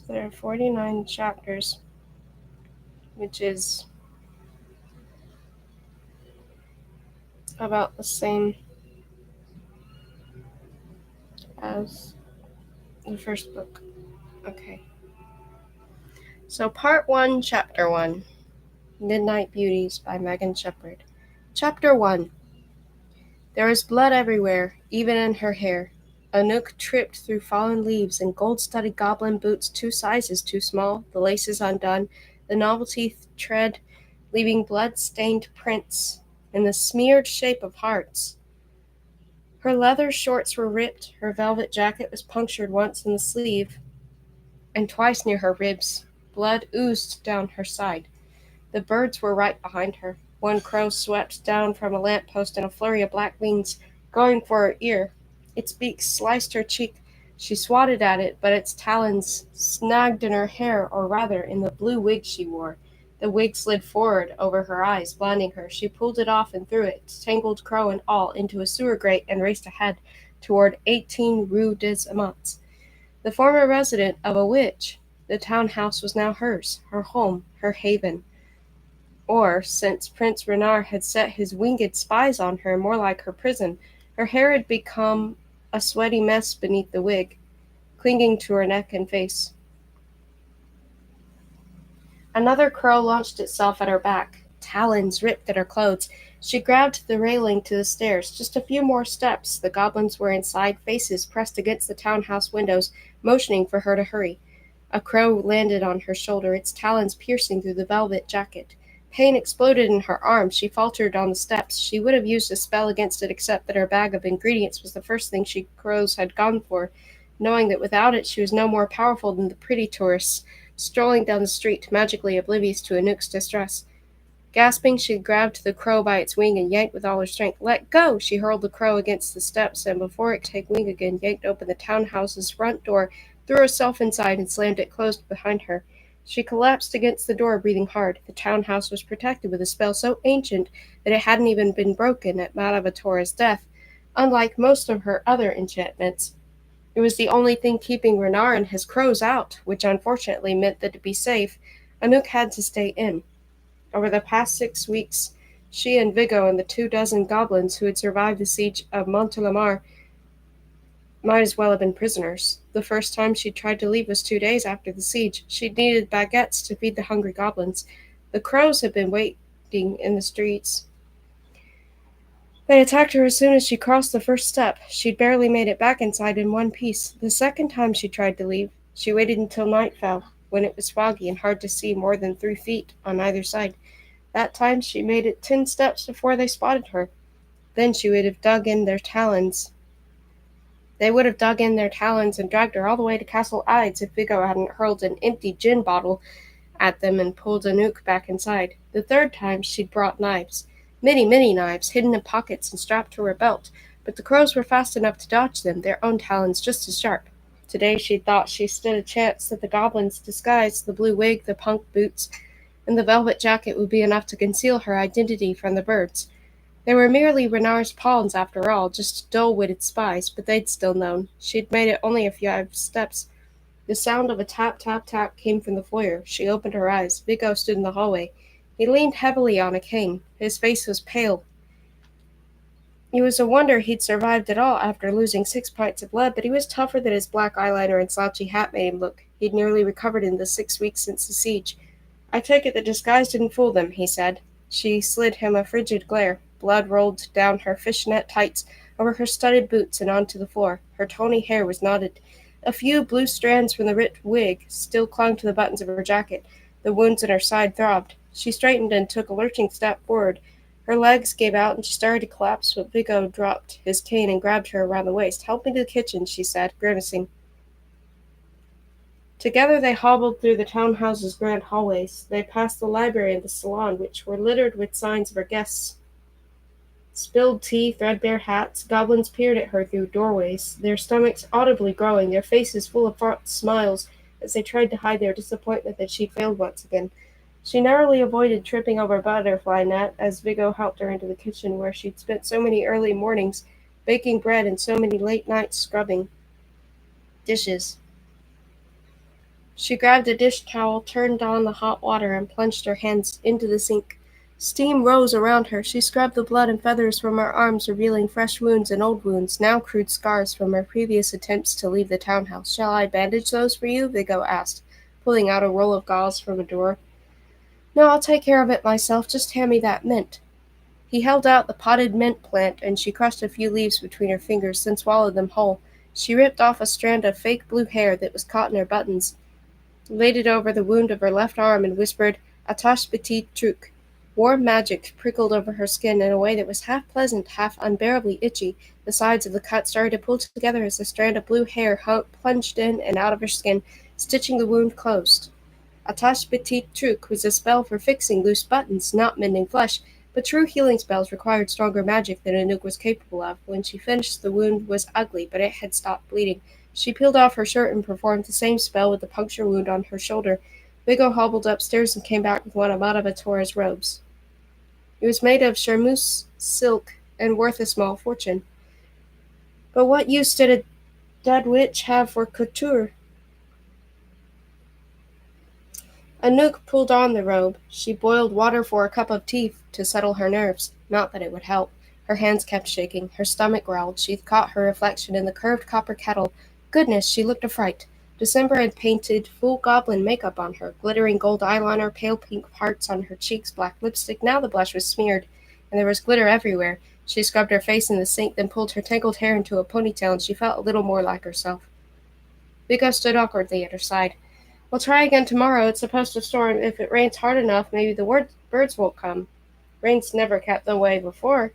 There are 49 chapters, which is about the same as the first book. Okay. So, Part 1, Chapter 1 Midnight Beauties by Megan Shepherd. Chapter 1. There was blood everywhere, even in her hair. Anouk tripped through fallen leaves in gold-studded goblin boots 2 sizes too small, the laces undone, the novelty tread leaving blood-stained prints in the smeared shape of hearts. Her leather shorts were ripped, her velvet jacket was punctured once in the sleeve, and twice near her ribs. Blood oozed down her side. The birds were right behind her. One crow swept down from a lamp-post in a flurry of black wings, going for her ear. Its beak sliced her cheek. She swatted at it, but its talons snagged in her hair, or rather in the blue wig she wore. The wig slid forward over her eyes, blinding her. She pulled it off and threw it, tangled crow and all, into a sewer grate and raced ahead toward 18 Rue des Amants, the former residence of a witch. The townhouse was now hers, her home, her haven. Or, since Prince Renard had set his winged spies on her, more like her prison, her hair had become a sweaty mess beneath the wig, clinging to her neck and face. Another crow launched itself at her back. Talons ripped at her clothes. She grabbed the railing to the stairs. Just a few more steps. The goblins were inside, faces pressed against the townhouse windows, motioning for her to hurry. A crow landed on her shoulder, its talons piercing through the velvet jacket. Pain exploded in her arm. She faltered on the steps. She would have used a spell against it, except that her bag of ingredients was the first thing she crows had gone for, knowing that without it she was no more powerful than the pretty tourists strolling down the street, magically oblivious to Anouk's distress. Gasping, she grabbed the crow by its wing and yanked with all her strength. "Let go!" She hurled the crow against the steps, and before it could take wing again, yanked open the townhouse's front door, threw herself inside, and slammed it closed behind her. She collapsed against the door, breathing hard. The townhouse was protected with a spell so ancient that it hadn't even been broken at Madame Vatora's death, unlike most of her other enchantments. It was the only thing keeping Renard and his crows out, which unfortunately meant that to be safe, Anouk had to stay in. Over the past 6 weeks, she and Vigo and the 24 goblins who had survived the siege of Montelimar might as well have been prisoners. The first time she'd tried to leave was 2 days after the siege. She'd needed baguettes to feed the hungry goblins. The crows had been waiting in the streets. They attacked her as soon as she crossed the first step. She'd barely made it back inside in one piece. The second time she tried to leave, she waited until night fell, when it was foggy and hard to see more than 3 feet on either side. That time she made it 10 steps before they spotted her. Then she would have dug in their talons. They would have dug in their talons and dragged her all the way to Castle Ides if Vigo hadn't hurled an empty gin bottle at them and pulled Anouk back inside. The third time she'd brought knives. Many knives, hidden in pockets and strapped to her belt, but the crows were fast enough to dodge them, their own talons just as sharp. Today she thought she stood a chance that the goblins' disguise, the blue wig, the punk boots, and the velvet jacket would be enough to conceal her identity from the birds. They were merely Renard's pawns after all, just dull-witted spies, but they'd still known. She'd made it only a few steps. The sound of a tap, tap, tap came from the foyer. She opened her eyes. Vigo stood in the hallway. He leaned heavily on a cane. His face was pale. It was a wonder he'd survived at all after losing 6 pints of blood, but he was tougher than his black eyeliner and slouchy hat made him look. He'd nearly recovered in the 6 weeks since the siege. "I take it the disguise didn't fool them," he said. She slid him a frigid glare. Blood rolled down her fishnet tights, over her studded boots, and onto the floor. Her tawny hair was knotted. A few blue strands from the ripped wig still clung to the buttons of her jacket. The wounds in her side throbbed. She straightened and took a lurching step forward. Her legs gave out and she started to collapse, but Vigo dropped his cane and grabbed her around the waist. "Help me to the kitchen," she said, grimacing. Together they hobbled through the townhouse's grand hallways. They passed the library and the salon, which were littered with signs of her guests. Spilled tea, threadbare hats, goblins peered at her through doorways, their stomachs audibly growling, their faces full of false smiles as they tried to hide their disappointment that she'd failed once again. She narrowly avoided tripping over a butterfly net as Vigo helped her into the kitchen where she'd spent so many early mornings baking bread and so many late nights scrubbing dishes. She grabbed a dish towel, turned on the hot water, and plunged her hands into the sink. Steam rose around her. She scrubbed the blood and feathers from her arms, revealing fresh wounds and old wounds, now crude scars from her previous attempts to leave the townhouse. "Shall I bandage those for you?" Vigo asked, pulling out a roll of gauze from a drawer. "No, I'll take care of it myself. Just hand me that mint." He held out the potted mint plant, and she crushed a few leaves between her fingers, then swallowed them whole. She ripped off a strand of fake blue hair that was caught in her buttons, laid it over the wound of her left arm, and whispered, "Attache petit truc." Warm magic prickled over her skin in a way that was half pleasant, half unbearably itchy. The sides of the cut started to pull together as the strand of blue hair plunged in and out of her skin, stitching the wound closed. Attache petit truc was a spell for fixing loose buttons, not mending flesh, but true healing spells required stronger magic than Anouk was capable of. When she finished, the wound was ugly, but it had stopped bleeding. She peeled off her shirt and performed the same spell with the puncture wound on her shoulder. Vigo hobbled upstairs and came back with one of Madame robes. It was made of charmeuse silk and worth a small fortune. But what use did a dead witch have for couture? Anouk pulled on the robe. She boiled water for a cup of tea to settle her nerves. Not that it would help. Her hands kept shaking. Her stomach growled. She caught her reflection in the curved copper kettle. Goodness, she looked a fright. December had painted full goblin makeup on her, glittering gold eyeliner, pale pink hearts on her cheeks, black lipstick. Now the blush was smeared, and there was glitter everywhere. She scrubbed her face in the sink, then pulled her tangled hair into a ponytail, and she felt a little more like herself. Vigo stood awkwardly at her side. "We'll try again tomorrow. It's supposed to storm. If it rains hard enough, maybe the birds won't come. Rain's never kept them away before."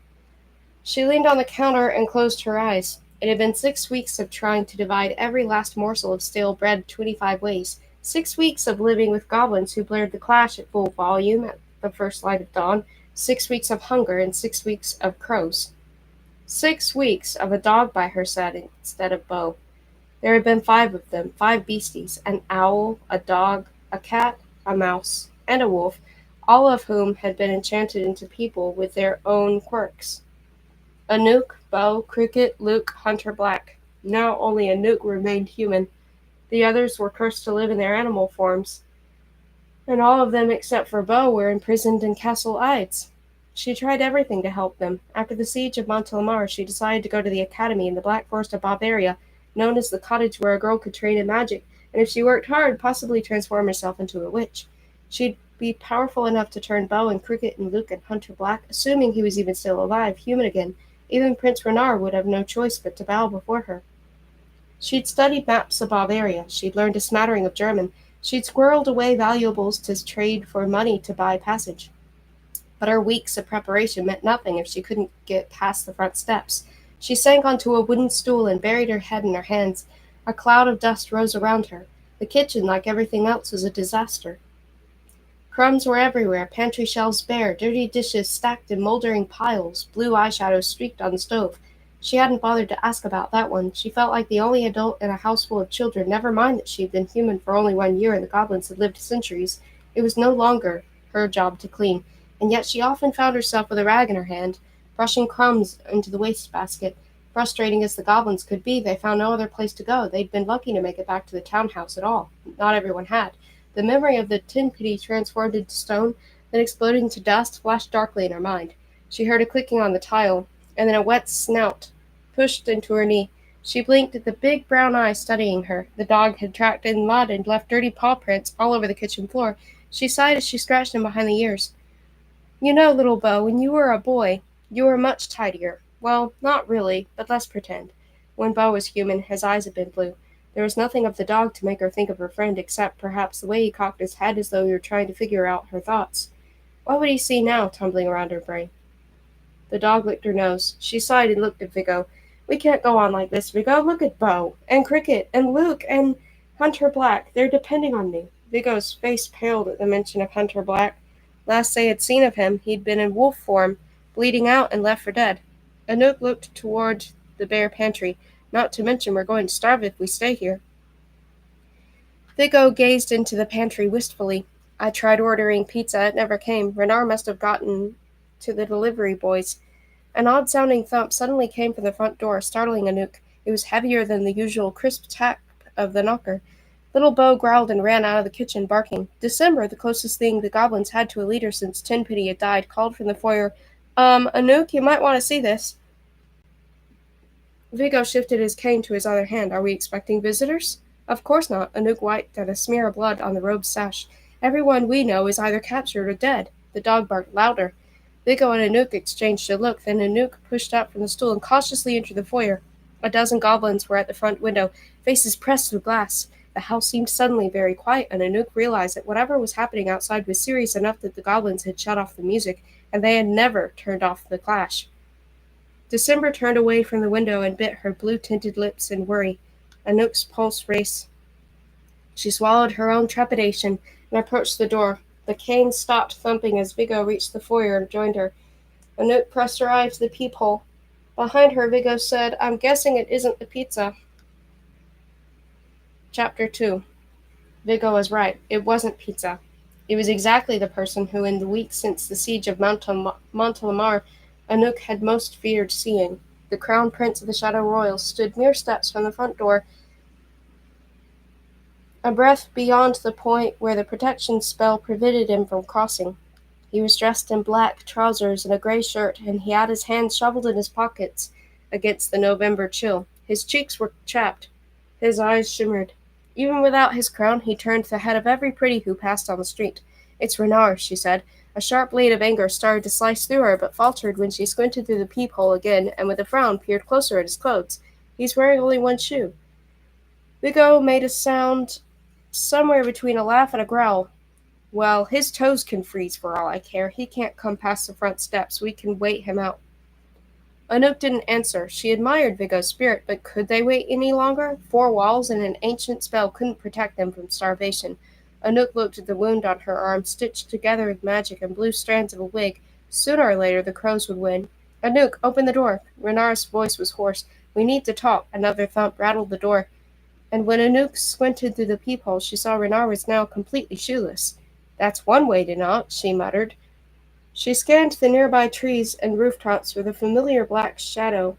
She leaned on the counter and closed her eyes. It had been 6 weeks of trying to divide every last morsel of stale bread 25 ways. 6 weeks of living with goblins who blared the Clash at full volume at the first light of dawn. 6 weeks of hunger and 6 weeks of crows. 6 weeks of a dog by her side instead of Beau. There had been 5 of them, 5 beasties: an owl, a dog, a cat, a mouse, and a wolf, all of whom had been enchanted into people with their own quirks. Anouk, Beau, Cricket, Luke, Hunter Black. Now only Anouk remained human. The others were cursed to live in their animal forms, and all of them except for Beau were imprisoned in Castle Ides. She tried everything to help them. After the siege of Montelimar, she decided to go to the academy in the Black Forest of Bavaria, known as the cottage where a girl could train in magic, and if she worked hard, possibly transform herself into a witch. She'd be powerful enough to turn Beau and Cricket and Luke and Hunter Black, assuming he was even still alive, human again. Even Prince Renard would have no choice but to bow before her. She'd studied maps of Bavaria. She'd learned a smattering of German. She'd squirreled away valuables to trade for money to buy passage. But her weeks of preparation meant nothing if she couldn't get past the front steps. She sank onto a wooden stool and buried her head in her hands. A cloud of dust rose around her. The kitchen, like everything else, was a disaster. Crumbs were everywhere, pantry shelves bare, dirty dishes stacked in moldering piles, blue eyeshadow streaked on the stove. She hadn't bothered to ask about that one. She felt like the only adult in a house full of children, never mind that she had been human for only 1 year and the goblins had lived centuries. It was no longer her job to clean, and yet she often found herself with a rag in her hand, brushing crumbs into the wastebasket. Frustrating as the goblins could be, they found no other place to go. They'd been lucky to make it back to the townhouse at all. Not everyone had. The memory of the tin kitty transformed into stone, then exploded into dust, flashed darkly in her mind. She heard a clicking on the tile, and then a wet snout pushed into her knee. She blinked at the big brown eyes studying her. The dog had tracked in mud and left dirty paw prints all over the kitchen floor. She sighed as she scratched him behind the ears. "You know, little Beau, when you were a boy, you were much tidier. Well, not really, but let's pretend." When Beau was human, his eyes had been blue. There was nothing of the dog to make her think of her friend, except perhaps the way he cocked his head as though he were trying to figure out her thoughts. What would he see now, tumbling around her brain? The dog licked her nose. She sighed and looked at Vigo. "We can't go on like this, Vigo. Look at Beau, and Cricket, and Luke, and Hunter Black. They're depending on me." Vigo's face paled at the mention of Hunter Black. Last they had seen of him, he'd been in wolf form, bleeding out and left for dead. Anouk looked toward the bare pantry. "Not to mention we're going to starve if we stay here." Vigo gazed into the pantry wistfully. "I tried ordering pizza. It never came. Renard must have gotten to the delivery boys." An odd-sounding thump suddenly came from the front door, startling Anouk. It was heavier than the usual crisp tap of the knocker. Little Bo growled and ran out of the kitchen, barking. December, the closest thing the goblins had to a leader since Tenpenny had died, called from the foyer, Anouk, you might want to see this. Vigo shifted his cane to his other hand. Are we expecting visitors? Of course not. Anouk wiped at a smear of blood on the robe's sash. Everyone we know is either captured or dead. The dog barked louder. Vigo and Anouk exchanged a look. Then Anouk pushed out from the stool and cautiously entered the foyer. A dozen goblins were at the front window, faces pressed to the glass. The house seemed suddenly very quiet, and Anouk realized that whatever was happening outside was serious enough that the goblins had shut off the music, and they had never turned off the clash. December turned away from the window and bit her blue-tinted lips in worry. Anouk's pulse raced. She swallowed her own trepidation and approached the door. The cane stopped thumping as Vigo reached the foyer and joined her. Anouk pressed her eye to the peephole. Behind her, Vigo said, I'm guessing it isn't the pizza. Chapter 2. Vigo was right. It wasn't pizza. It was exactly the person who, in the weeks since the siege of Montelamar, Anouk had most feared seeing. The crown prince of the Shadow Royal stood mere steps from the front door, a breath beyond the point where the protection spell prevented him from crossing. He was dressed in black trousers and a gray shirt, and he had his hands shoveled in his pockets against the November chill. His cheeks were chapped. His eyes shimmered. Even without his crown, he turned the head of every pretty who passed on the street. It's Renard, she said. A sharp blade of anger started to slice through her, but faltered when she squinted through the peephole again, and with a frown peered closer at his clothes. He's wearing only one shoe. Vigo made a sound somewhere between a laugh and a growl. Well, his toes can freeze for all I care. He can't come past the front steps. We can wait him out. Anouk didn't answer. She admired Vigo's spirit, but could they wait any longer? 4 walls and an ancient spell couldn't protect them from starvation. Anouk looked at the wound on her arm, stitched together with magic and blue strands of a wig. Sooner or later, the crows would win. Anouk, open the door. Renard's voice was hoarse. We need to talk. Another thump rattled the door, and when Anouk squinted through the peephole, she saw Renard was now completely shoeless. That's one way to knock, she muttered. She scanned the nearby trees and rooftops for the familiar black shadow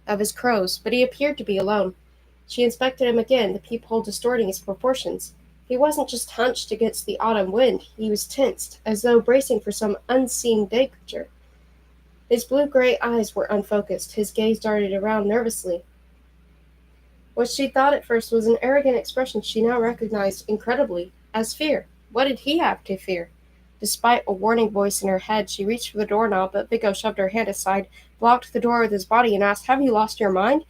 of his crows, but he appeared to be alone. She inspected him again, the peephole distorting his proportions. He wasn't just hunched against the autumn wind, he was tensed, as though bracing for some unseen danger. His blue-gray eyes were unfocused, his gaze darted around nervously. What she thought at first was an arrogant expression she now recognized incredibly as fear. What did he have to fear? Despite a warning voice in her head, she reached for the doorknob, but Vigo shoved her hand aside, blocked the door with his body, and asked, Have you lost your mind?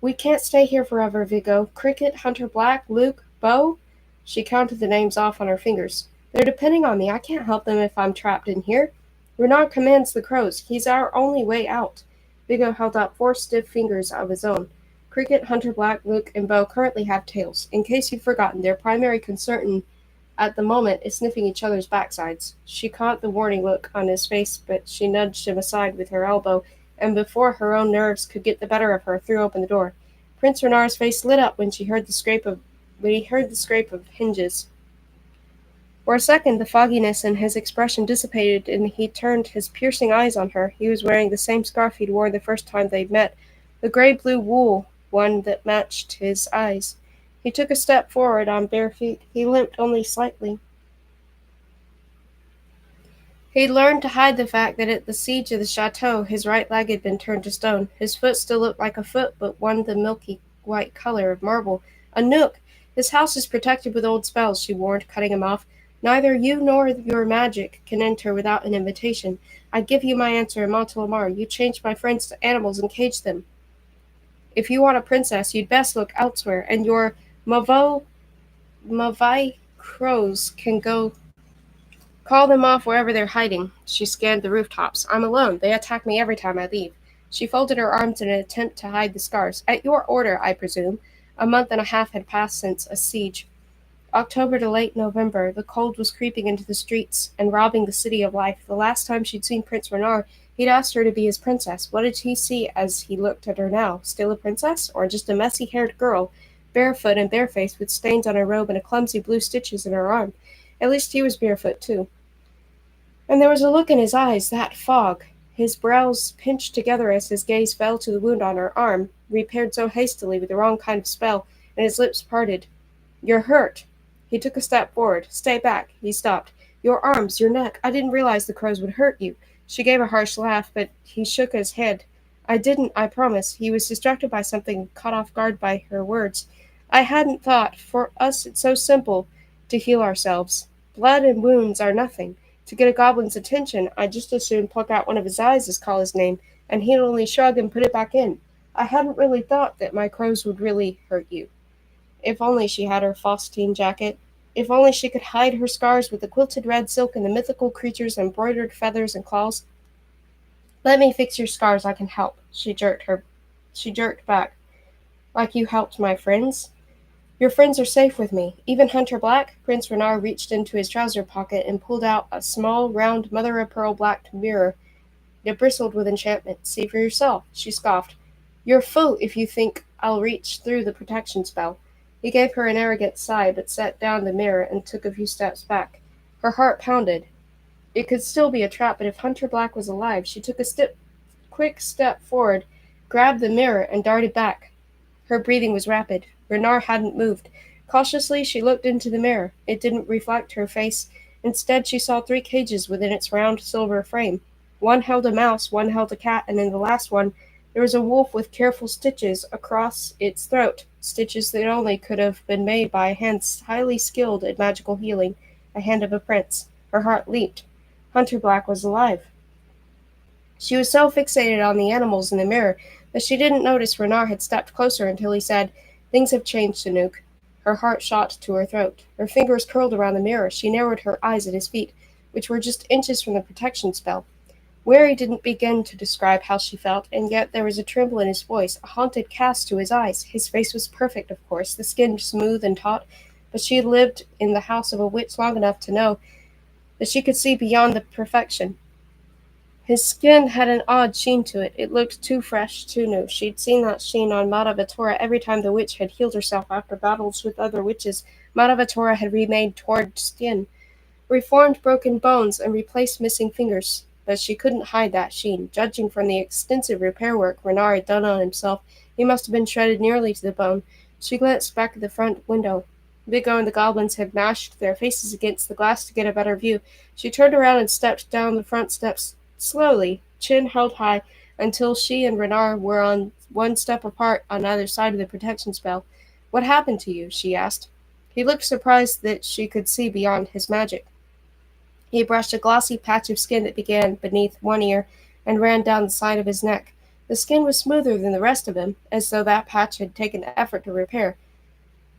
We can't stay here forever, Vigo. Cricket, Hunter Black, Luke, Bo? She counted the names off on her fingers. They're depending on me. I can't help them if I'm trapped in here. Renard commands the crows. He's our only way out. Vigo held out 4 stiff fingers of his own. Cricket, Hunter Black, Luke, and Bo currently have tails. In case you've forgotten, their primary concern at the moment is sniffing each other's backsides. She caught the warning look on his face, but she nudged him aside with her elbow, and before her own nerves could get the better of her, threw open the door. Prince Renard's face lit up when he heard the scrape of hinges. For a second, the fogginess in his expression dissipated, and he turned his piercing eyes on her. He was wearing the same scarf he'd worn the first time they'd met, the gray-blue wool one that matched his eyes. He took a step forward on bare feet. He limped only slightly. He'd learned to hide the fact that at the siege of the chateau his right leg had been turned to stone. His foot still looked like a foot, but one the milky white color of marble. A nook! This house is protected with old spells, she warned, cutting him off. Neither you nor your magic can enter without an invitation. I'd give you my answer in Montelamar. You changed my friends to animals and caged them. If you want a princess, you'd best look elsewhere, and your Mavai crows can go call them off wherever they're hiding. She scanned the rooftops. I'm alone. They attack me every time I leave. She folded her arms in an attempt to hide the scars. At your order, I presume. A month and a half had passed since a siege. October to late November, the cold was creeping into the streets and robbing the city of life. The last time she'd seen Prince Renard, he'd asked her to be his princess. What did he see as he looked at her now? Still a princess? Or just a messy-haired girl, barefoot and barefaced, with stains on her robe and a clumsy blue stitches in her arm? At least he was barefoot, too. And there was a look in his eyes, that fog. His brows pinched together as his gaze fell to the wound on her arm, repaired so hastily with the wrong kind of spell. and his lips parted. "You're hurt." He took a step forward. "Stay back." He stopped. "Your arms, your neck. I didn't realize the crows would hurt you." She gave a harsh laugh, but he shook his head. "I didn't, I promise." He was distracted by something, caught off guard by her words. "I hadn't thought. For us it's so simple to heal ourselves. Blood and wounds are nothing. To get a goblin's attention, I'd just as soon pluck out one of his eyes as call his name, and he'd only shrug and put it back in. I hadn't really thought that my crows would really hurt you." If only she had her Faustine jacket. If only she could hide her scars with the quilted red silk and the mythical creature's embroidered feathers and claws. "Let me fix your scars, I can help." She jerked back. "Like you helped my friends?" "Your friends are safe with me. Even Hunter Black?" Prince Renard reached into his trouser pocket and pulled out a small, round, mother-of-pearl black mirror. It bristled with enchantment. "See for yourself," she scoffed. "You're a fool if you think I'll reach through the protection spell." He gave her an arrogant sigh, but set down the mirror and took a few steps back. Her heart pounded. It could still be a trap, but if Hunter Black was alive, she took a quick step forward, grabbed the mirror, and darted back. Her breathing was rapid. Renard hadn't moved. Cautiously, she looked into the mirror. It didn't reflect her face. Instead, she saw 3 cages within its round silver frame. One held a mouse, one held a cat, and in the last one there was a wolf with careful stitches across its throat, stitches that only could have been made by a hand highly skilled at magical healing, a hand of a prince. Her heart leaped. Hunter Black was alive. She was so fixated on the animals in the mirror that she didn't notice Renard had stepped closer until he said, "Things have changed, Anouk." Her heart shot to her throat. Her fingers curled around the mirror. She narrowed her eyes at his feet, which were just inches from the protection spell. Weary didn't begin to describe how she felt, and yet there was a tremble in his voice, a haunted cast to his eyes. His face was perfect, of course, the skin smooth and taut, but she had lived in the house of a witch long enough to know that she could see beyond the perfection. His skin had an odd sheen to it. It looked too fresh, too new. She'd seen that sheen on Madavatora every time the witch had healed herself after battles with other witches. Madavatora had remade torn skin, reformed broken bones, and replaced missing fingers. But she couldn't hide that sheen. Judging from the extensive repair work Renard had done on himself, he must have been shredded nearly to the bone. She glanced back at the front window. Bigo and the goblins had mashed their faces against the glass to get a better view. She turned around and stepped down the front steps slowly, chin held high, until she and Renard were on one step apart on either side of the protection spell. "What happened to you?" she asked. He looked surprised that she could see beyond his magic. He brushed a glossy patch of skin that began beneath one ear and ran down the side of his neck. The skin was smoother than the rest of him, as though that patch had taken effort to repair.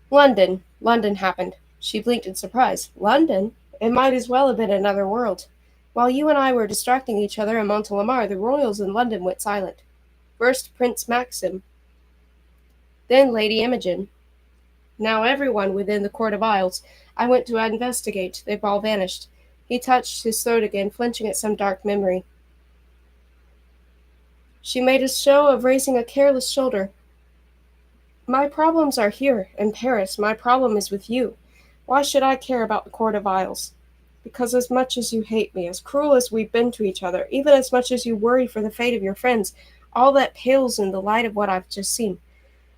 London happened." She blinked in surprise. "London? It might as well have been another world. While you and I were distracting each other in Montelamar, the royals in London went silent. First Prince Maxim, then Lady Imogen. Now everyone within the Court of Isles. I went to investigate. They've all vanished." He touched his throat again, flinching at some dark memory. She made a show of raising a careless shoulder. "My problems are here, in Paris. My problem is with you. Why should I care about the Court of Isles? Because as much as you hate me, as cruel as we've been to each other, even as much as you worry for the fate of your friends, all that pales in the light of what I've just seen."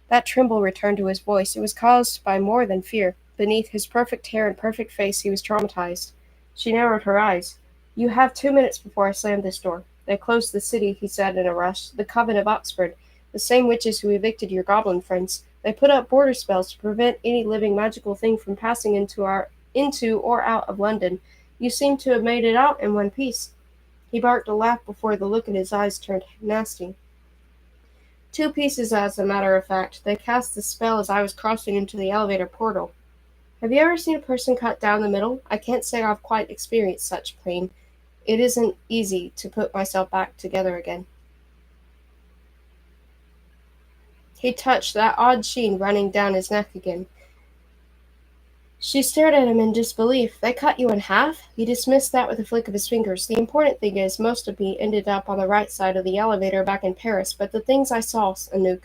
That tremble returned to his voice. It was caused by more than fear. Beneath his perfect hair and perfect face, he was traumatized. She narrowed her eyes. "You have 2 minutes before I slam this door." "They closed the city," he said in a rush. "The Coven of Oxford. The same witches who evicted your goblin friends. They put up border spells to prevent any living magical thing from passing into or out of London. You seem to have made it out in one piece." He barked a laugh before the look in his eyes turned nasty. "Two pieces, as a matter of fact. They cast the spell as I was crossing into the elevator portal. Have you ever seen a person cut down the middle? I can't say I've quite experienced such pain. It isn't easy to put myself back together again." He touched that odd sheen running down his neck again. She stared at him in disbelief. "They cut you in half?" He dismissed that with a flick of his fingers. "The important thing is, most of me ended up on the right side of the elevator back in Paris, but the things I saw, Anouk.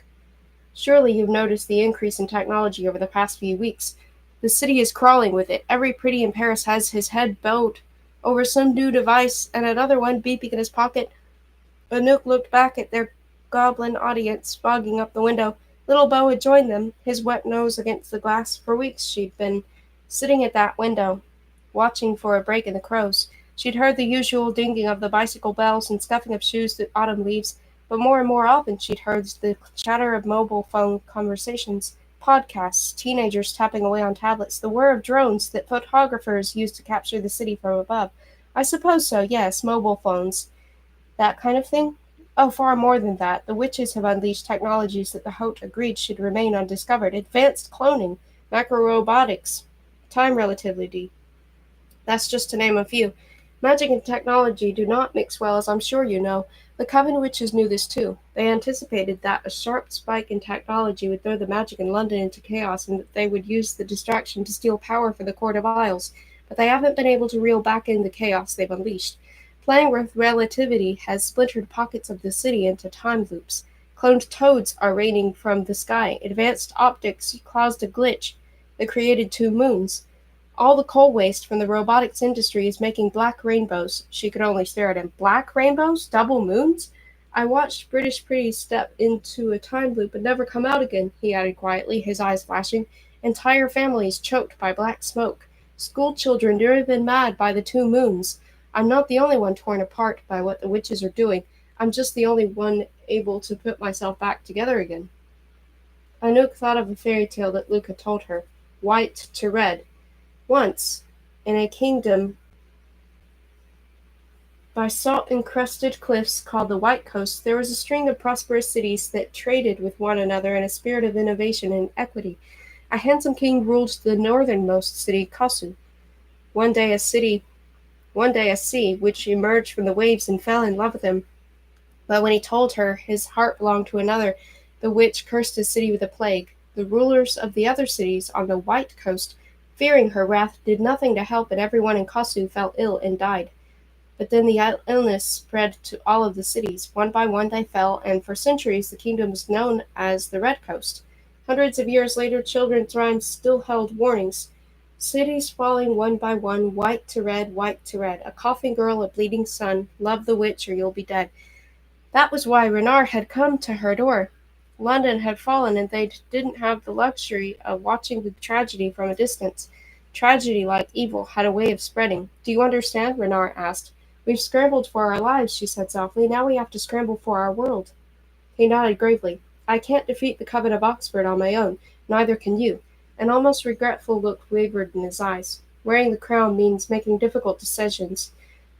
Surely you've noticed the increase in technology over the past few weeks. The city is crawling with it. Every pretty in Paris has his head bowed over some new device, and another one beeping in his pocket." Anouk looked back at their goblin audience fogging up the window. Little Bo had joined them, his wet nose against the glass. For weeks she'd been sitting at that window, watching for a break in the crows. She'd heard the usual dinging of the bicycle bells and scuffing of shoes through autumn leaves, but more and more often she'd heard the chatter of mobile phone conversations, podcasts, teenagers tapping away on tablets, the whir of drones that photographers used to capture the city from above. I suppose so, yes, mobile phones. That kind of thing? Oh, far more than that. The witches have unleashed technologies that the Hote agreed should remain undiscovered. Advanced cloning, macro-robotics, time relativity. That's just to name a few. Magic and technology do not mix well, as I'm sure you know. The Coven witches knew this too. They anticipated that a sharp spike in technology would throw the magic in London into chaos and that they would use the distraction to steal power for the Court of Isles. But they haven't been able to reel back in the chaos they've unleashed. Playing with relativity has splintered pockets of the city into time loops. Cloned toads are raining from the sky. Advanced optics caused a glitch that created two moons. All the coal waste from the robotics industry is making black rainbows. She could only stare at him. Black rainbows? Double moons? I watched British Pretty step into a time loop and never come out again, he added quietly, his eyes flashing. Entire families choked by black smoke. School children driven mad by the two moons. I'm not the only one torn apart by what the witches are doing. I'm just the only one able to put myself back together again. Anouk thought of a fairy tale that Luke had told her. White to red. Once, in a kingdom by salt-encrusted cliffs called the White Coast, there was a string of prosperous cities that traded with one another in a spirit of innovation and equity. A handsome king ruled the northernmost city, Kasu. One day a city, one day a sea, which emerged from the waves and fell in love with him. But when he told her his heart belonged to another, the witch cursed his city with a plague. The rulers of the other cities on the White Coast, fearing her wrath, did nothing to help, and everyone in Kasu fell ill and died. But then the illness spread to all of the cities. One by one they fell, and for centuries the kingdom was known as the Red Coast. Hundreds of years later, children's rhymes still held warnings. Cities falling one by one, white to red, white to red. A coughing girl, a bleeding son, love the witch or you'll be dead. That was why Renard had come to her door. London had fallen, and they didn't have the luxury of watching the tragedy from a distance. Tragedy, like evil, had a way of spreading. Do you understand? Renard asked. We've scrambled for our lives, she said softly. Now we have to scramble for our world. He nodded gravely. I can't defeat the Coven of Oxford on my own. Neither can you. An almost regretful look wavered in his eyes. Wearing the crown means making difficult decisions,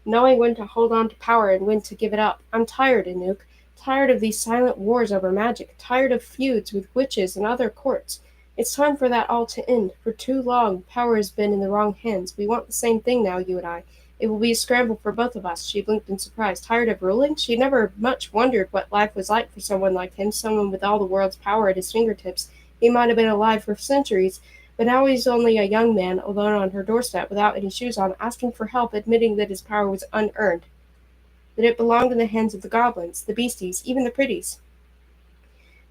knowing when to hold on to power and when to give it up. I'm tired, Anouk. Tired of these silent wars over magic. Tired of feuds with witches and other courts. It's time for that all to end. For too long, power has been in the wrong hands. We want the same thing now, you and I. It will be a scramble for both of us. She blinked in surprise. Tired of ruling? She never much wondered what life was like for someone like him, someone with all the world's power at his fingertips. He might have been alive for centuries, but now he's only a young man, alone on her doorstep, without any shoes on, asking for help, admitting that his power was unearned, that it belonged in the hands of the goblins, the beasties, even the pretties.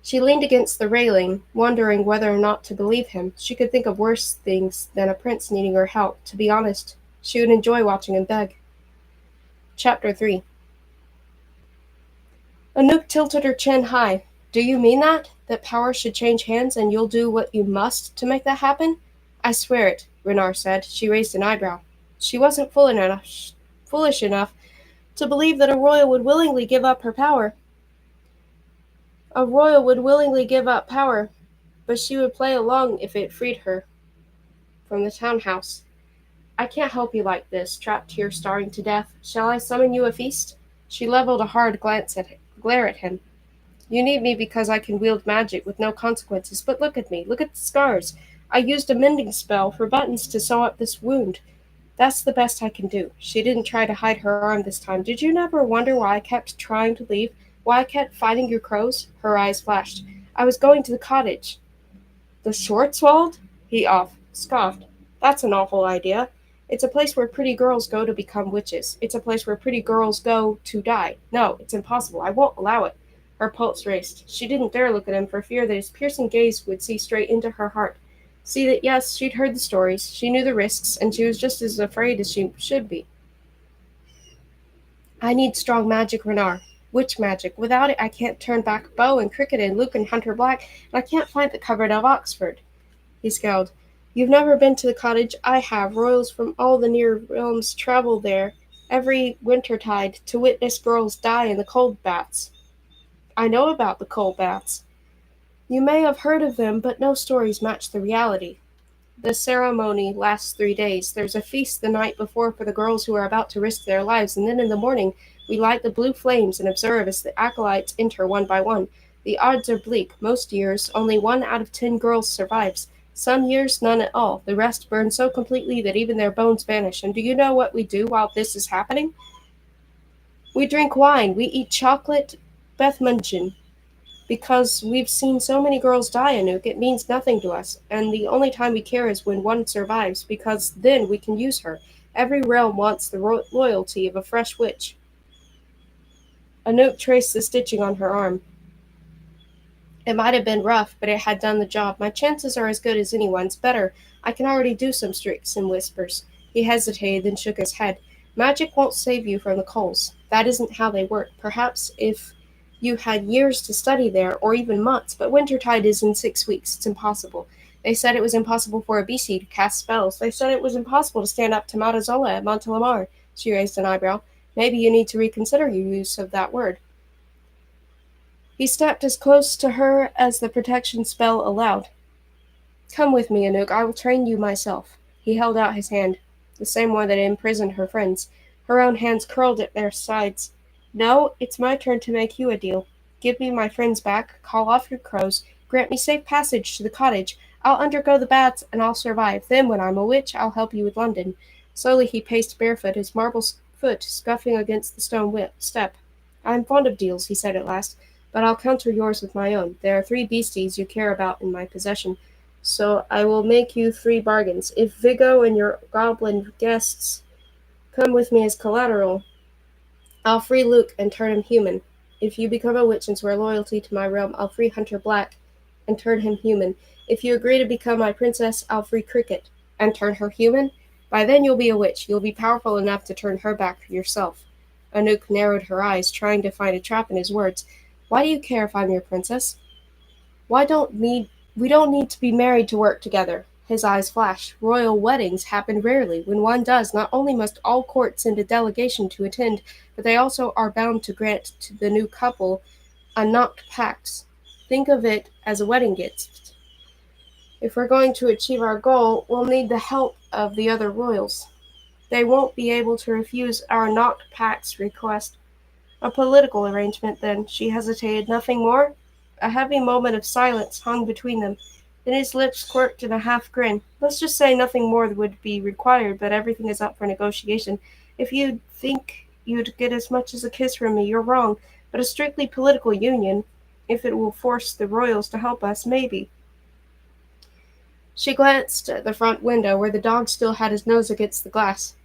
She leaned against the railing, wondering whether or not to believe him. She could think of worse things than a prince needing her help. To be honest, she would enjoy watching him beg. Chapter 3. Anouk tilted her chin high. Do you mean that? That power should change hands and you'll do what you must to make that happen? I swear it, Renard said. She raised an eyebrow. She wasn't foolish enough to believe that a royal would willingly give up her power. A royal would willingly give up power, but she would play along if it freed her from the townhouse. I can't help you like this, trapped here starving to death. Shall I summon you a feast? She leveled a hard glare at him. You need me because I can wield magic with no consequences, but look at me, look at the scars. I used a mending spell for buttons to sew up this wound. That's the best I can do. She didn't try to hide her arm this time. Did you never wonder why I kept trying to leave? Why I kept fighting your crows? Her eyes flashed. I was going to the cottage. The Schwarzwald? He scoffed. That's an awful idea. It's a place where pretty girls go to become witches. It's a place where pretty girls go to die. No, it's impossible. I won't allow it. Her pulse raced. She didn't dare look at him for fear that his piercing gaze would see straight into her heart. See that, yes, she'd heard the stories. She knew the risks, and she was just as afraid as she should be. I need strong magic, Renard. Witch magic. Without it, I can't turn back Beau and Cricket and Luke and Hunter Black, and I can't find the cupboard of Oxford. He scowled. You've never been to the cottage? I have. Royals from all the near realms travel there every wintertide to witness girls die in the cold baths. I know about the cold baths. You may have heard of them, but no stories match the reality. The ceremony lasts 3 days. There's a feast the night before for the girls who are about to risk their lives, and then in the morning we light the blue flames and observe as the acolytes enter one by one. The odds are bleak. Most years, only 1 out of 10 girls survives. Some years, none at all. The rest burn so completely that even their bones vanish. And do you know what we do while this is happening? We drink wine. We eat chocolate Bethmunchen. Because we've seen so many girls die, Anouk, it means nothing to us, and the only time we care is when one survives, because then we can use her. Every realm wants the loyalty of a fresh witch. Anouk traced the stitching on her arm. It might have been rough, but it had done the job. My chances are as good as anyone's. Better. I can already do some tricks in whispers. He hesitated, then shook his head. Magic won't save you from the coals. That isn't how they work. Perhaps if you had years to study there, or even months, but wintertide is in 6 weeks. It's impossible. They said it was impossible for a BC to cast spells. They said it was impossible to stand up to Matazola at Montelamar. She raised an eyebrow. Maybe you need to reconsider your use of that word. He stepped as close to her as the protection spell allowed. Come with me, Anouk. I will train you myself. He held out his hand, the same one that had imprisoned her friends. Her own hands curled at their sides. No, it's my turn to make you a deal. Give me my friends back, call off your crows, grant me safe passage to the cottage. I'll undergo the baths, and I'll survive. Then, when I'm a witch, I'll help you with London. Slowly he paced barefoot, his marble foot scuffing against the stone step. I'm fond of deals, he said at last, but I'll counter yours with my own. There are 3 beasties you care about in my possession, so I will make you 3 bargains. If Vigo and your goblin guests come with me as collateral, I'll free Luke and turn him human. If you become a witch and swear loyalty to my realm, I'll free Hunter Black and turn him human. If you agree to become my princess, I'll free Cricket and turn her human. By then you'll be a witch. You'll be powerful enough to turn her back yourself. Anouk narrowed her eyes, trying to find a trap in his words. Why do you care if I'm your princess? Why don't we don't need to be married to work together. His eyes flashed. Royal weddings happen rarely. When one does, not only must all courts send a delegation to attend, but they also are bound to grant to the new couple a knocked pax. Think of it as a wedding gift. If we're going to achieve our goal, we'll need the help of the other royals. They won't be able to refuse our knocked pax request. A political arrangement, then. She hesitated. Nothing more? A heavy moment of silence hung between them. Then his lips quirked in a half grin. Let's just say nothing more would be required, but everything is up for negotiation. If you think you'd get as much as a kiss from me, you're wrong. But a strictly political union, if it will force the royals to help us, maybe. She glanced at the front window, where the dog still had his nose against the glass.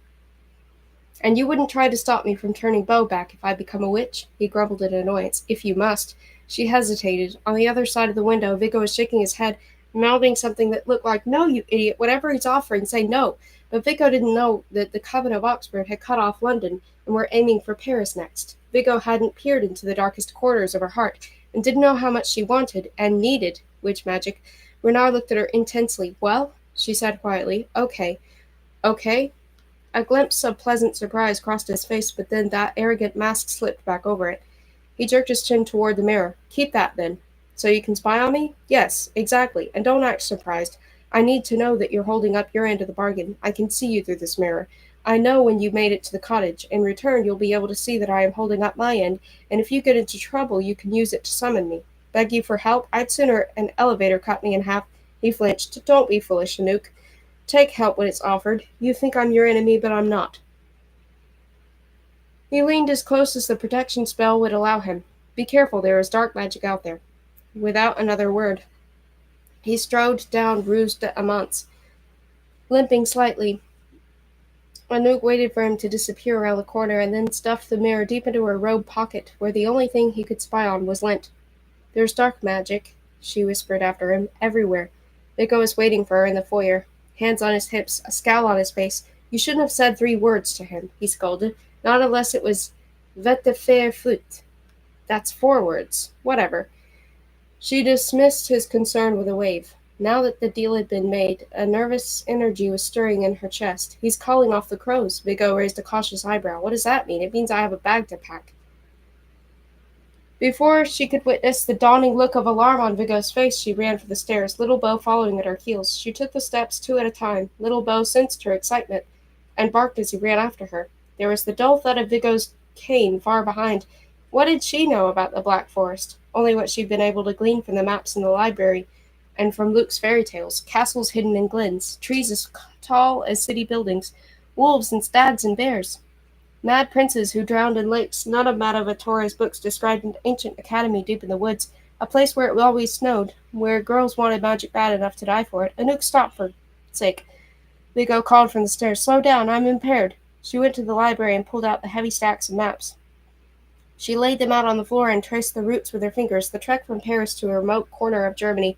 And you wouldn't try to stop me from turning Beau back if I become a witch? He grumbled in annoyance. If you must. She hesitated. On the other side of the window, Vigo was shaking his head, mouthing something that looked like, no, you idiot, whatever he's offering, say no. But Vigo didn't know that the Coven of Oxford had cut off London and were aiming for Paris next. Vigo hadn't peered into the darkest quarters of her heart and didn't know how much she wanted and needed witch magic. Renard looked at her intensely. Well, she said quietly, okay. Okay? A glimpse of pleasant surprise crossed his face, but then that arrogant mask slipped back over it. He jerked his chin toward the mirror. Keep that, then. So you can spy on me? Yes, exactly. And don't act surprised. I need to know that you're holding up your end of the bargain. I can see you through this mirror. I know when you made it to the cottage. In return, you'll be able to see that I am holding up my end, and if you get into trouble, you can use it to summon me. Beg you for help? I'd sooner an elevator cut me in half. He flinched. Don't be foolish, Anouk. Take help when it's offered. You think I'm your enemy, but I'm not. He leaned as close as the protection spell would allow him. Be careful, there is dark magic out there. Without another word, he strode down Rue d'Amance, limping slightly. Anouk waited for him to disappear around the corner and then stuffed the mirror deep into her robe pocket, where the only thing he could spy on was lint. There's dark magic, she whispered after him, everywhere. Vigo was waiting for her in the foyer, hands on his hips, a scowl on his face. You shouldn't have said 3 words to him, he scolded, not unless it was "Vete faire foot." That's 4 words. Whatever. She dismissed his concern with a wave. Now that the deal had been made, a nervous energy was stirring in her chest. He's calling off the crows. Vigo raised a cautious eyebrow. What does that mean? It means I have a bag to pack. Before she could witness the dawning look of alarm on Vigo's face, she ran for the stairs, Little Bo following at her heels. She took the steps 2 at a time. Little Bo sensed her excitement and barked as he ran after her. There was the dull thud of Vigo's cane far behind. What did she know about the Black Forest? Only what she'd been able to glean from the maps in the library and from Luke's fairy tales. Castles hidden in glens, trees as tall as city buildings, wolves and stags and bears. Mad princes who drowned in lakes. None of Madame Vittoria's books described an ancient academy deep in the woods, a place where it always snowed, where girls wanted magic bad enough to die for it. Anouk stopped for sake. Vigo called from the stairs, "Slow down, I'm impaired." She went to the library and pulled out the heavy stacks of maps. She laid them out on the floor and traced the routes with her fingers. The trek from Paris to a remote corner of Germany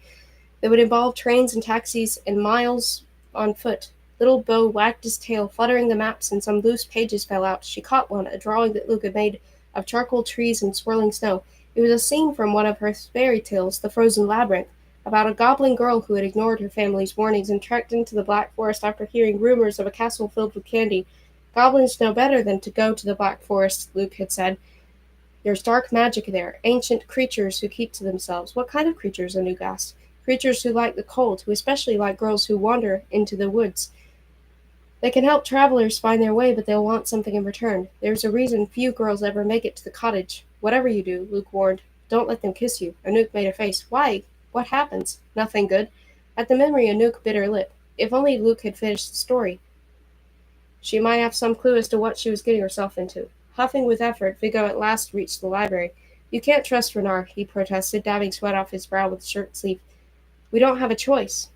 that would involve trains and taxis and miles on foot. Little Bo wagged his tail, fluttering the maps, and some loose pages fell out. She caught one, a drawing that Luke had made of charcoal trees and swirling snow. It was a scene from one of her fairy tales, The Frozen Labyrinth, about a goblin girl who had ignored her family's warnings and trekked into the Black Forest after hearing rumors of a castle filled with candy. Goblins know better than to go to the Black Forest, Luke had said. There's dark magic there, ancient creatures who keep to themselves. What kind of creatures? Anouk asked. Creatures who like the cold, who especially like girls who wander into the woods. They can help travelers find their way, but they'll want something in return. There's a reason few girls ever make it to the cottage. Whatever you do, Luke warned, don't let them kiss you. Anouk made a face. Why? What happens? Nothing good. At the memory, Anouk bit her lip. If only Luke had finished the story. She might have some clue as to what she was getting herself into. Huffing with effort, Vigo at last reached the library. You can't trust Renard, he protested, dabbing sweat off his brow with his shirt sleeve. We don't have a choice.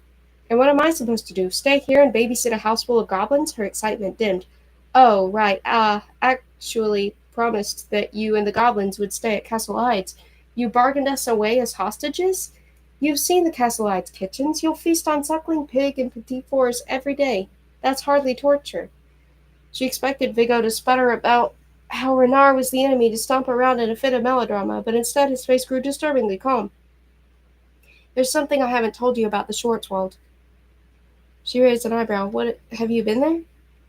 And what am I supposed to do? Stay here and babysit a house full of goblins? Her excitement dimmed. Oh, right. Actually promised that you and the goblins would stay at Castle Hyde's. You bargained us away as hostages? You've seen the Castle Hyde's kitchens. You'll feast on suckling pig and petit fours every day. That's hardly torture. She expected Vigo to sputter about how Renard was the enemy, to stomp around in a fit of melodrama, but instead his face grew disturbingly calm. There's something I haven't told you about the Schwarzwald. She raised an eyebrow. What, have you been there?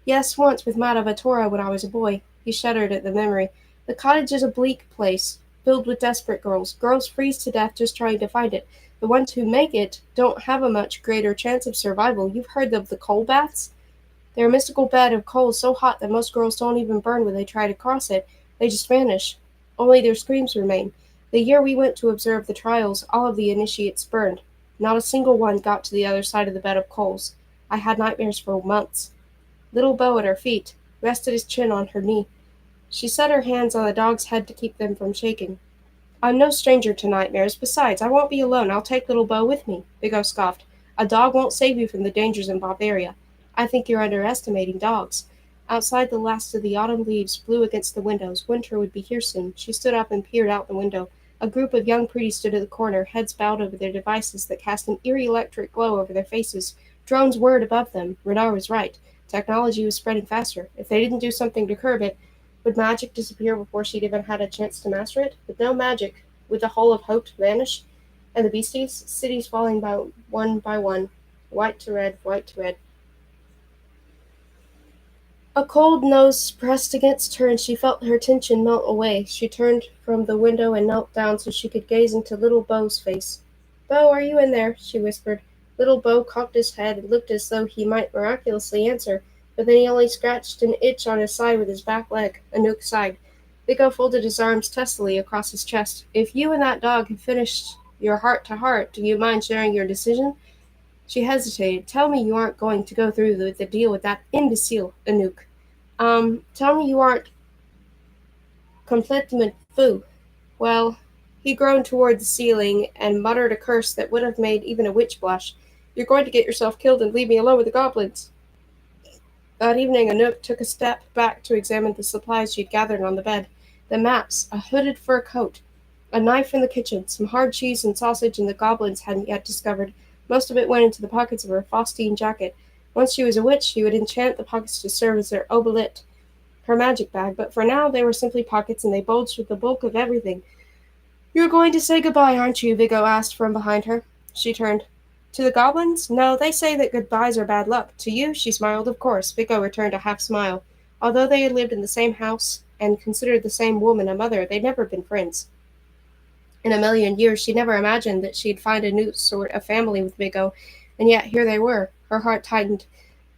Yes, once with Madame Vittoria when I was a boy. He shuddered at the memory. The cottage is a bleak place, filled with desperate girls. Girls freeze to death just trying to find it. The ones who make it don't have a much greater chance of survival. You've heard of the coal baths? They're a mystical bed of coal so hot that most girls don't even burn when they try to cross it. They just vanish. Only their screams remain. The year we went to observe the trials, all of the initiates burned. Not a single one got to the other side of the bed of coals. I had nightmares for months. Little Bo at her feet rested his chin on her knee. She set her hands on the dog's head to keep them from shaking. I'm no stranger to nightmares. Besides, I won't be alone. I'll take Little Bo with me. Vigo scoffed. A dog won't save you from the dangers in Bavaria. I think you're underestimating dogs. Outside, the last of the autumn leaves blew against the windows. Winter would be here soon. She stood up and peered out the window. A group of young pretties stood at the corner, heads bowed over their devices that cast an eerie electric glow over their faces. Drones whirred above them. Renard was right. Technology was spreading faster. If they didn't do something to curb it, would magic disappear before she'd even had a chance to master it? With no magic, would the whole of Hope vanish? And the beasties? Cities falling by one, white to red, white to red. A cold nose pressed against her, and she felt her tension melt away. She turned from the window and knelt down so she could gaze into Little Bo's face. Bo, are you in there? She whispered. Little Bo cocked his head and looked as though he might miraculously answer, but then he only scratched an itch on his side with his back leg. Anouk sighed. Vigo folded his arms testily across his chest. If you and that dog have finished your heart-to-heart, do you mind sharing your decision? She hesitated. Tell me you aren't going to go through with the deal with that imbecile, Anouk. Tell me you aren't complètement fou. Well, he groaned toward the ceiling and muttered a curse that would have made even a witch blush. You're going to get yourself killed and leave me alone with the goblins. That evening, Anouk took a step back to examine the supplies she'd gathered on the bed. The maps, a hooded fur coat, a knife in the kitchen, some hard cheese and sausage the goblins hadn't yet discovered. Most of it went into the pockets of her Faustine jacket. Once she was a witch, she would enchant the pockets to serve as their obolite, her magic bag, but for now they were simply pockets and they bulged with the bulk of everything. You're going to say goodbye, aren't you? Vigo asked from behind her. She turned. To the goblins? No, they say that goodbyes are bad luck. To you? She smiled. Of course. Vigo returned a half smile. Although they had lived in the same house and considered the same woman a mother, they'd never been friends. In a million years, she'd never imagined that she'd find a new sort of family with Vigo, and yet here they were. Her heart tightened.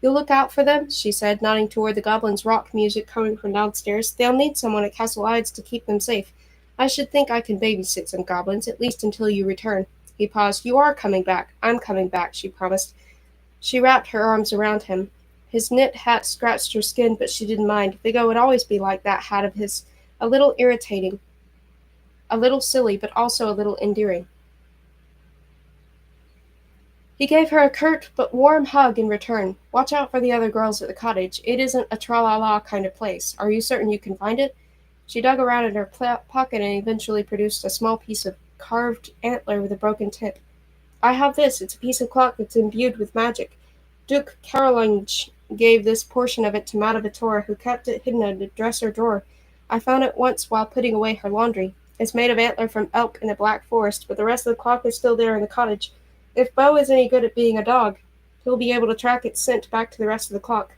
You'll look out for them, she said, nodding toward the goblins' rock music coming from downstairs. They'll need someone at Castle Ides to keep them safe. I should think I can babysit some goblins, at least until you return. He paused. You are coming back. I'm coming back, she promised. She wrapped her arms around him. His knit hat scratched her skin, but she didn't mind. Vigo would always be like that hat of his, a little irritating, a little silly, but also a little endearing. He gave her a curt but warm hug in return. Watch out for the other girls at the cottage. It isn't a tra-la-la kind of place. Are you certain you can find it? She dug around in her pocket and eventually produced a small piece of carved antler with a broken tip. I have this. It's a piece of clock that's imbued with magic. Duke Carolinge gave this portion of it to Madavitora, who kept it hidden in a dresser drawer. I found it once while putting away her laundry. It's made of antler from elk in the Black Forest, but the rest of the clock is still there in the cottage. If Bo is any good at being a dog, he'll be able to track its scent back to the rest of the clock.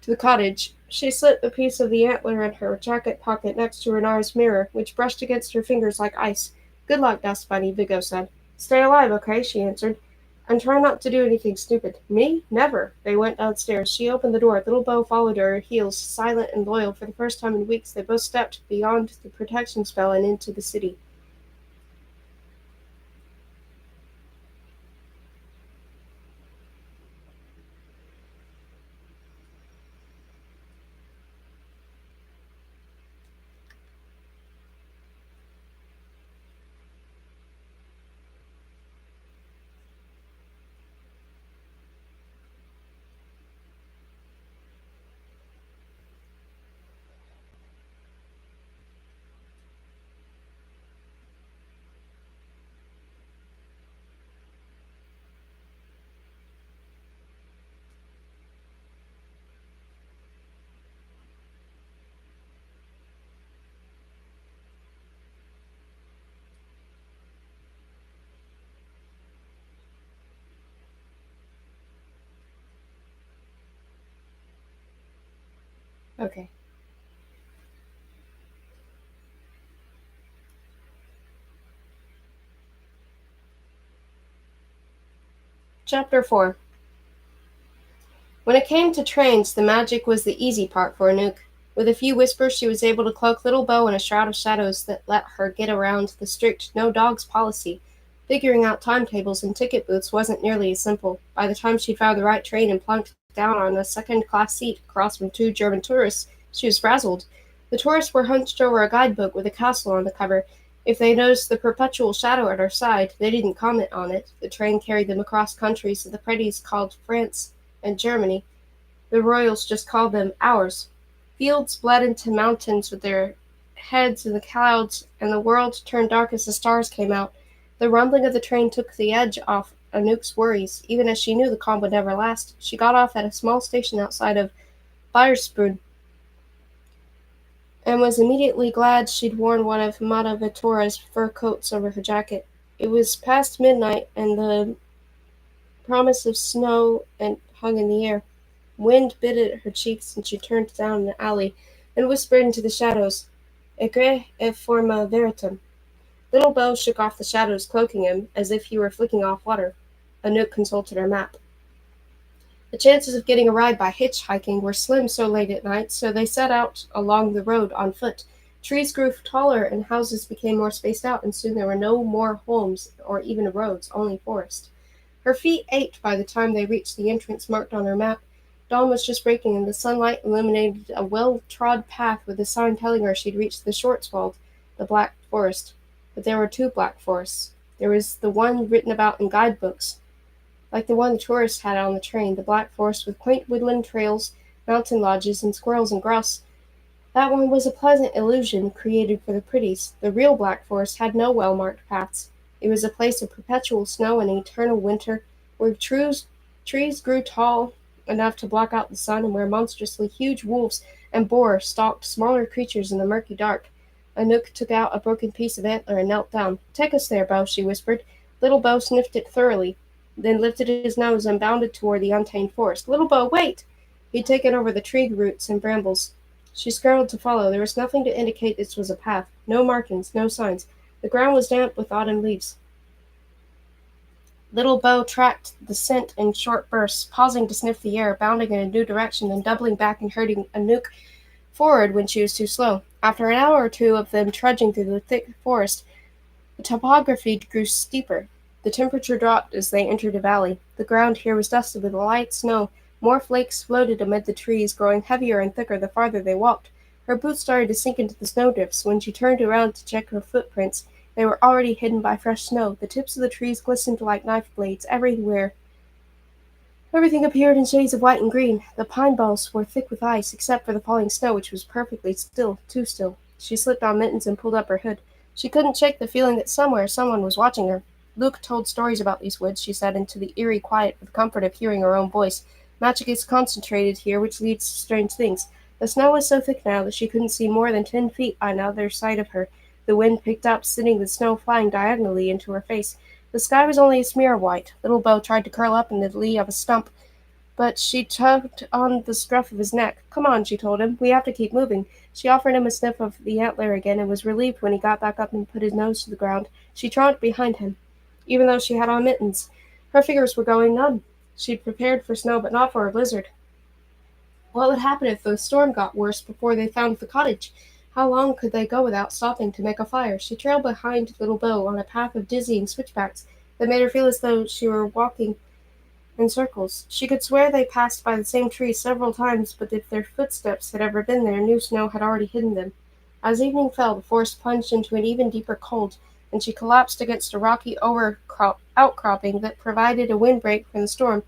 To the cottage. She slipped a piece of the antler in her jacket pocket next to Renard's mirror, which brushed against her fingers like ice. Good luck, Dust Bunny, Vigo said. Stay alive, okay? She answered. And try not to do anything stupid. Me? Never. They went downstairs. She opened the door. Little Bo followed her heels, silent and loyal. For the first time in weeks, they both stepped beyond the protection spell and into the city. Okay. Chapter 4. When it came to trains, the magic was the easy part for Anouk. With a few whispers, she was able to cloak Little Bo in a shroud of shadows that let her get around the strict no dogs policy. Figuring out timetables and ticket booths wasn't nearly as simple. By the time she found the right train and plunked down on a second-class seat across from two German tourists, she was frazzled. The tourists were hunched over a guidebook with a castle on the cover. If they noticed the perpetual shadow at her side, they didn't comment on it. The train carried them across countries that the pretties called France and Germany. The royals just called them ours. Fields bled into mountains with their heads in the clouds, and the world turned dark as the stars came out. The rumbling of the train took the edge off Anouk's worries, even as she knew the calm would never last. She got off at a small station outside of Biersbrunn, and was immediately glad she'd worn one of Madavitora's fur coats over her jacket. It was past midnight, and the promise of snow and hung in the air. Wind bit at her cheeks, and she turned down an alley and whispered into the shadows, Egre e forma veritum. Little Bo shook off the shadows cloaking him, as if he were flicking off water. Anouk consulted her map. The chances of getting a ride by hitchhiking were slim so late at night, so they set out along the road on foot. Trees grew taller and houses became more spaced out, and soon there were no more homes or even roads, only forest. Her feet ached by the time they reached the entrance marked on her map. Dawn was just breaking, and the sunlight illuminated a well-trod path with a sign telling her she'd reached the Schwarzwald, the Black Forest. But there were two Black Forests. There was the one written about in guidebooks, like the one the tourists had on the train, the Black Forest with quaint woodland trails, mountain lodges, and squirrels and grouse. That one was a pleasant illusion created for the pretties. The real Black Forest had no well-marked paths. It was a place of perpetual snow and eternal winter, where trees grew tall enough to block out the sun, and where monstrously huge wolves and boar stalked smaller creatures in the murky dark. Anouk took out a broken piece of antler and knelt down. "Take us there, Bo," she whispered. Little Bo sniffed it thoroughly, then lifted his nose and bounded toward the untamed forest. "Little Bo, wait!" He'd taken over the tree roots and brambles. She scrambled to follow. There was nothing to indicate this was a path. No markings, no signs. The ground was damp with autumn leaves. Little Bo tracked the scent in short bursts, pausing to sniff the air, bounding in a new direction, then doubling back and herding Anouk forward when she was too slow. After an hour or two of them trudging through the thick forest, the topography grew steeper. The temperature dropped as they entered a valley. The ground here was dusted with light snow. More flakes floated amid the trees, growing heavier and thicker the farther they walked. Her boots started to sink into the snowdrifts. When she turned around to check her footprints, they were already hidden by fresh snow. The tips of the trees glistened like knife blades everywhere. Everything appeared in shades of white and green. The pine boughs were thick with ice, except for the falling snow, which was perfectly still, too still. She slipped on mittens and pulled up her hood. She couldn't shake the feeling that somewhere someone was watching her. Luke told stories about these woods, she said, into the eerie quiet with the comfort of hearing her own voice. Magic is concentrated here, which leads to strange things. The snow was so thick now that she couldn't see more than 10 feet on either side of her. The wind picked up, sending the snow flying diagonally into her face. The sky was only a smear of white. Little Bo tried to curl up in the lee of a stump, but she tugged on the scruff of his neck. "Come on," she told him. "We have to keep moving." She offered him a sniff of the antler again and was relieved when he got back up and put his nose to the ground. She trotted behind him, even though she had on mittens. Her fingers were going numb. She'd prepared for snow, but not for a blizzard. What would happen if the storm got worse before they found the cottage? How long could they go without stopping to make a fire? She trailed behind Little Bo on a path of dizzying switchbacks that made her feel as though she were walking in circles. She could swear they passed by the same tree several times, but if their footsteps had ever been there, new snow had already hidden them. As evening fell, the forest plunged into an even deeper cold, and she collapsed against a rocky outcropping that provided a windbreak from the storm.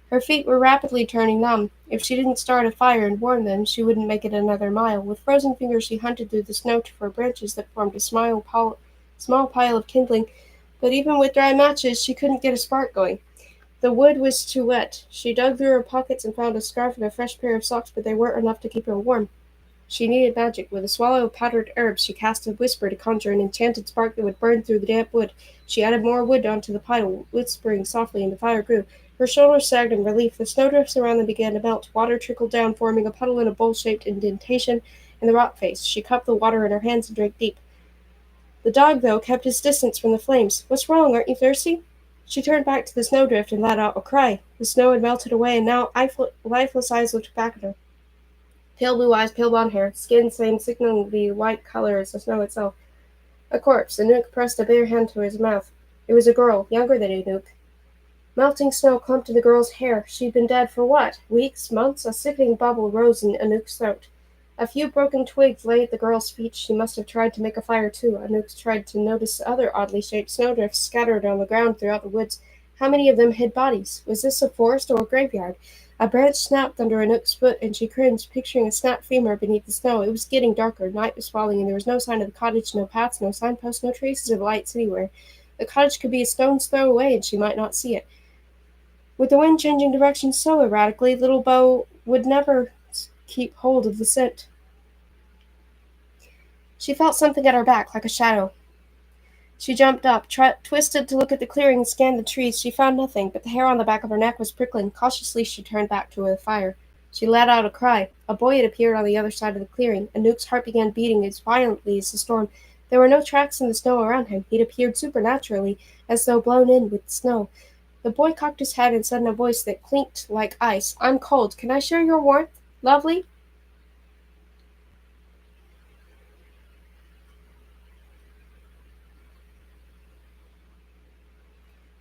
Her feet were rapidly turning numb. If she didn't start a fire and warm them, she wouldn't make it another mile. With frozen fingers, she hunted through the snow for branches that formed a small pile of kindling, but even with dry matches, she couldn't get a spark going. The wood was too wet. She dug through her pockets and found a scarf and a fresh pair of socks, but they weren't enough to keep her warm. She needed magic. With a swallow of powdered herbs, she cast a whisper to conjure an enchanted spark that would burn through the damp wood. She added more wood onto the pile, whispering softly, and the fire grew. Her shoulders sagged in relief. The snowdrifts around them began to melt. Water trickled down, forming a puddle in a bowl-shaped indentation in the rock face. She cupped the water in her hands and drank deep. The dog, though, kept his distance from the flames. "What's wrong? Aren't you thirsty?" She turned back to the snowdrift and let out a cry. The snow had melted away, and now lifeless eyes looked back at her. Pale blue eyes, pale blonde hair, skin same signally white color as the snow itself. A corpse. Anouk pressed a bare hand to his mouth. It was a girl, younger than Anouk. Melting snow clumped to the girl's hair. She'd been dead for what? Weeks? Months? A sickening bubble rose in Anouk's throat. A few broken twigs lay at the girl's feet. She must have tried to make a fire too. Anouk tried to notice other oddly shaped snowdrifts scattered on the ground throughout the woods. How many of them hid bodies? Was this a forest or a graveyard? A branch snapped under Anouk's foot, and she cringed, picturing a snapped femur beneath the snow. It was getting darker. Night was falling, and there was no sign of the cottage, no paths, no signposts, no traces of lights anywhere. The cottage could be a stone's throw away, and she might not see it. With the wind changing direction so erratically, Little Bo would never keep hold of the scent. She felt something at her back, like a shadow. She jumped up, twisted to look at the clearing and scanned the trees. She found nothing, but the hair on the back of her neck was prickling. Cautiously she turned back to the fire. She let out a cry. A boy had appeared on the other side of the clearing. Anouk's heart began beating as violently as the storm. There were no tracks in the snow around him. He'd appeared supernaturally, as though blown in with snow. The boy cocked his head and said in a voice that clinked like ice, "I'm cold. Can I share your warmth, lovely?"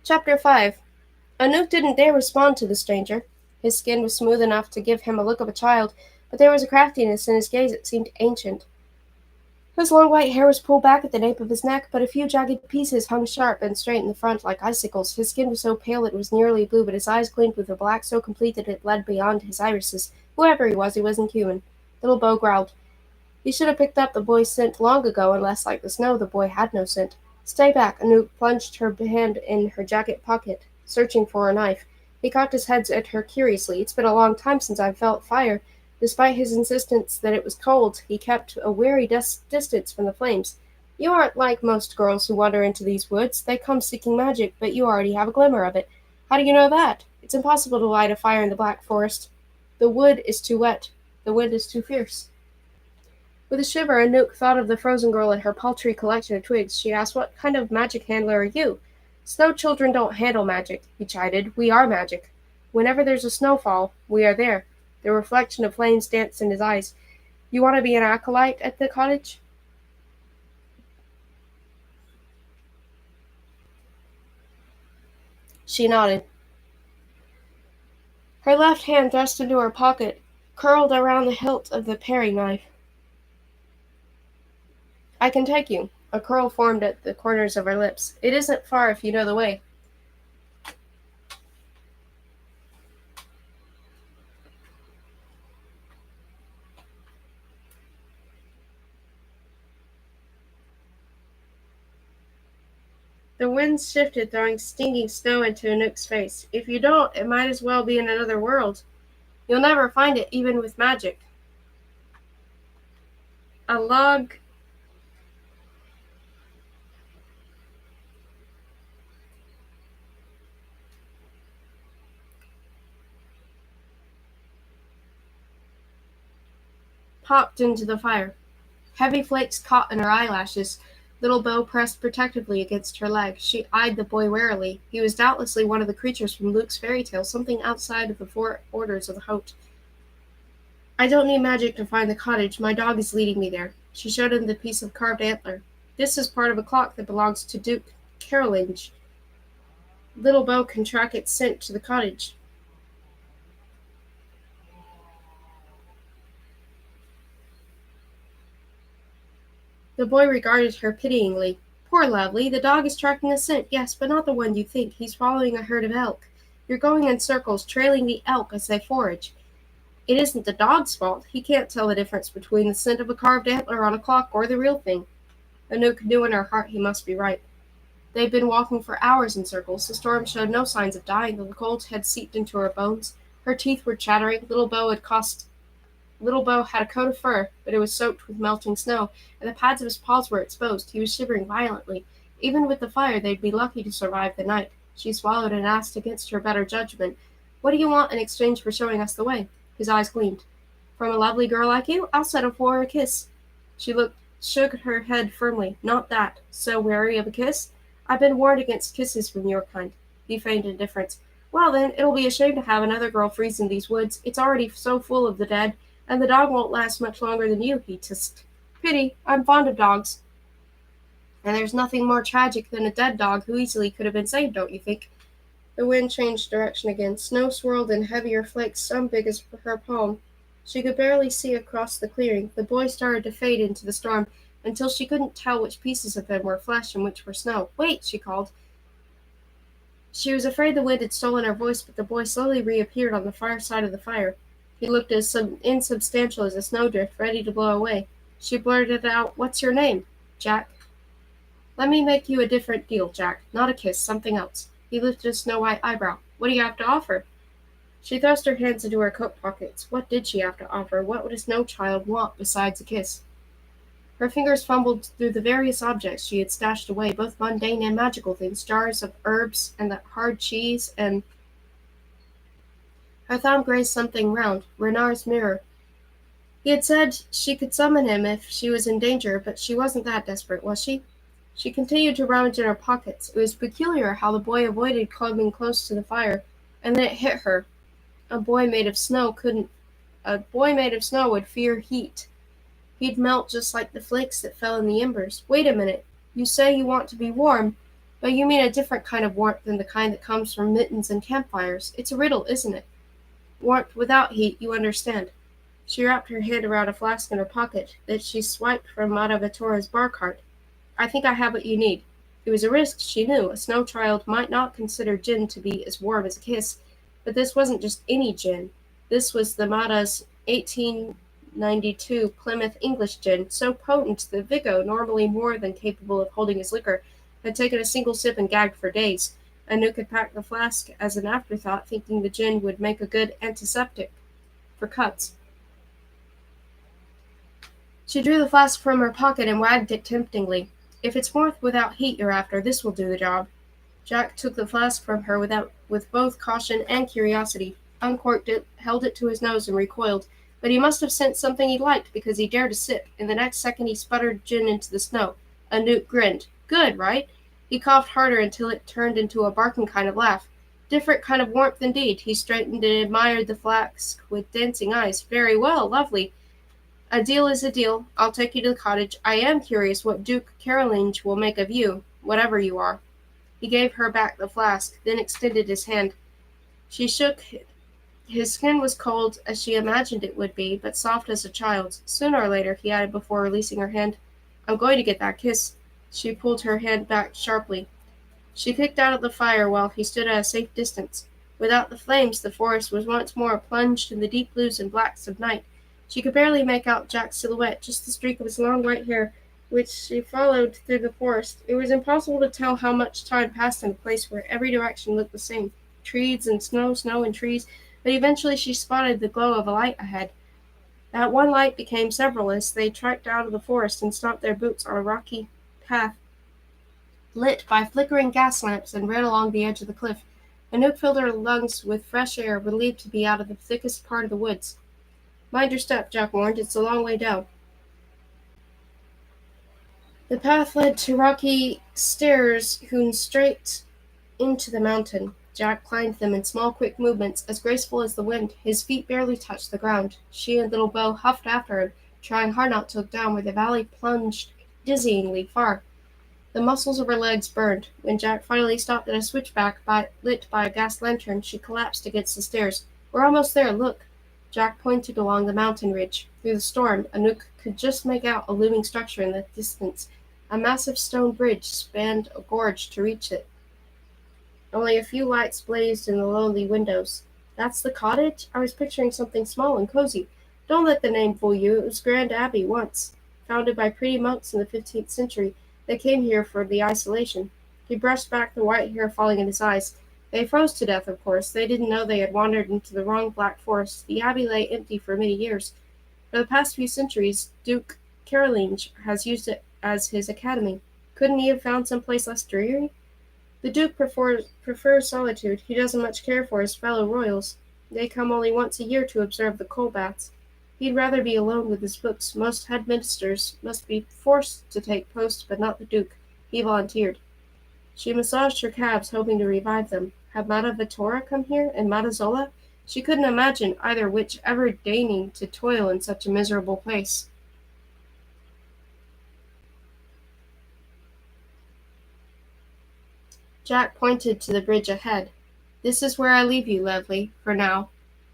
Chapter 5. Anouk didn't dare respond to the stranger. His skin was smooth enough to give him a look of a child, but there was a craftiness in his gaze that seemed ancient. His long white hair was pulled back at the nape of his neck, but a few jagged pieces hung sharp and straight in the front like icicles. His skin was so pale it was nearly blue, but his eyes gleamed with a black so complete that it led beyond his irises. Whoever he wasn't human. Little Bo growled. He should have picked up the boy's scent long ago, unless, like the snow, the boy had no scent. "Stay back." Anouk plunged her hand in her jacket pocket, searching for a knife. He cocked his head at her curiously. "It's been a long time since I've felt fire." Despite his insistence that it was cold, he kept a wary distance from the flames. You aren't like most girls who wander into these woods. They come seeking magic, but you already have a glimmer of it. How do you know that? It's impossible to light a fire in the Black Forest. The wood is too wet. The wind is too fierce. With a shiver, Anouk thought of the frozen girl and her paltry collection of twigs. She asked, "What kind of magic handler are you?" "Snow children don't handle magic," he chided. "We are magic. Whenever there's a snowfall, we are there." The reflection of flames danced in his eyes. "You want to be an acolyte at the cottage?" She nodded. Her left hand thrust into her pocket, curled around the hilt of the paring knife. "I can take you." A curl formed at the corners of her lips. "It isn't far if you know the way." The winds shifted, throwing stinging snow into Anouk's face. "If you don't, it might as well be in another world. You'll never find it, even with magic." A log popped into the fire. Heavy flakes caught in her eyelashes. Little Bo pressed protectively against her leg. She eyed the boy warily. He was doubtlessly one of the creatures from Luke's fairy tale, something outside of the four orders of the Hote. "I don't need magic to find the cottage. My dog is leading me there." She showed him the piece of carved antler. "This is part of a clock that belongs to Duke Carolinge. Little Bo can track its scent to the cottage." The boy regarded her pityingly. "Poor Lovely, the dog is tracking a scent, yes, but not the one you think. He's following a herd of elk. You're going in circles, trailing the elk as they forage. It isn't the dog's fault. He can't tell the difference between the scent of a carved antler on a clock or the real thing." Anouk knew in her heart he must be right. They'd been walking for hours in circles. The storm showed no signs of dying. The cold had seeped into her bones. Her teeth were chattering. Little Bo had a coat of fur, but it was soaked with melting snow, and the pads of his paws were exposed. He was shivering violently. Even with the fire, they'd be lucky to survive the night. She swallowed and asked against her better judgment, "What do you want in exchange for showing us the way?" His eyes gleamed. "From a lovely girl like you, I'll settle for a kiss." Shook her head firmly. "Not that. So wary of a kiss? I've been warned against kisses from your kind." He feigned indifference. "Well then, it'll be a shame to have another girl freeze in these woods. It's already so full of the dead, and the dog won't last much longer than you," he hissed. "Pity. I'm fond of dogs. And there's nothing more tragic than a dead dog who easily could have been saved, don't you think?" The wind changed direction again. Snow swirled in heavier flakes, some big as her palm. She could barely see across the clearing. The boy started to fade into the storm, until she couldn't tell which pieces of him were flesh and which were snow. "Wait!" she called. She was afraid the wind had stolen her voice, but the boy slowly reappeared on the far side of the fire. He looked as insubstantial as a snowdrift, ready to blow away. She blurted out, "What's your name?" "Jack." "Let me make you a different deal, Jack. Not a kiss, something else." He lifted a snow-white eyebrow. "What do you have to offer?" She thrust her hands into her coat pockets. What did she have to offer? What would a snow child want besides a kiss? Her fingers fumbled through the various objects she had stashed away, both mundane and magical things, jars of herbs and the hard cheese, and her thumb grazed something round, Renard's mirror. He had said she could summon him if she was in danger, but she wasn't that desperate, was she? She continued to rummage in her pockets. It was peculiar how the boy avoided coming close to the fire, and then it hit her. A boy made of snow couldn't. A boy made of snow would fear heat. He'd melt just like the flakes that fell in the embers. Wait a minute. You say you want to be warm, but you mean a different kind of warmth than the kind that comes from mittens and campfires. It's a riddle, isn't it? Warmth without heat, you understand. She wrapped her hand around a flask in her pocket that she swiped from Madavatora's bar cart. "I think I have what you need." It was a risk, she knew. A snow child might not consider gin to be as warm as a kiss, but this wasn't just any gin. This was the Mada's 1892 Plymouth English gin, so potent that Vigo, normally more than capable of holding his liquor, had taken a single sip and gagged for days. Anouk had packed the flask as an afterthought, thinking the gin would make a good antiseptic for cuts. She drew the flask from her pocket and wagged it temptingly. "If it's warmth without heat you're after, this will do the job." Jack took the flask from her with both caution and curiosity, uncorked it, held it to his nose, and recoiled. But he must have sensed something he liked, because he dared a sip, and the next second he sputtered gin into the snow. Anouk grinned. "Good, right?" He coughed harder until it turned into a barking kind of laugh. Different kind of warmth indeed. He straightened and admired the flask with dancing eyes. "Very well, lovely. A deal is a deal. I'll take you to the cottage. I am curious what Duke Carolinge will make of you, whatever you are." He gave her back the flask, then extended his hand. She shook. His skin was cold, as she imagined it would be, but soft as a child's. "Sooner or later," he added before releasing her hand. "I'm going to get that kiss." She pulled her hand back sharply. She kicked out of the fire while he stood at a safe distance. Without the flames, the forest was once more plunged in the deep blues and blacks of night. She could barely make out Jack's silhouette, just the streak of his long white hair, which she followed through the forest. It was impossible to tell how much time passed in a place where every direction looked the same, trees and snow, snow and trees, but eventually she spotted the glow of a light ahead. That one light became several as they trekked out of the forest and stopped their boots on a rocky path lit by flickering gas lamps, and ran along the edge of the cliff. Anouk filled her lungs with fresh air, relieved to be out of the thickest part of the woods. "Mind your step," Jack warned. "It's a long way down." The path led to rocky stairs hewn straight into the mountain. Jack climbed them in small, quick movements, as graceful as the wind. His feet barely touched the ground. She and little Bo huffed after him, trying hard not to look down where the valley plunged dizzyingly far. The muscles of her legs burned. When Jack finally stopped at a switchback lit by a gas lantern, she collapsed against the stairs. "We're almost there, look." Jack pointed along the mountain ridge. Through the storm, Anouk could just make out a looming structure in the distance. A massive stone bridge spanned a gorge to reach it. Only a few lights blazed in the lonely windows. "That's the cottage? I was picturing something small and cozy." "Don't let the name fool you. It was Grand Abbey once, founded by pretty monks in the 15th century. They came here for the isolation." He brushed back the white hair falling in his eyes. "They froze to death, of course. They didn't know they had wandered into the wrong black forest. The abbey lay empty for many years. For the past few centuries, Duke Carolinge has used it as his academy. Couldn't he have found some place less dreary?" "The Duke prefers solitude. He doesn't much care for his fellow royals. They come only once a year to observe the coal baths. He'd rather be alone with his books. Most head ministers must be forced to take post, but not the Duke. He volunteered." She massaged her calves, hoping to revive them. Had Mata Vittora come here, and Mata Zola? She couldn't imagine either which ever deigning to toil in such a miserable place. Jack pointed to the bridge ahead. "This is where I leave you, Lovely, for now."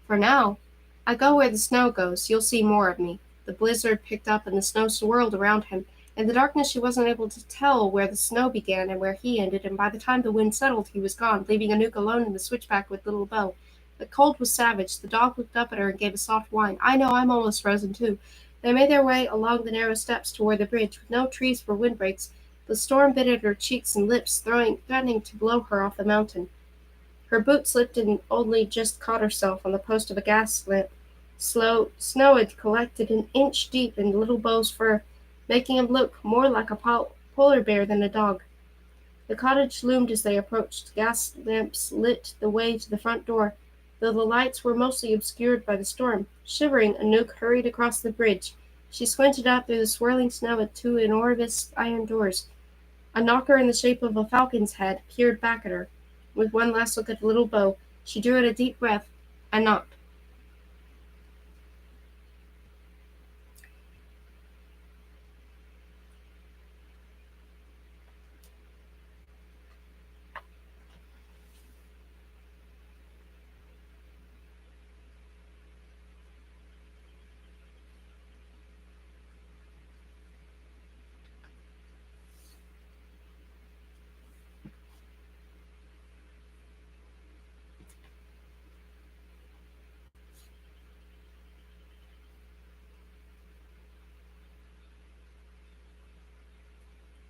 "For now?" "I go where the snow goes. You'll see more of me." The blizzard picked up and the snow swirled around him. In the darkness she wasn't able to tell where the snow began and where he ended, and by the time the wind settled he was gone, leaving Anouk alone in the switchback with little Bo. The cold was savage. The dog looked up at her and gave a soft whine. "I know, I'm almost frozen too." They made their way along the narrow steps toward the bridge, with no trees for windbreaks. The storm bit at her cheeks and lips, threatening to blow her off the mountain. Her boot slipped and only just caught herself on the post of a gas lamp. Snow had collected an inch deep in little Bo's fur, making him look more like a polar bear than a dog. The cottage loomed as they approached. Gas lamps lit the way to the front door, though the lights were mostly obscured by the storm. Shivering, Anouk hurried across the bridge. She squinted out through the swirling snow at two enormous iron doors. A knocker in the shape of a falcon's head peered back at her. With one last look at little Bo, she drew in a deep breath and knocked.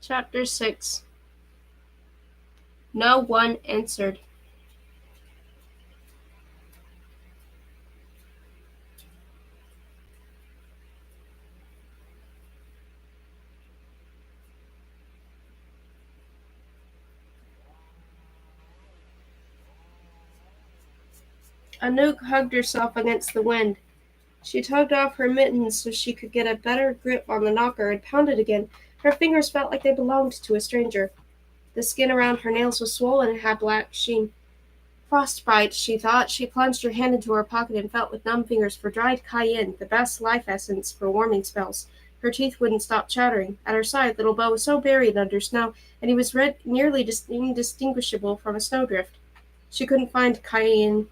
Chapter 6. No one answered. Anouk hugged herself against the wind. She tugged off her mittens so she could get a better grip on the knocker and pounded again. Her fingers felt like they belonged to a stranger. The skin around her nails was swollen and had black sheen. Frostbite, she thought. She plunged her hand into her pocket and felt with numb fingers for dried cayenne, the best life essence for warming spells. Her teeth wouldn't stop chattering. At her side, little Bo was so buried under snow, and he was nearly indistinguishable from a snowdrift. She couldn't find cayenne.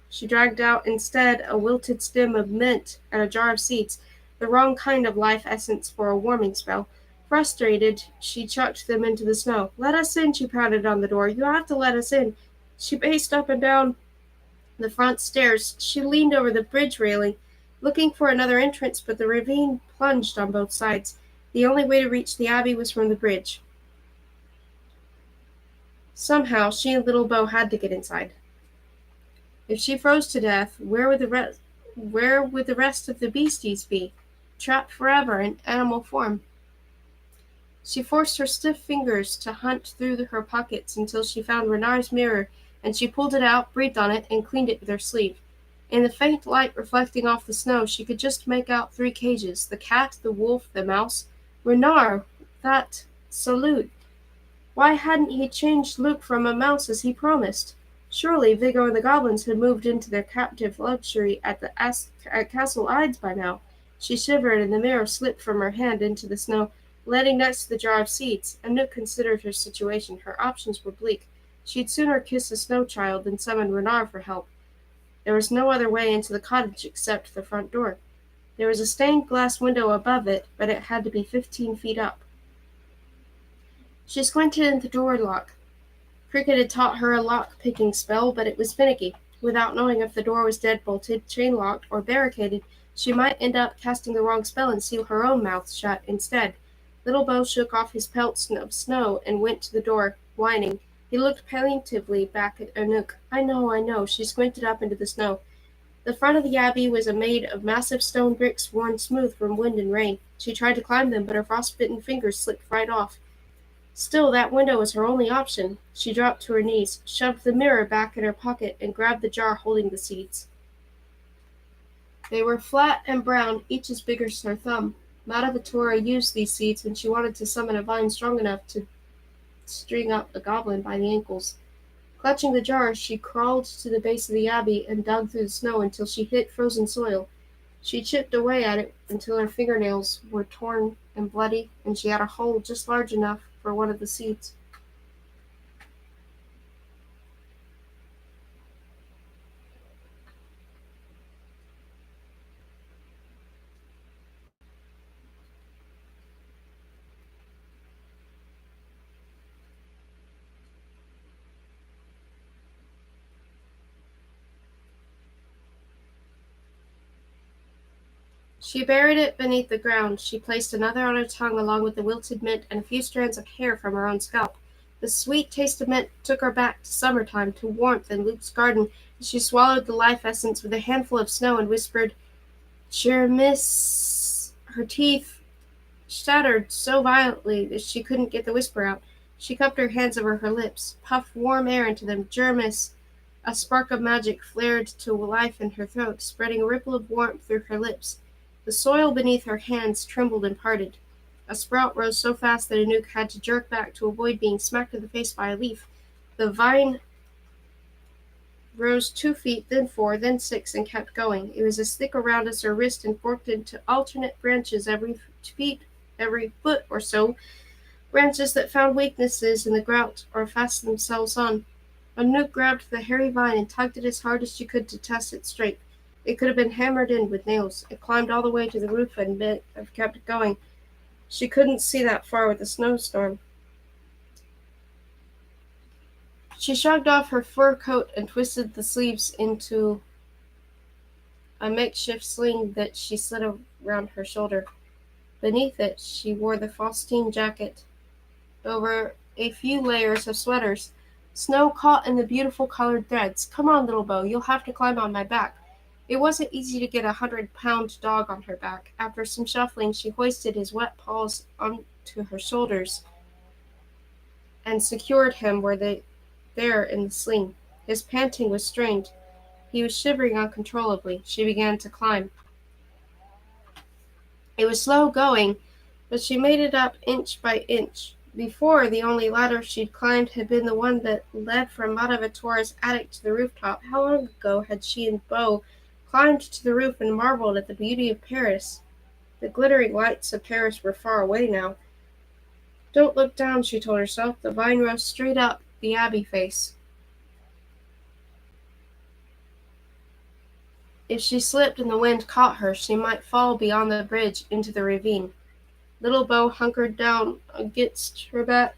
She dragged out instead a wilted stem of mint and a jar of seeds, the wrong kind of life essence for a warming spell. Frustrated, she chucked them into the snow. "Let us in," she pounded on the door. "You have to let us in." She paced up and down the front stairs. She leaned over the bridge railing, looking for another entrance, but the ravine plunged on both sides. The only way to reach the abbey was from the bridge. Somehow, she and little Bo had to get inside. If she froze to death, where would the rest of the beasties be? Trapped forever in animal form. She forced her stiff fingers to hunt through her pockets until she found Renard's mirror, and she pulled it out, breathed on it, and cleaned it with her sleeve. In the faint light reflecting off the snow, she could just make out 3 cages: the cat, the wolf, the mouse. Renard! That salute! Why hadn't he changed Luke from a mouse as he promised? Surely Vigo and the goblins had moved into their captive luxury at Castle Ides by now. She shivered, and the mirror slipped from her hand into the snow, landing next to the jar of seeds. Anouk considered her situation. Her options were bleak. She'd sooner kiss a snow child than summon Renard for help. There was no other way into the cottage except the front door. There was a stained glass window above it, but it had to be 15 feet up. She squinted at the door lock. Cricket had taught her a lock-picking spell, but it was finicky. Without knowing if the door was dead-bolted, chain-locked, or barricaded, she might end up casting the wrong spell and seal her own mouth shut instead. Little Bo shook off his pelt of snow and went to the door, whining. He looked plaintively back at Anouk. I know. She squinted up into the snow. The front of the abbey was made of massive stone bricks worn smooth from wind and rain. She tried to climb them, but her frostbitten fingers slipped right off. Still, that window was her only option. She dropped to her knees, shoved the mirror back in her pocket, and grabbed the jar holding the seeds. They were flat and brown, each as big as her thumb. Madavatura used these seeds when she wanted to summon a vine strong enough to string up a goblin by the ankles. Clutching the jar, she crawled to the base of the abbey and dug through the snow until she hit frozen soil. She chipped away at it until her fingernails were torn and bloody, and she had a hole just large enough for one of the seeds. She buried it beneath the ground. She placed another on her tongue along with the wilted mint and a few strands of hair from her own scalp. The sweet taste of mint took her back to summertime, to warmth in Luke's garden, and she swallowed the life essence with a handful of snow and whispered, "Chermiss." Her teeth shattered so violently that she couldn't get the whisper out. She cupped her hands over her lips, puffed warm air into them. "Germis." A spark of magic flared to life in her throat, spreading a ripple of warmth through her lips. The soil beneath her hands trembled and parted. A sprout rose so fast that Anouk had to jerk back to avoid being smacked in the face by a leaf. The vine rose 2 feet, then 4, then 6, and kept going. It was as thick around as her wrist and forked into alternate branches every foot or so, branches that found weaknesses in the grout or fastened themselves on. Anouk grabbed the hairy vine and tugged it as hard as she could to test its strength. It could have been hammered in with nails. It climbed all the way to the roof and kept going. She couldn't see that far with the snowstorm. She shrugged off her fur coat and twisted the sleeves into a makeshift sling that she slid around her shoulder. Beneath it, she wore the Faustine jacket over a few layers of sweaters. Snow caught in the beautiful colored threads. "Come on, little Bo, you'll have to climb on my back." It wasn't easy to get a 100-pound dog on her back. After some shuffling, she hoisted his wet paws onto her shoulders and secured him there in the sling. His panting was strained. He was shivering uncontrollably. She began to climb. It was slow going, but she made it up inch by inch. Before, the only ladder she'd climbed had been the one that led from Madavatora's attic to the rooftop. How long ago had she and Beau climbed to the roof and marveled at the beauty of Paris? The glittering lights of Paris were far away now. Don't look down, she told herself. The vine rose straight up the Abbey face. If she slipped and the wind caught her, she might fall beyond the bridge into the ravine. Little Beau hunkered down against her back,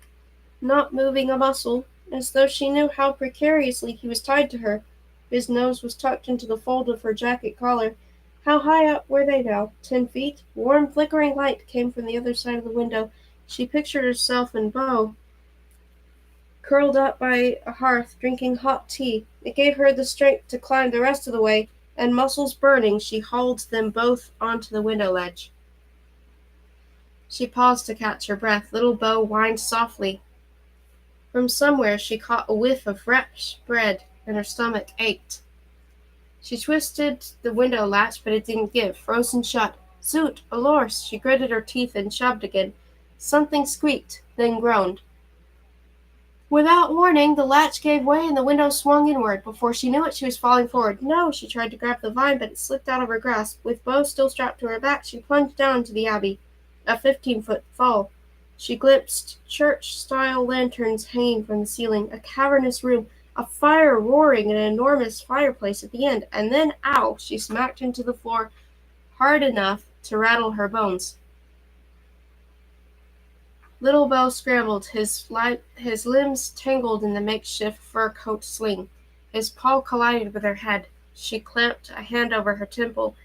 not moving a muscle, as though she knew how precariously he was tied to her. His nose was tucked into the fold of her jacket collar. How high up were they now? 10 feet? Warm, flickering light came from the other side of the window. She pictured herself and Beau curled up by a hearth, drinking hot tea. It gave her the strength to climb the rest of the way, and muscles burning, she hauled them both onto the window ledge. She paused to catch her breath. Little Beau whined softly. From somewhere she caught a whiff of fresh bread, and her stomach ached. She twisted the window latch, but it didn't give. Frozen shut. Zoot! Alors! She gritted her teeth and shoved again. Something squeaked, then groaned. Without warning, the latch gave way and the window swung inward. Before she knew it, she was falling forward. No! She tried to grab the vine, but it slipped out of her grasp. With Beau still strapped to her back, she plunged down into the Abbey. A 15-foot fall. She glimpsed church-style lanterns hanging from the ceiling, a cavernous room, a fire roaring in an enormous fireplace at the end, and then, ow, she smacked into the floor hard enough to rattle her bones. Little Beau scrambled, his limbs tangled in the makeshift fur coat sling. His paw collided with her head. She clamped a hand over her temple.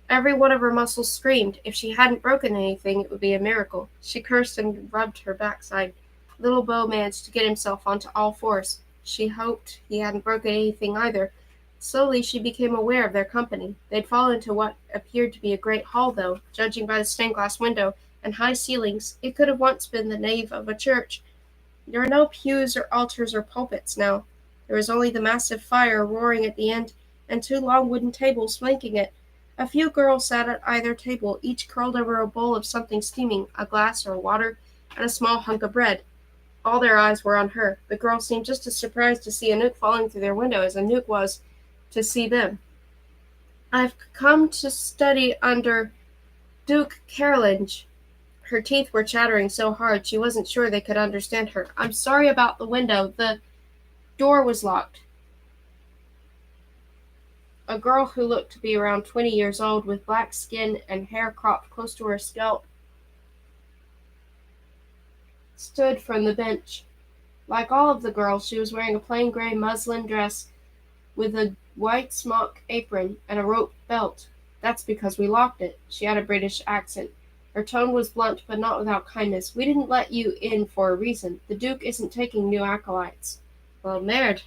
Every one of her muscles screamed. If she hadn't broken anything, it would be a miracle. She cursed and rubbed her backside. Little Beau managed to get himself onto all fours. She hoped he hadn't broken anything either. Slowly she became aware of their company. They'd fallen into what appeared to be a great hall, though, judging by the stained-glass window and high ceilings. It could have once been the nave of a church. There were no pews or altars or pulpits now. There was only the massive fire roaring at the end, and 2 long wooden tables flanking it. A few girls sat at either table, each curled over a bowl of something steaming, a glass or water, and a small hunk of bread. All their eyes were on her. The girls seemed just as surprised to see Anouk falling through their window as Anouk was to see them. I've come to study under Duke Carolinge. Her teeth were chattering so hard she wasn't sure they could understand her. I'm sorry about the window. The door was locked. A girl who looked to be around 20 years old, with black skin and hair cropped close to her scalp, stood from the bench. Like all of the girls, she was wearing a plain gray muslin dress with a white smock apron and a rope belt. That's because we locked it. She had a British accent. Her tone was blunt, but not without kindness. We didn't let you in for a reason. The Duke isn't taking new acolytes. Well, merde.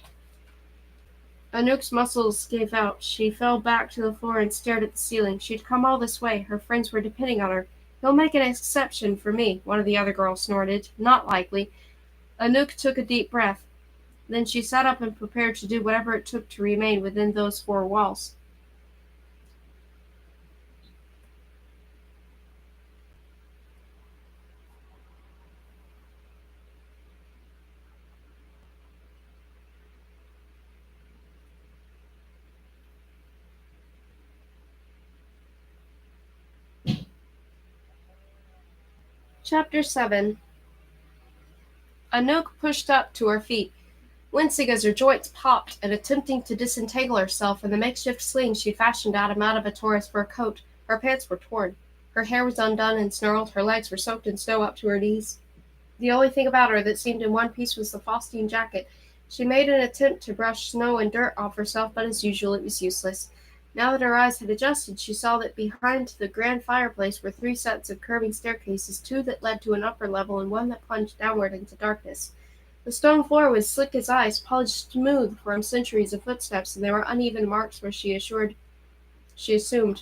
Anouk's muscles gave out. She fell back to the floor and stared at the ceiling. She'd come all this way. Her friends were depending on her. He'll make an exception for me, one of the other girls snorted. Not likely. Anouk took a deep breath. Then she sat up and prepared to do whatever it took to remain within those 4 walls. Chapter 7. Anouk pushed up to her feet, wincing as her joints popped and attempting to disentangle herself from the makeshift sling she'd fashioned out of a Taurus fur coat. Her pants were torn. Her hair was undone and snarled. Her legs were soaked in snow up to her knees. The only thing about her that seemed in one piece was the Faustine jacket. She made an attempt to brush snow and dirt off herself, but as usual it was useless. Now that her eyes had adjusted, she saw that behind the grand fireplace were 3 sets of curving staircases, 2 that led to an upper level and 1 that plunged downward into darkness. The stone floor was slick as ice, polished smooth from centuries of footsteps, and there were uneven marks where she assumed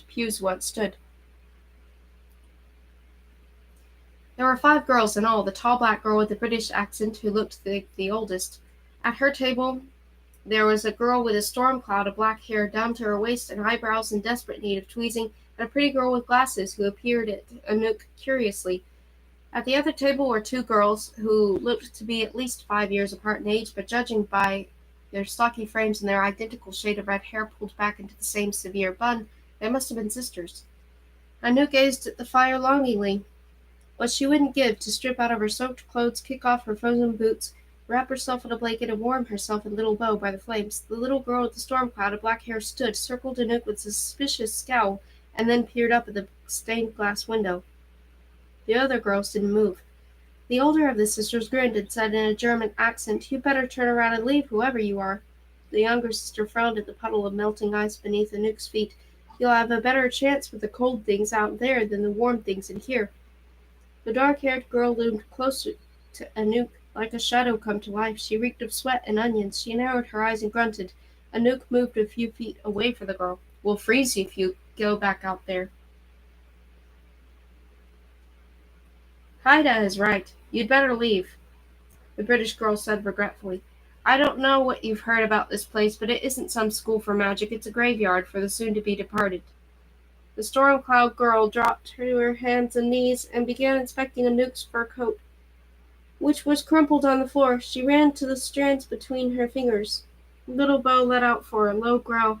pews once stood. There were 5 girls in all, the tall black girl with the British accent who looked the oldest. At her table There was a girl with a storm cloud of black hair down to her waist and eyebrows in desperate need of tweezing, and a pretty girl with glasses who peered at Anouk curiously. At the other table were two girls who looked to be at least 5 years apart in age, but judging by their stocky frames and their identical shade of red hair pulled back into the same severe bun, they must have been sisters. Anouk gazed at the fire longingly. What she wouldn't give to strip out of her soaked clothes, kick off her frozen boots, wrap herself in a blanket, and warm herself and little Bo by the flames. The little girl with the storm cloud of black hair stood, circled Anouk with a suspicious scowl, and then peered up at the stained glass window. The other girls didn't move. The older of the sisters grinned and said in a German accent, "You'd better turn around and leave, whoever you are." The younger sister frowned at the puddle of melting ice beneath Anouk's feet. "You'll have a better chance with the cold things out there than the warm things in here." The dark-haired girl loomed closer to Anouk, like a shadow come to life. She reeked of sweat and onions. She narrowed her eyes and grunted. Anouk moved a few feet away from the girl. "We'll freeze you if you go back out there." "Haida is right. You'd better leave," the British girl said regretfully. "I don't know what you've heard about this place, but it isn't some school for magic. It's a graveyard for the soon-to-be departed." The storm cloud girl dropped to her hands and knees and began inspecting Anouk's fur coat, which was crumpled on the floor. She ran to the strands between her fingers. Little Bo let out for a low growl,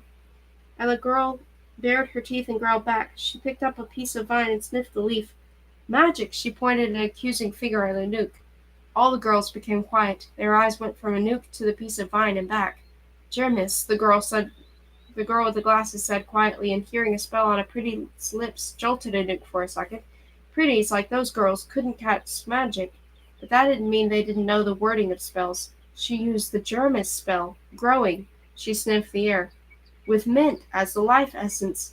and the girl bared her teeth and growled back. She picked up a piece of vine and sniffed the leaf. "Magic!" She pointed an accusing finger at Anouk. All the girls became quiet. Their eyes went from Anouk to the piece of vine and back. "Jermis," the girl with the glasses said quietly, and hearing a spell on a pretty's lips jolted Anouk for a second. Pretties, like those girls, couldn't catch magic, but that didn't mean they didn't know the wording of spells. She used the Jermis spell, growing. She sniffed the air. "With mint as the life essence."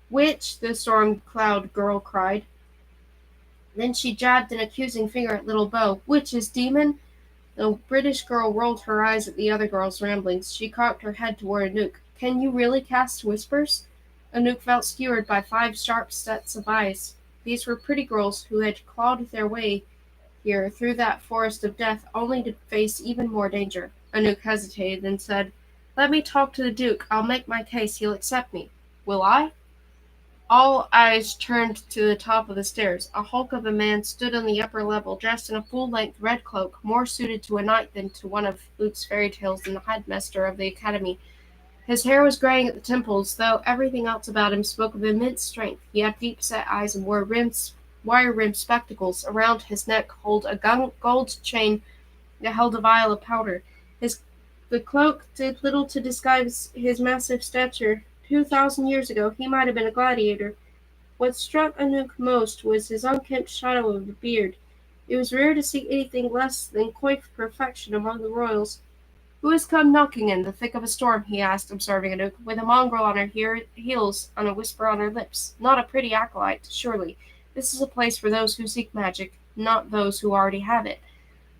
"Which?" the storm cloud girl cried. Then she jabbed an accusing finger at little Bo. "Witches, demon!" The British girl rolled her eyes at the other girl's ramblings. She cocked her head toward Anouk. "Can you really cast whispers?" Anouk felt skewered by 5 sharp sets of eyes. These were pretty girls who had clawed their way here through that forest of death, only to face even more danger. Anouk hesitated, then said, "Let me talk to the Duke. I'll make my case. He'll accept me." "Will I?" All eyes turned to the top of the stairs. A hulk of a man stood on the upper level, dressed in a full-length red cloak, more suited to a knight than to one of Luke's fairy tales, and the headmaster of the academy. His hair was graying at the temples, though everything else about him spoke of immense strength. He had deep-set eyes and wore wire-rimmed spectacles. Around his neck held a gold chain that held a vial of powder. The cloak did little to disguise his massive stature. 2,000 years ago he might have been a gladiator. What struck Anouk most was his unkempt shadow of a beard. It was rare to see anything less than coiffed perfection among the royals. "Who has come knocking in the thick of a storm?" he asked, observing Anouk, with a mongrel on her heels and a whisper on her lips. "Not a pretty acolyte, surely. This is a place for those who seek magic, not those who already have it."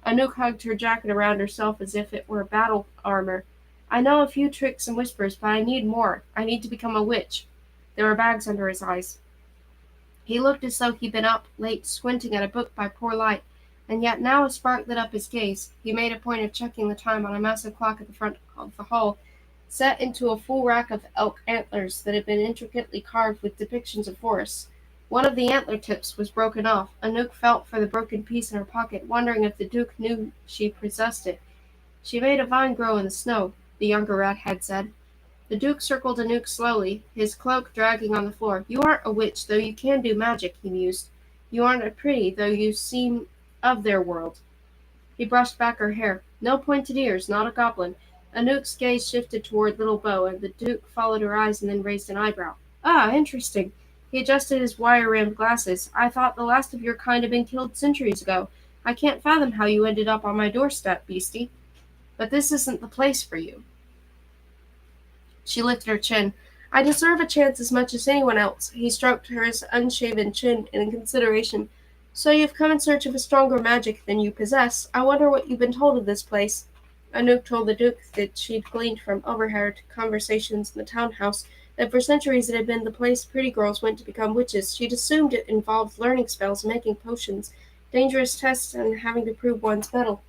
Anouk hugged her jacket around herself as if it were battle armor. "I know a few tricks and whispers, but I need more. I need to become a witch." There were bags under his eyes. He looked as though he'd been up late squinting at a book by poor light, and yet now a spark lit up his gaze. He made a point of checking the time on a massive clock at the front of the hall, set into a full rack of elk antlers that had been intricately carved with depictions of forests. One of the antler tips was broken off. Anouk felt for the broken piece in her pocket, wondering if the Duke knew she possessed it. "She made a vine grow in the snow," the younger redhead said. The Duke circled Anouk slowly, his cloak dragging on the floor. "You aren't a witch, though you can do magic," he mused. "You aren't a pretty, though you seem of their world." He brushed back her hair. "No pointed ears, not a goblin." Anouk's gaze shifted toward little Bo, and the Duke followed her eyes and then raised an eyebrow. "Ah, interesting." He adjusted his wire-rimmed glasses. "I thought the last of your kind had been killed centuries ago. I can't fathom how you ended up on my doorstep, beastie. But this isn't the place for you." She lifted her chin. "I deserve a chance as much as anyone else." He stroked her unshaven chin in consideration. "So you've come in search of a stronger magic than you possess. I wonder what you've been told of this place." Anouk told the Duke that she'd gleaned from overheard conversations in the townhouse that for centuries it had been the place pretty girls went to become witches. She'd assumed it involved learning spells, making potions, dangerous tests, and having to prove one's mettle.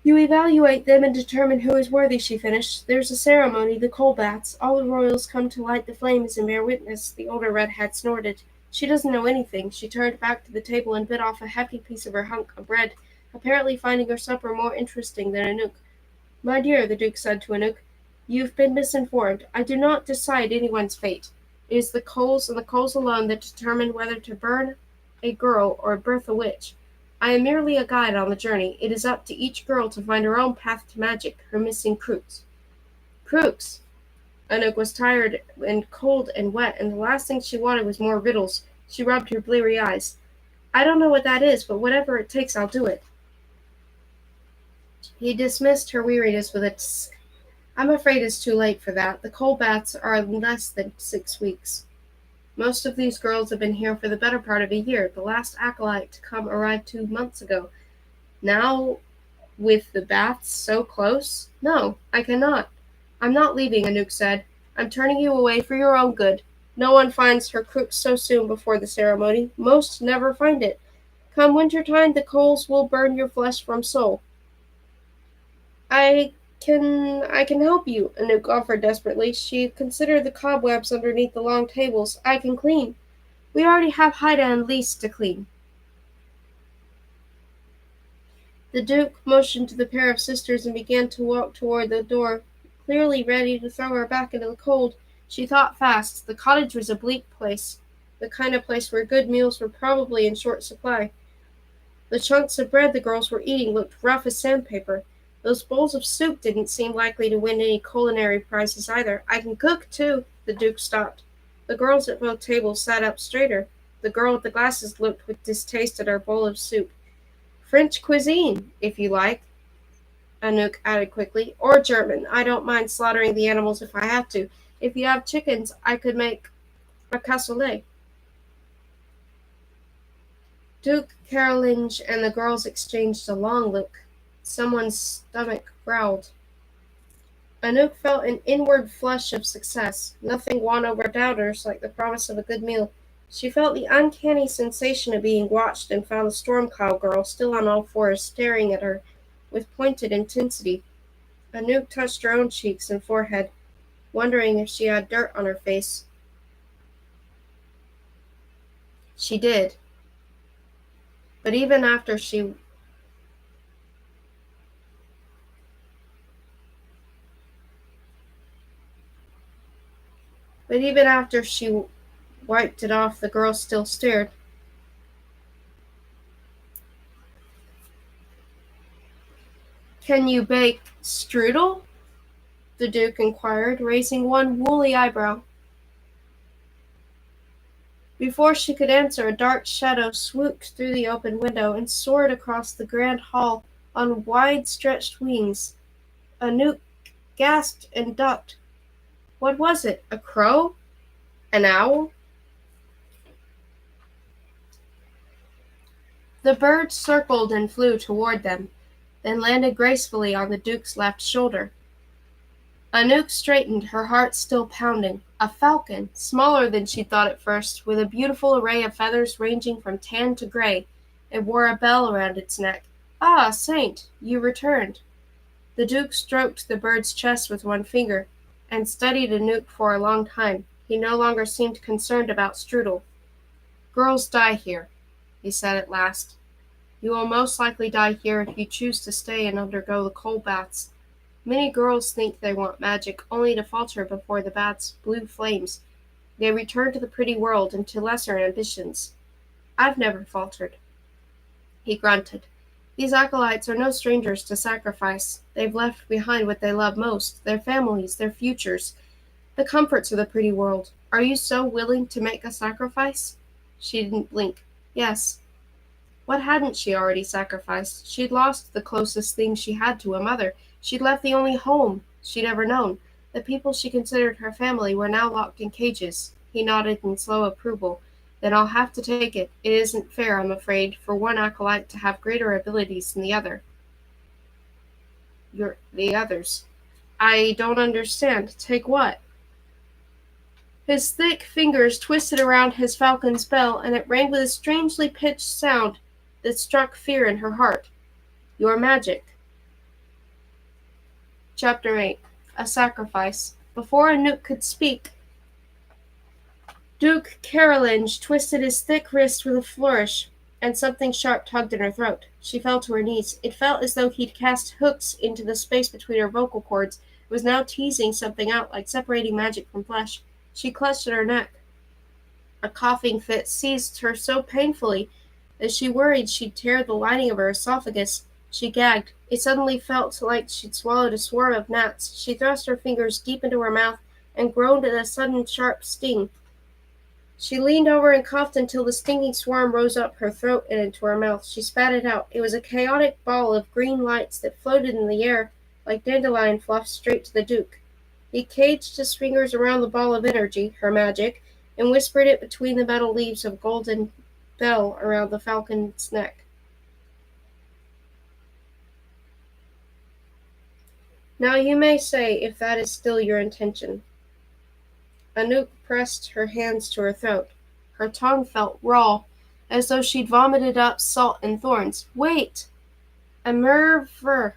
You evaluate them and determine who is worthy, she finished. There's a ceremony, the coal bats. All the royals come to light the flames and bear witness. The older redhead snorted. She doesn't know anything. She turned back to the table and bit off a hefty piece of her hunk of bread, apparently finding her supper more interesting than Anouk. My dear, the Duke said to Anouk, you've been misinformed. I do not decide anyone's fate. It is the coals and the coals alone that determine whether to burn a girl or birth a witch. I am merely a guide on the journey. It is up to each girl to find her own path to magic, her missing crooks. Crooks! Anouk was tired and cold and wet, and the last thing she wanted was more riddles. She rubbed her bleary eyes. I don't know what that is, but whatever it takes, I'll do it. He dismissed her weariness with a tsk. I'm afraid it's too late for that. The coal bats are less than 6 weeks. Most of these girls have been here for the better part of a year. The last acolyte to come arrived 2 months ago. Now, with the baths so close? No, I cannot. I'm not leaving, Anouk said. I'm turning you away for your own good. No one finds her crooks so soon before the ceremony. Most never find it. Come winter time, the coals will burn your flesh from soul. I can help you, Anouk offered desperately. She considered the cobwebs underneath the long tables. I can clean. We already have Haida and Lise to clean. The Duke motioned to the pair of sisters and began to walk toward the door, clearly ready to throw her back into the cold. She thought fast. The cottage was a bleak place, the kind of place where good meals were probably in short supply. The chunks of bread the girls were eating looked rough as sandpaper. Those bowls of soup didn't seem likely to win any culinary prizes either. I can cook, too. The Duke stopped. The girls at both tables sat up straighter. The girl with the glasses looked with distaste at her bowl of soup. French cuisine, if you like, Anouk added quickly. Or German. I don't mind slaughtering the animals if I have to. If you have chickens, I could make a cassoulet. Duke Carolinge and the girls exchanged a long look. Someone's stomach growled. Anouk felt an inward flush of success. Nothing won over doubters like the promise of a good meal. She felt the uncanny sensation of being watched and found the storm cloud girl still on all fours staring at her with pointed intensity. Anouk touched her own cheeks and forehead, wondering if she had dirt on her face. She did. But even after she wiped it off, the girl still stared. Can you bake strudel? The Duke inquired, raising one woolly eyebrow. Before she could answer, a dark shadow swooped through the open window and soared across the grand hall on wide-stretched wings. Anouk gasped and ducked. What was it? A crow? An owl? The bird circled and flew toward them, then landed gracefully on the Duke's left shoulder. Anouk straightened, her heart still pounding. A falcon, smaller than she'd thought at first, with a beautiful array of feathers ranging from tan to gray. It wore a bell around its neck. Ah, Saint, you returned. The Duke stroked the bird's chest with one finger, and studied Anouk for a long time. He no longer seemed concerned about strudel. Girls die here, he said at last. You will most likely die here if you choose to stay and undergo the coal baths. Many girls think they want magic, only to falter before the bath's blue flames. They return to the pretty world and to lesser ambitions. I've never faltered. He grunted. These acolytes are no strangers to sacrifice. They've left behind what they love most, their families, their futures, the comforts of the pretty world. Are you so willing to make a sacrifice? She didn't blink. Yes. What hadn't she already sacrificed? She'd lost the closest thing she had to a mother. She'd left the only home she'd ever known. The people she considered her family were now locked in cages. He nodded in slow approval. Then I'll have to take it. It isn't fair, I'm afraid, for one acolyte to have greater abilities than the other. The others. I don't understand. Take what? His thick fingers twisted around his falcon's bell, and it rang with a strangely pitched sound that struck fear in her heart. Your magic. Chapter 8. A Sacrifice. Before Anouk could speak, Duke Carolinge twisted his thick wrist with a flourish, and something sharp tugged in her throat. She fell to her knees. It felt as though he'd cast hooks into the space between her vocal cords. It was now teasing something out, like separating magic from flesh. She clutched at her neck. A coughing fit seized her so painfully that she worried she'd tear the lining of her esophagus. She gagged. It suddenly felt like she'd swallowed a swarm of gnats. She thrust her fingers deep into her mouth and groaned at a sudden sharp sting. She leaned over and coughed until the stinging swarm rose up her throat and into her mouth. She spat it out. It was a chaotic ball of green lights that floated in the air like dandelion fluff straight to the Duke. He caged his fingers around the ball of energy, her magic, and whispered it between the metal leaves of golden bell around the falcon's neck. Now you may say if that is still your intention. Anouk pressed her hands to her throat. Her tongue felt raw, as though she'd vomited up salt and thorns. Wait! A murver!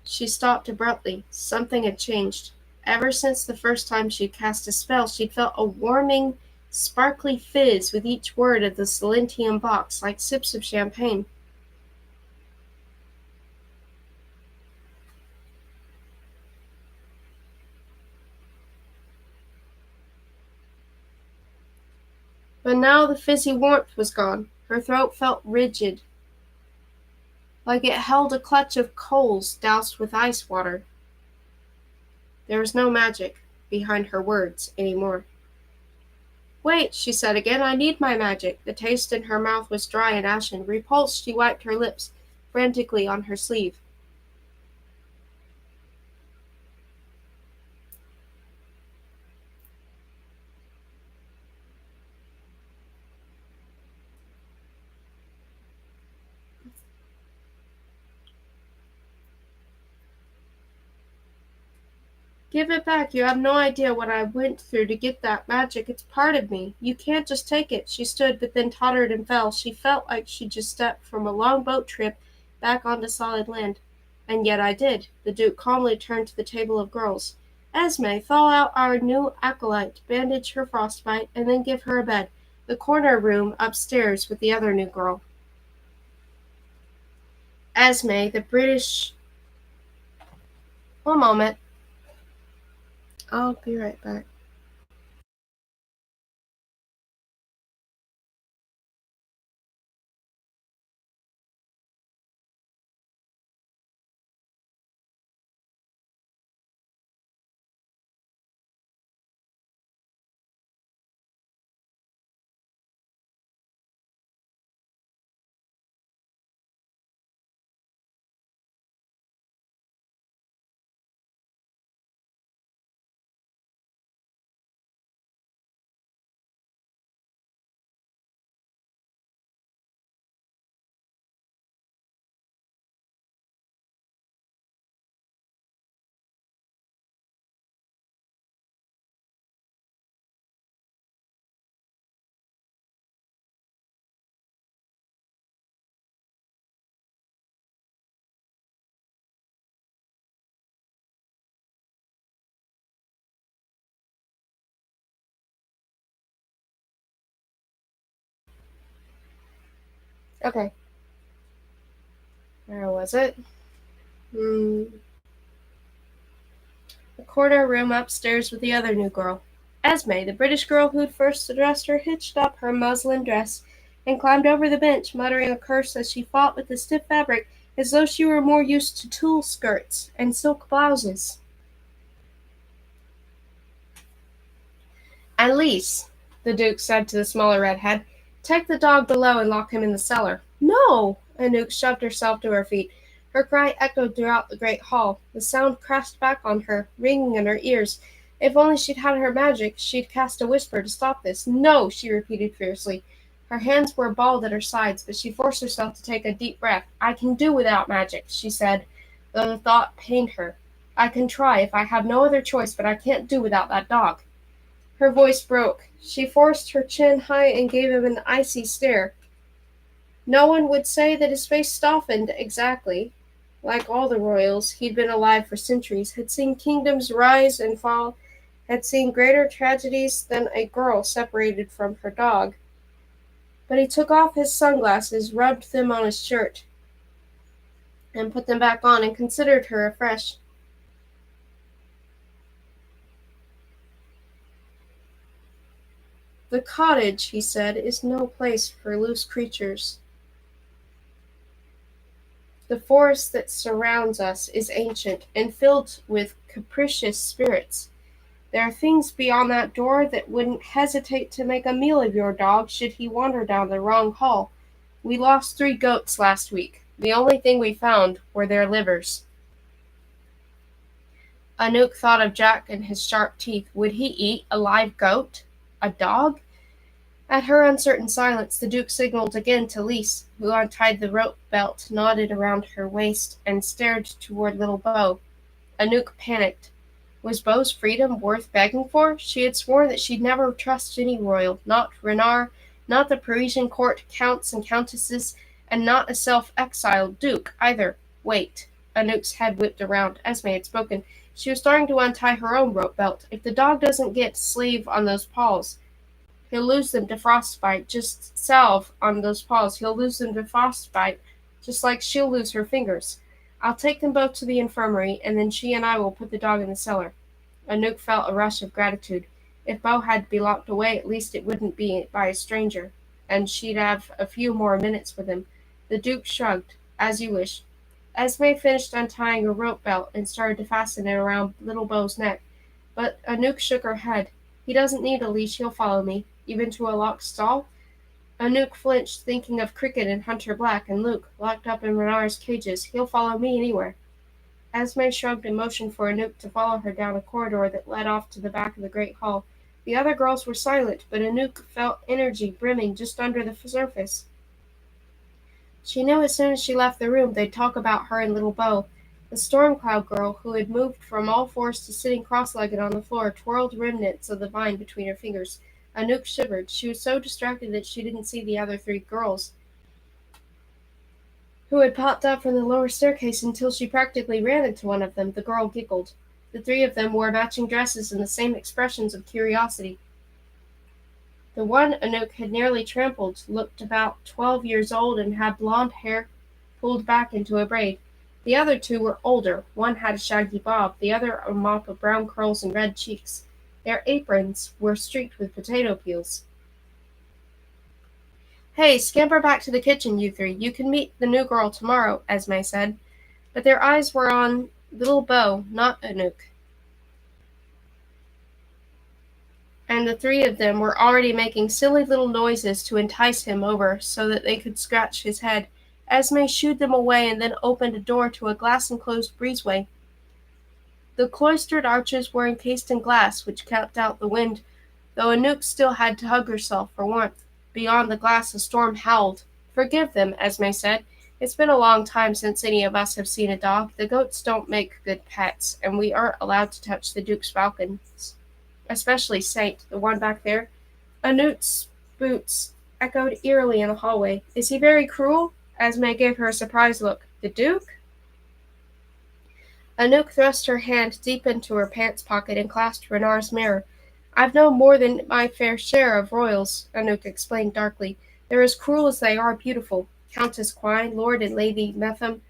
She stopped abruptly. Something had changed. Ever since the first time she'd cast a spell, she'd felt a warming, sparkly fizz with each word of the Silentium box, like sips of champagne. But now the fizzy warmth was gone. Her throat felt rigid, like it held a clutch of coals doused with ice water. There was no magic behind her words any more. Wait, she said again, I need my magic. The taste in her mouth was dry and ashen. Repulsed, she wiped her lips frantically on her sleeve. Give it back. You have no idea what I went through to get that magic. It's part of me. You can't just take it. She stood, but then tottered and fell. She felt like she'd just stepped from a long boat trip back onto solid land. And yet I did. The Duke calmly turned to the table of girls. Esme, thaw out our new acolyte, bandage her frostbite, and then give her a bed. The corner room upstairs with the other new girl. Esme, the British... One moment. I'll be right back. Okay. Where was it? The corner room upstairs with the other new girl. Esme, the British girl who'd first addressed her, hitched up her muslin dress and climbed over the bench, muttering a curse as she fought with the stiff fabric as though she were more used to tulle skirts and silk blouses. Annalise, the Duke said to the smaller redhead, take the dog below and lock him in the cellar. No! Anouk shoved herself to her feet. Her cry echoed throughout the great hall. The sound crashed back on her, ringing in her ears. If only she'd had her magic, she'd cast a whisper to stop this. No, she repeated fiercely. Her hands were balled at her sides, but she forced herself to take a deep breath. I can do without magic, she said, though the thought pained her. I can try if I have no other choice, but I can't do without that dog. Her voice broke. She forced her chin high and gave him an icy stare. No one would say that his face softened exactly. Like all the royals, he'd been alive for centuries, had seen kingdoms rise and fall, had seen greater tragedies than a girl separated from her dog. But he took off his sunglasses, rubbed them on his shirt, and put them back on, and considered her afresh. The cottage, he said, is no place for loose creatures. The forest that surrounds us is ancient and filled with capricious spirits. There are things beyond that door that wouldn't hesitate to make a meal of your dog should he wander down the wrong hall. We lost 3 goats last week. The only thing we found were their livers. Anouk thought of Jack and his sharp teeth. Would he eat a live goat? A dog? At her uncertain silence, the Duke signaled again to Lise, who untied the rope belt knotted around her waist and stared toward little Beau. Anouk panicked. Was Beau's freedom worth begging for? She had sworn that she'd never trust any royal, not Renard, not the Parisian court counts and countesses, and not a self-exiled duke, either. Wait. Anouk's head whipped around. Esme had spoken. She was starting to untie her own rope belt. If the dog doesn't get sleeve on those paws, he'll lose them to frostbite. Just salve on those paws. He'll lose them to frostbite, just like she'll lose her fingers. I'll take them both to the infirmary, and then she and I will put the dog in the cellar. Anouk felt a rush of gratitude. If Beau had to be locked away, at least it wouldn't be by a stranger, and she'd have a few more minutes with him. The Duke shrugged. As you wish. Esme finished untying a rope belt and started to fasten it around little Beau's neck, but Anouk shook her head. He doesn't need a leash, he'll follow me. Even to a locked stall? Anouk flinched, thinking of Cricket and Hunter Black and Luke, locked up in Renard's cages. He'll follow me anywhere. Esme shrugged and motioned for Anouk to follow her down a corridor that led off to the back of the great hall. The other girls were silent, but Anouk felt energy brimming just under the surface. She knew as soon as she left the room they'd talk about her and little Beau. The storm cloud girl, who had moved from all fours to sitting cross-legged on the floor, twirled remnants of the vine between her fingers. Anouk shivered. She was so distracted that she didn't see the other 3 girls, who had popped up from the lower staircase until she practically ran into one of them. The girl giggled. The 3 of them wore matching dresses and the same expressions of curiosity. The one Anouk had nearly trampled looked about 12 years old and had blonde hair pulled back into a braid. The other 2 were older. One had a shaggy bob, the other a mop of brown curls and red cheeks. Their aprons were streaked with potato peels. Hey, scamper back to the kitchen, you 3. You can meet the new girl tomorrow, Esme said. But their eyes were on little Beau, not Anouk. And the 3 of them were already making silly little noises to entice him over so that they could scratch his head. Esme shooed them away and then opened a door to a glass-enclosed breezeway. The cloistered arches were encased in glass, which kept out the wind, though Anouk still had to hug herself for warmth. Beyond the glass a storm howled. Forgive them, Esme said. It's been a long time since any of us have seen a dog. The goats don't make good pets, and we aren't allowed to touch the Duke's falcons. Especially Saint, the one back there. Anouk's boots echoed eerily in the hallway. Is he very cruel? Esme gave her a surprised look. The Duke? Anouk thrust her hand deep into her pants pocket and clasped Renard's mirror. I've known more than my fair share of royals, Anouk explained darkly. They're as cruel as they are beautiful. Countess Quine, Lord and Lady Metham,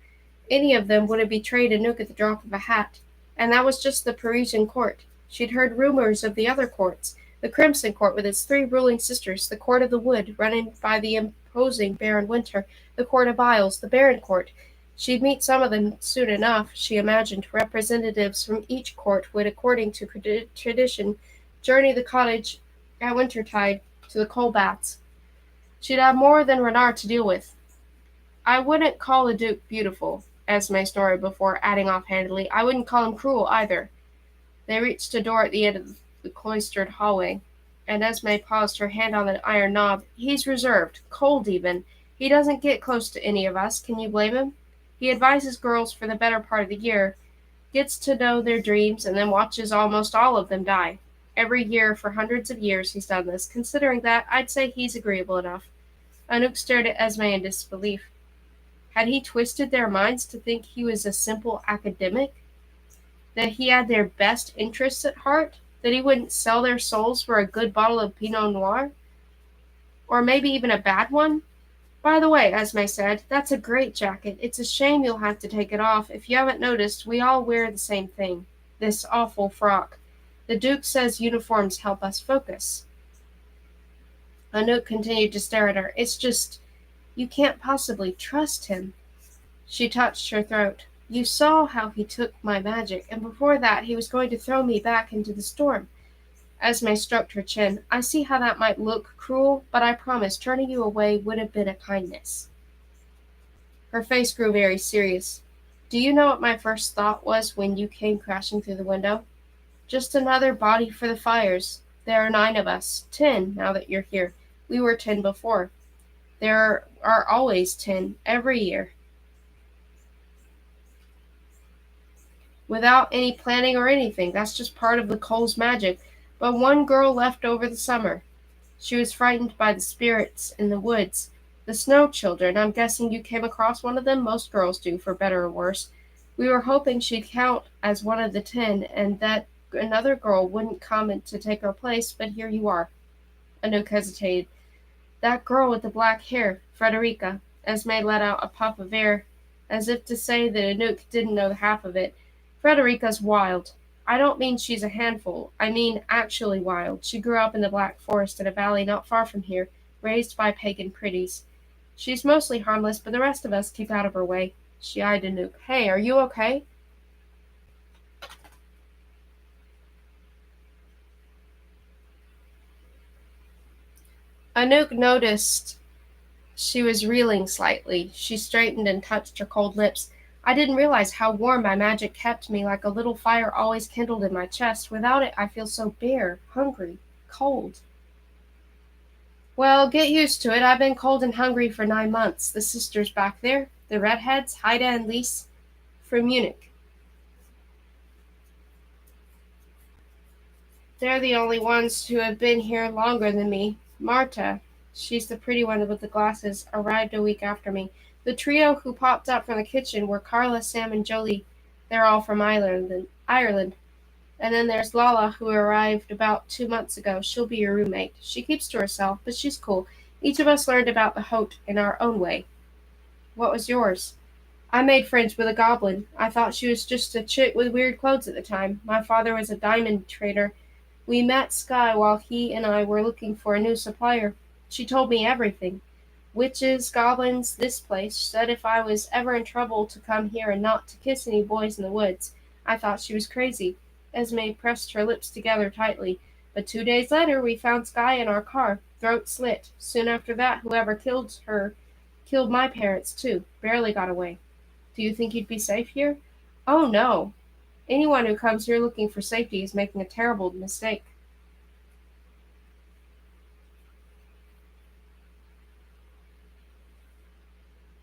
any of them would have betrayed Anouk at the drop of a hat. And that was just the Parisian court. She'd heard rumors of the other courts. The Crimson Court with its 3 ruling sisters, the Court of the Wood, running by the imposing Baron Winter, the Court of Isles, the Baron Court. She'd meet some of them soon enough, she imagined. Representatives from each court would, according to tradition, journey the cottage at wintertide to the coal baths. She'd have more than Renard to deal with. I wouldn't call the Duke beautiful, Esme snorted before adding offhandedly. I wouldn't call him cruel either. They reached a door at the end of the cloistered hallway, and Esme paused, her hand on the iron knob. He's reserved, cold even. He doesn't get close to any of us. Can you blame him? He advises girls for the better part of the year, gets to know their dreams, and then watches almost all of them die. Every year for hundreds of years he's done this. Considering that, I'd say he's agreeable enough. Anouk stared at Esme in disbelief. Had he twisted their minds to think he was a simple academic? That he had their best interests at heart? That he wouldn't sell their souls for a good bottle of Pinot Noir? Or maybe even a bad one? By the way, Esme said, that's a great jacket. It's a shame you'll have to take it off. If you haven't noticed, we all wear the same thing. This awful frock. The Duke says uniforms help us focus. Anouk continued to stare at her. It's just, you can't possibly trust him. She touched her throat. You saw how he took my magic, and before that he was going to throw me back into the storm. Esme stroked her chin. I see how that might look cruel, but I promise turning you away would have been a kindness. Her face grew very serious. Do you know what my first thought was when you came crashing through the window? Just another body for the fires. There are 9 of us. 10, now that you're here. We were 10 before. There are always 10, every year. Without any planning or anything. That's just part of the Cole's magic. But one girl left over the summer. She was frightened by the spirits in the woods. The Snow Children. I'm guessing you came across one of them. Most girls do, for better or worse. We were hoping she'd count as one of the 10, and that another girl wouldn't come in to take her place, but here you are. Anouk hesitated. That girl with the black hair, Frederica. Esme let out a puff of air, as if to say that Anouk didn't know half of it. Frederica's wild. I don't mean she's a handful. I mean actually wild. She grew up in the Black Forest in a valley not far from here, raised by pagan pretties. She's mostly harmless, but the rest of us keep out of her way. She eyed Anouk. Hey, are you okay? Anouk noticed she was reeling slightly. She straightened and touched her cold lips. I didn't realize how warm my magic kept me, like a little fire always kindled in my chest. Without it, I feel so bare, hungry, cold. Well, get used to it. I've been cold and hungry for 9 months. The sisters back there, the redheads, Haida and Lise, from Munich. They're the only ones who have been here longer than me. Marta, she's the pretty one with the glasses, arrived a week after me. The trio who popped up from the kitchen were Carla, Sam, and Jolie. They're all from Ireland. And then there's Lala, who arrived about 2 months ago. She'll be your roommate. She keeps to herself, but she's cool. Each of us learned about the Hote in our own way. What was yours? I made friends with a goblin. I thought she was just a chick with weird clothes at the time. My father was a diamond trader. We met Sky while he and I were looking for a new supplier. She told me everything. Witches, goblins, this place. She said if I was ever in trouble to come here and not to kiss any boys in the woods. I thought she was crazy. Esme pressed her lips together tightly. But 2 days later we found Sky in our car, throat slit. Soon after that, whoever killed her killed my parents too. Barely got away. Do you think you'd be safe here? Oh no. Anyone who comes here looking for safety is making a terrible mistake.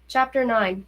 Chapter 9.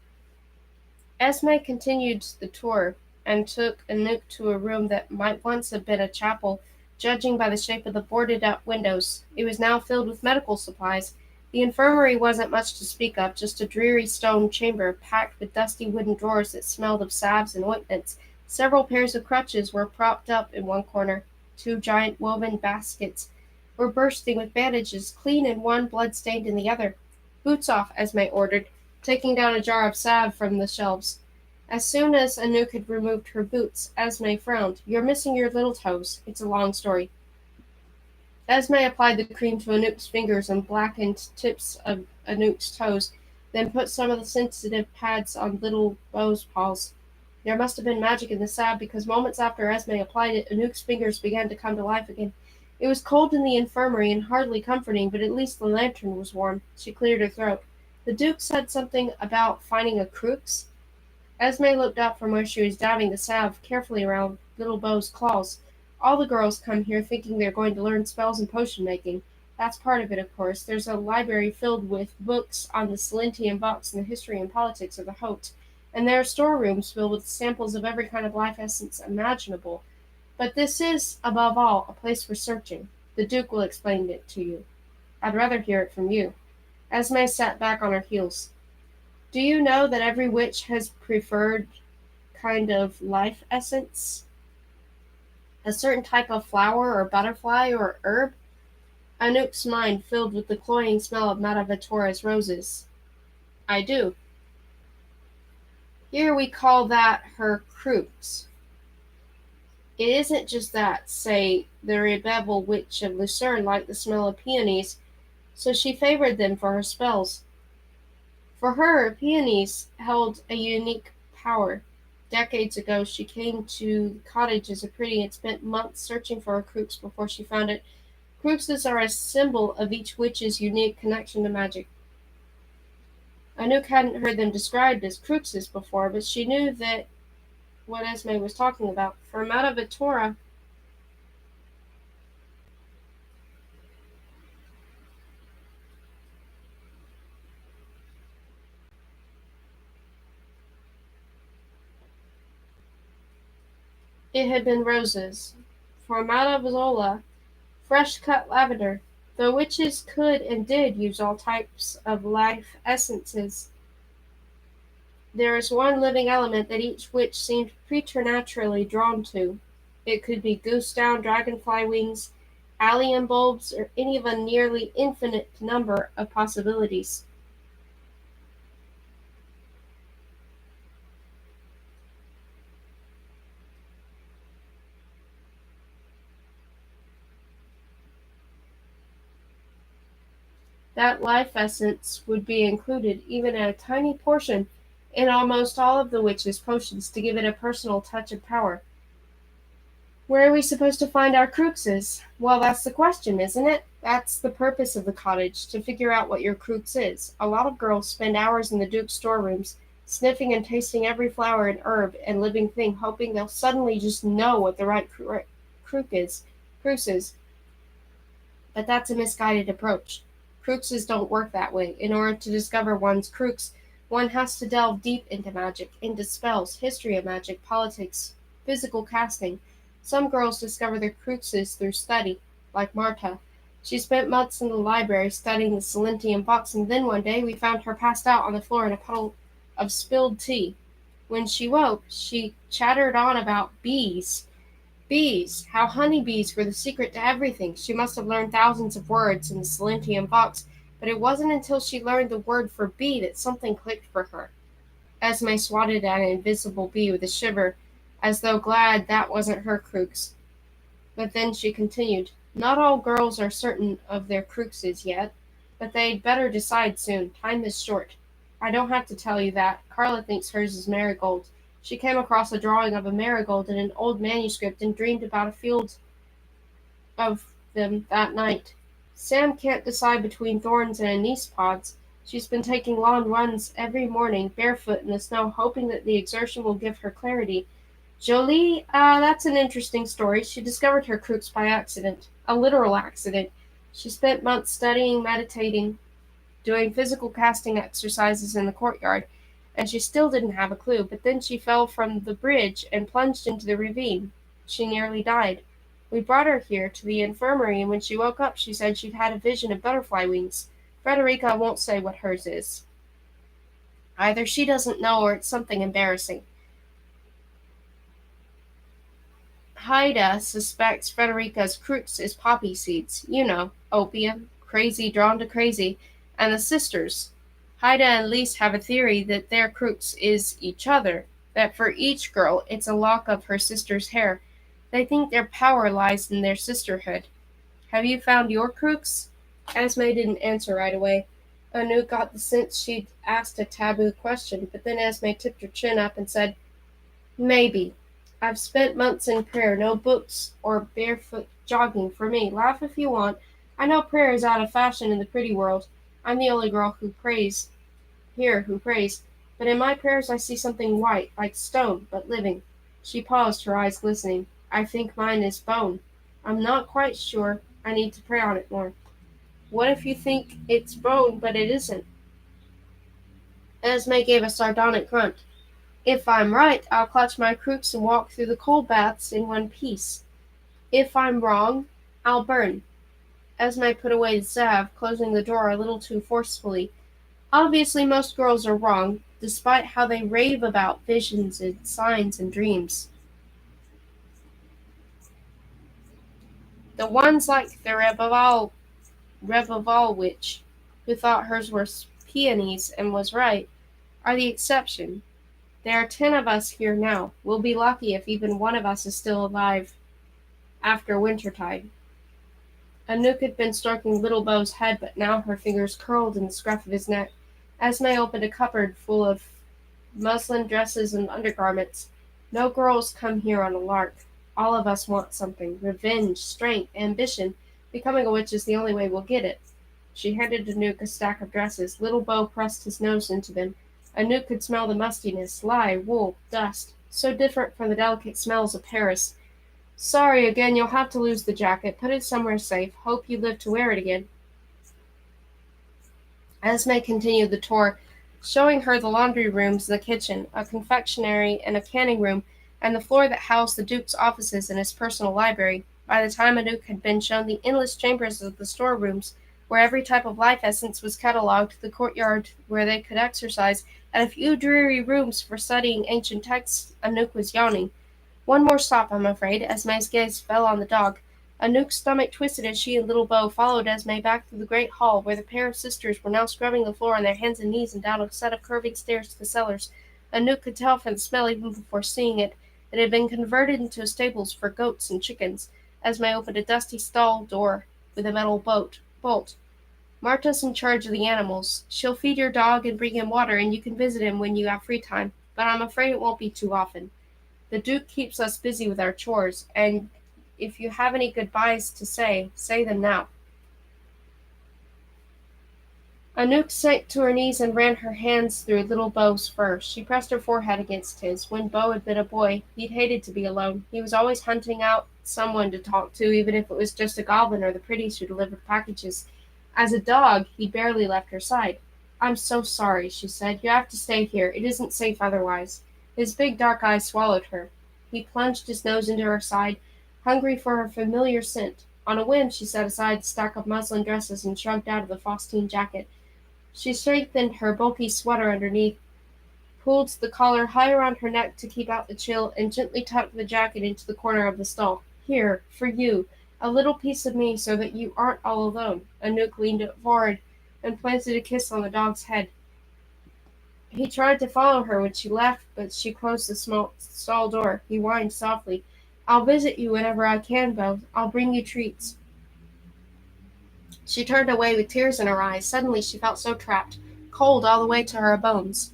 Esme continued the tour and took Anouk to a room that might once have been a chapel, judging by the shape of the boarded-up windows. It was now filled with medical supplies. The infirmary wasn't much to speak of, just a dreary stone chamber packed with dusty wooden drawers that smelled of salves and ointments. Several pairs of crutches were propped up in one corner. 2 giant woven baskets were bursting with bandages, clean in one, blood-stained in the other. Boots off, Esme ordered, taking down a jar of salve from the shelves. As soon as Anouk had removed her boots, Esme frowned. You're missing your little toes. It's a long story. Esme applied the cream to Anouk's fingers and blackened tips of Anouk's toes, then put some of the sensitive pads on little Beau's paws. There must have been magic in the salve, because moments after Esme applied it, Anouk's fingers began to come to life again. It was cold in the infirmary and hardly comforting, but at least the lantern was warm. She cleared her throat. The Duke said something about finding a crux. Esme looked up from where she was dabbing the salve carefully around little Beau's claws. All the girls come here thinking they're going to learn spells and potion making. That's part of it, of course. There's a library filled with books on the Silentian box and the history and politics of the Hote. And there are storerooms filled with samples of every kind of life essence imaginable. But this is, above all, a place for searching. The Duke will explain it to you. I'd rather hear it from you. Esme sat back on her heels. Do you know that every witch has preferred kind of life essence? A certain type of flower or butterfly or herb? Anouk's mind filled with the cloying smell of Madavatora's roses. I do. Here we call that her crux. It isn't just that, say, the rebel witch of Lucerne liked the smell of peonies, so she favored them for her spells. For her, peonies held a unique power. Decades ago, she came to the cottage as a pretty and spent months searching for her crux before she found it. Cruxes are a symbol of each witch's unique connection to magic. Anouk hadn't heard them described as cruxes before, but she knew that what Esme was talking about. For Madavitora, it had been roses. For Madavozola, fresh-cut lavender. The witches could and did use all types of life essences. There is one living element that each witch seemed preternaturally drawn to. It could be goose down, dragonfly wings, allium bulbs, or any of a nearly infinite number of possibilities. That life essence would be included, even at a tiny portion, in almost all of the witch's potions to give it a personal touch of power. Where are we supposed to find our cruxes? Well, that's the question, isn't it? That's the purpose of the cottage, to figure out what your crux is. A lot of girls spend hours in the Duke's storerooms, sniffing and tasting every flower and herb and living thing, hoping they'll suddenly just know what the right crux is. Crux is. But that's a misguided approach. Cruxes don't work that way. In order to discover one's crux, one has to delve deep into magic, into spells, history of magic, politics, physical casting. Some girls discover their cruxes through study, like Marta. She spent months in the library studying the Silentium box, and then one day we found her passed out on the floor in a puddle of spilled tea. When she woke, she chattered on about bees. Bees! How honeybees were the secret to everything. She must have learned thousands of words in the Silentium box, but it wasn't until she learned the word for bee that something clicked for her. Esme swatted at an invisible bee with a shiver, as though glad that wasn't her crux. But then she continued, "Not all girls are certain of their cruxes yet, but they'd better decide soon. Time is short. I don't have to tell you that. Carla thinks hers is marigold. She came across a drawing of a marigold in an old manuscript and dreamed about a field of them that night. Sam can't decide between thorns and anise pods. She's been taking long runs every morning, barefoot in the snow, hoping that the exertion will give her clarity. Jolie, that's an interesting story. She discovered her crux by accident, a literal accident. She spent months studying, meditating, doing physical casting exercises in the courtyard, and she still didn't have a clue. But then she fell from the bridge and plunged into the ravine. She nearly died. We brought her here to the infirmary, and when she woke up, she said she'd had a vision of butterfly wings. Frederica won't say what hers is. Either she doesn't know or it's something embarrassing. Haida suspects Frederica's crux is poppy seeds. You know, opium, crazy drawn to crazy, and the sisters. Haida and Lise have a theory that their crux is each other, that for each girl it's a lock of her sister's hair. They think their power lies in their sisterhood. Have you found your crux? Esme didn't answer right away. Anu got the sense she'd asked a taboo question, but then Esme tipped her chin up and said, "Maybe. I've spent months in prayer, no books or barefoot jogging for me. Laugh if you want. I know prayer is out of fashion in the pretty world. I'm the only girl who prays here who prays. But in my prayers I see something white, like stone, but living." She paused, her eyes glistening. "I think mine is bone. I'm not quite sure. I need to pray on it more." "What if you think it's bone, but it isn't?" Esme gave a sardonic grunt. "If I'm right, I'll clutch my crux and walk through the cold baths in one piece. If I'm wrong, I'll burn." Esme put away the salve, closing the drawer a little too forcefully. Obviously, most girls are wrong, despite how they rave about visions and signs and dreams. The ones like the Revival witch, who thought hers were peonies and was right, are the exception. There are 10 of us here now. We'll be lucky if even one of us is still alive after wintertide. Anouk had been stroking Little Bow's head, but now her fingers curled in the scruff of his neck. Esme opened a cupboard full of muslin dresses and undergarments. No girls come here on a lark. All of us want something. Revenge, strength, ambition. Becoming a witch is the only way we'll get it. She handed Anouk a stack of dresses. Little Beau pressed his nose into them. Anouk could smell the mustiness, lye, wool, dust, so different from the delicate smells of Paris. Sorry again, you'll have to lose the jacket. Put it somewhere safe. Hope you live to wear it again. Esme continued the tour, showing her the laundry rooms, the kitchen, a confectionery, and a canning room, and the floor that housed the Duke's offices and his personal library. By the time Anouk had been shown the endless chambers of the storerooms, where every type of life essence was catalogued, the courtyard where they could exercise, and a few dreary rooms for studying ancient texts, Anouk was yawning. One more stop, I'm afraid. Esme's gaze fell on the dog. Anouk's stomach twisted as she and Little Beau followed Esme back through the great hall, where the pair of sisters were now scrubbing the floor on their hands and knees and down a set of curving stairs to the cellars. Anouk could tell from the smell even before seeing it. It had been converted into stables for goats and chickens. Esme opened a dusty stall door with a metal bolt. Marta's in charge of the animals. She'll feed your dog and bring him water, and you can visit him when you have free time, but I'm afraid it won't be too often. The Duke keeps us busy with our chores, and if you have any goodbyes to say them now. Anouk sank to her knees and ran her hands through Little Beau's fur. She pressed her forehead against his. When Beau had been a boy, he'd hated to be alone. He was always hunting out someone to talk to, even if it was just a goblin or the pretties who delivered packages. As a dog, he barely left her side. I'm so sorry, she said. You have to stay here. It isn't safe otherwise. His big dark eyes swallowed her. He plunged his nose into her side, hungry for her familiar scent. On a whim, she set aside the stack of muslin dresses and shrugged out of the Faustine jacket. She strengthened her bulky sweater underneath, pulled the collar high around her neck to keep out the chill, and gently tucked the jacket into the corner of the stall. Here, for you, a little piece of me so that you aren't all alone. Anouk leaned forward and planted a kiss on the dog's head. He tried to follow her when she left, but she closed the small stall door. He whined softly. I'll visit you whenever I can, Beau. I'll bring you treats. She turned away with tears in her eyes. Suddenly she felt so trapped, cold all the way to her bones.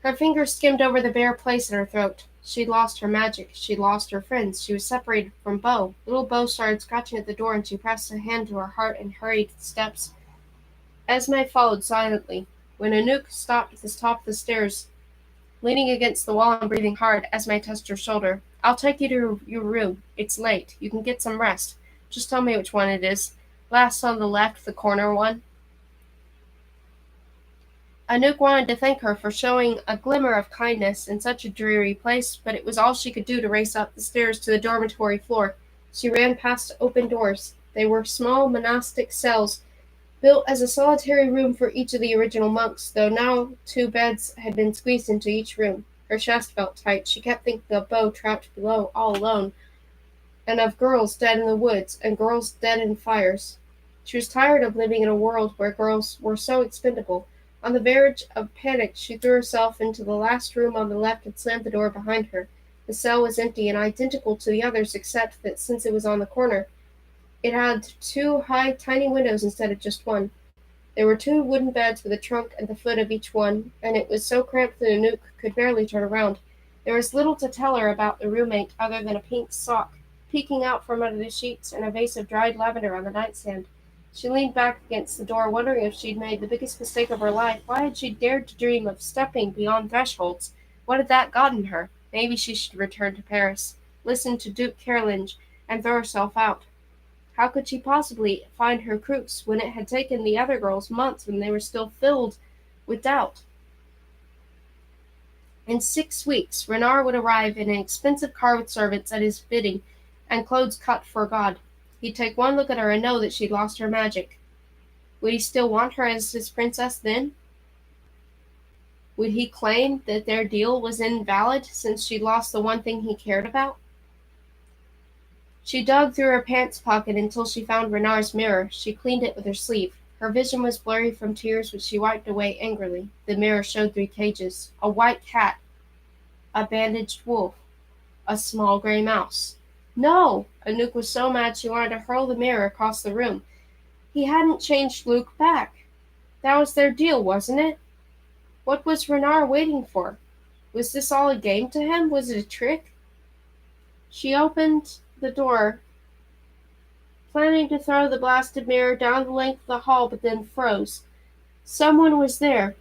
Her fingers skimmed over the bare place in her throat. She'd lost her magic. She'd lost her friends. She was separated from Beau. Little Beau started scratching at the door, and she pressed a hand to her heart and hurried the steps. Esme followed silently. When Anouk stopped at the top of the stairs, leaning against the wall and breathing hard, Esme touched her shoulder. I'll take you to your room. It's late. You can get some rest. Just tell me which one it is. Last on the left, the corner one. Anouk wanted to thank her for showing a glimmer of kindness in such a dreary place, but it was all she could do to race up the stairs to the dormitory floor. She ran past open doors. They were small monastic cells, built as a solitary room for each of the original monks, though now 2 beds had been squeezed into each room. Her chest felt tight. She kept thinking of Beau trapped below, all alone, and of girls dead in the woods, and girls dead in fires. She was tired of living in a world where girls were so expendable. On the verge of panic, she threw herself into the last room on the left and slammed the door behind her. The cell was empty and identical to the others, except that since it was on the corner, it had 2 high, tiny windows instead of just one. There were 2 wooden beds with a trunk at the foot of each one, and it was so cramped that Anouk could barely turn around. There was little to tell her about the roommate other than a pink sock peeking out from under the sheets and a vase of dried lavender on the nightstand. She leaned back against the door, wondering if she'd made the biggest mistake of her life. Why had she dared to dream of stepping beyond thresholds? What had that gotten her? Maybe she should return to Paris, listen to Duke Carolinge, and throw herself out. How could she possibly find her crooks when it had taken the other girls months when they were still filled with doubt? In 6 weeks, Renard would arrive in an expensive car with servants at his bidding and clothes cut for God. He'd take one look at her and know that she'd lost her magic. Would he still want her as his princess then? Would he claim that their deal was invalid since she'd lost the one thing he cared about? She dug through her pants pocket until she found Renard's mirror. She cleaned it with her sleeve. Her vision was blurry from tears, which she wiped away angrily. The mirror showed 3 cages: a white cat, a bandaged wolf, a small gray mouse. No! Anouk was so mad she wanted to hurl the mirror across the room. He hadn't changed Luke back. That was their deal, wasn't it? What was Renard waiting for? Was this all a game to him? Was it a trick? She opened the door, planning to throw the blasted mirror down the length of the hall, but then froze. Someone was there,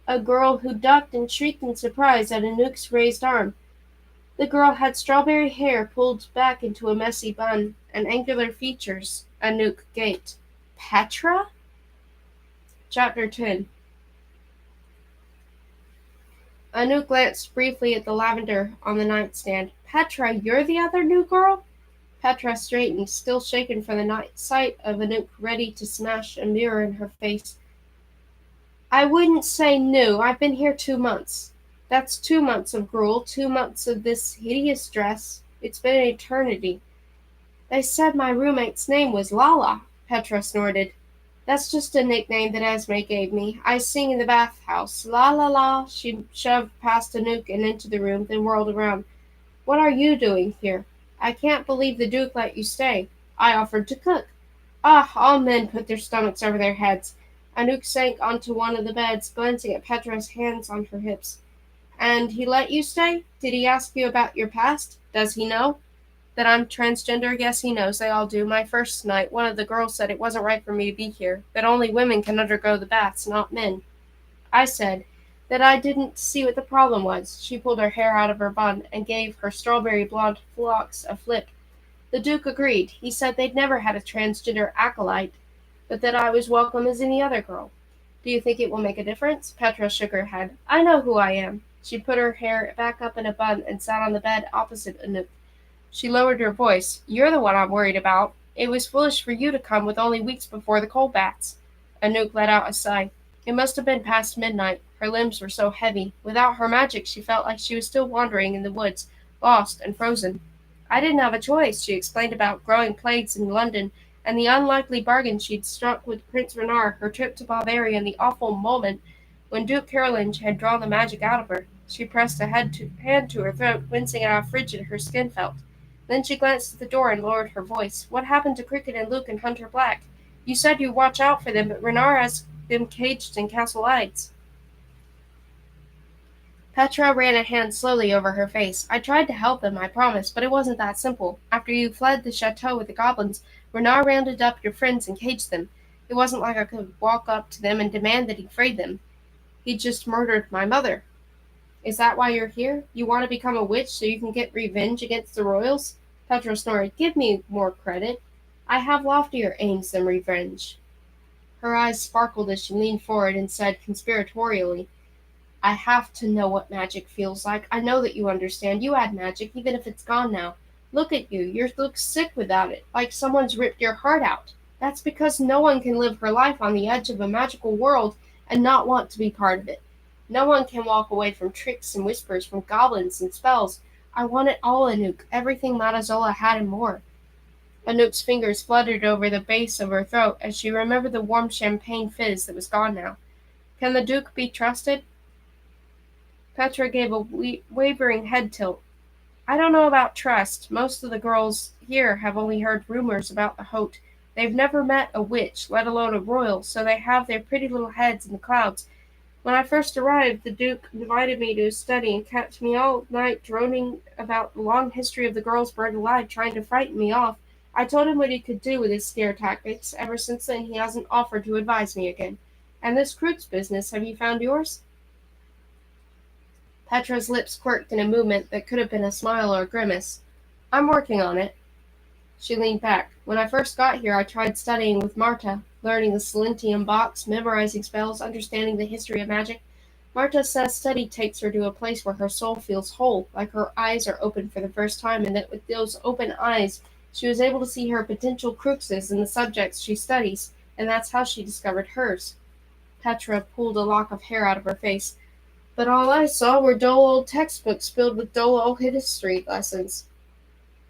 a girl who ducked and shrieked in surprise at Anouk's raised arm. The girl had strawberry hair pulled back into a messy bun and angular features. Anouk gaped. Petra? Chapter 10. Anouk glanced briefly at the lavender on the nightstand. Petra, you're the other new girl? Petra straightened, still shaken from the sight of Anouk ready to smash a mirror in her face. I wouldn't say new. I've been here 2 months. That's 2 months of gruel, 2 months of this hideous dress. It's been an eternity. They said my roommate's name was Lala, Petra snorted. That's just a nickname that Esme gave me. I sing in the bathhouse. La la la. She shoved past Anouk and into the room, then whirled around. What are you doing here? I can't believe the Duke let you stay. I offered to cook. Ah, all men put their stomachs over their heads. Anouk sank onto one of the beds, glancing at Petra's hands on her hips. And he let you stay? Did he ask you about your past? Does he know? That I'm transgender? Yes, he knows. They all do. My first night, one of the girls said it wasn't right for me to be here, that only women can undergo the baths, not men. I said that I didn't see what the problem was. She pulled her hair out of her bun and gave her strawberry blonde locks a flip. The Duke agreed. He said they'd never had a transgender acolyte, but that I was welcome as any other girl. Do you think it will make a difference? Petra shook her head. I know who I am. She put her hair back up in a bun and sat on the bed opposite Anouk. She lowered her voice. You're the one I'm worried about. It was foolish for you to come with only weeks before the cold bats. Anouk let out a sigh. It must have been past midnight. Her limbs were so heavy. Without her magic, she felt like she was still wandering in the woods, lost and frozen. I didn't have a choice. She explained about growing plagues in London and the unlikely bargain she'd struck with Prince Renard, her trip to Bavaria, and the awful moment when Duke Carolinge had drawn the magic out of her. She pressed a hand to her throat, wincing at how frigid her skin felt. Then she glanced at the door and lowered her voice. What happened to Cricket and Luke and Hunter Black? You said you'd watch out for them, but Renard has them caged in Castle Ides. Petra ran a hand slowly over her face. I tried to help them, I promise, but it wasn't that simple. After you fled the chateau with the goblins, Renard rounded up your friends and caged them. It wasn't like I could walk up to them and demand that he free them. He just murdered my mother. Is that why you're here? You want to become a witch so you can get revenge against the royals? Petra snorted. Give me more credit. I have loftier aims than revenge. Her eyes sparkled as she leaned forward and said conspiratorially, I have to know what magic feels like. I know that you understand. You had magic, even if it's gone now. Look at you. You look sick without it, like someone's ripped your heart out. That's because no one can live her life on the edge of a magical world and not want to be part of it. No one can walk away from tricks and whispers, from goblins and spells. I want it all, Anouk, everything Matazola had and more. Anouk's fingers fluttered over the base of her throat as she remembered the warm champagne fizz that was gone now. Can the Duke be trusted? Petra gave a wavering head tilt. I don't know about trust. Most of the girls here have only heard rumors about the Hote. They've never met a witch, let alone a royal, so they have their pretty little heads in the clouds. When I first arrived, the Duke invited me to his study and kept me all night droning about the long history of the girls burned alive, trying to frighten me off. I told him what he could do with his scare tactics. Ever since then, he hasn't offered to advise me again. And this Kreutz business, have you found yours? Petra's lips quirked in a movement that could have been a smile or a grimace. I'm working on it. She leaned back. When I first got here, I tried studying with Marta, learning the Silentium box, memorizing spells, understanding the history of magic. Marta says study takes her to a place where her soul feels whole, like her eyes are open for the first time, and that with those open eyes, she was able to see her potential cruxes in the subjects she studies. and that's how she discovered hers. Petra pulled a lock of hair out of her face. But all I saw were dull old textbooks filled with dull old history lessons.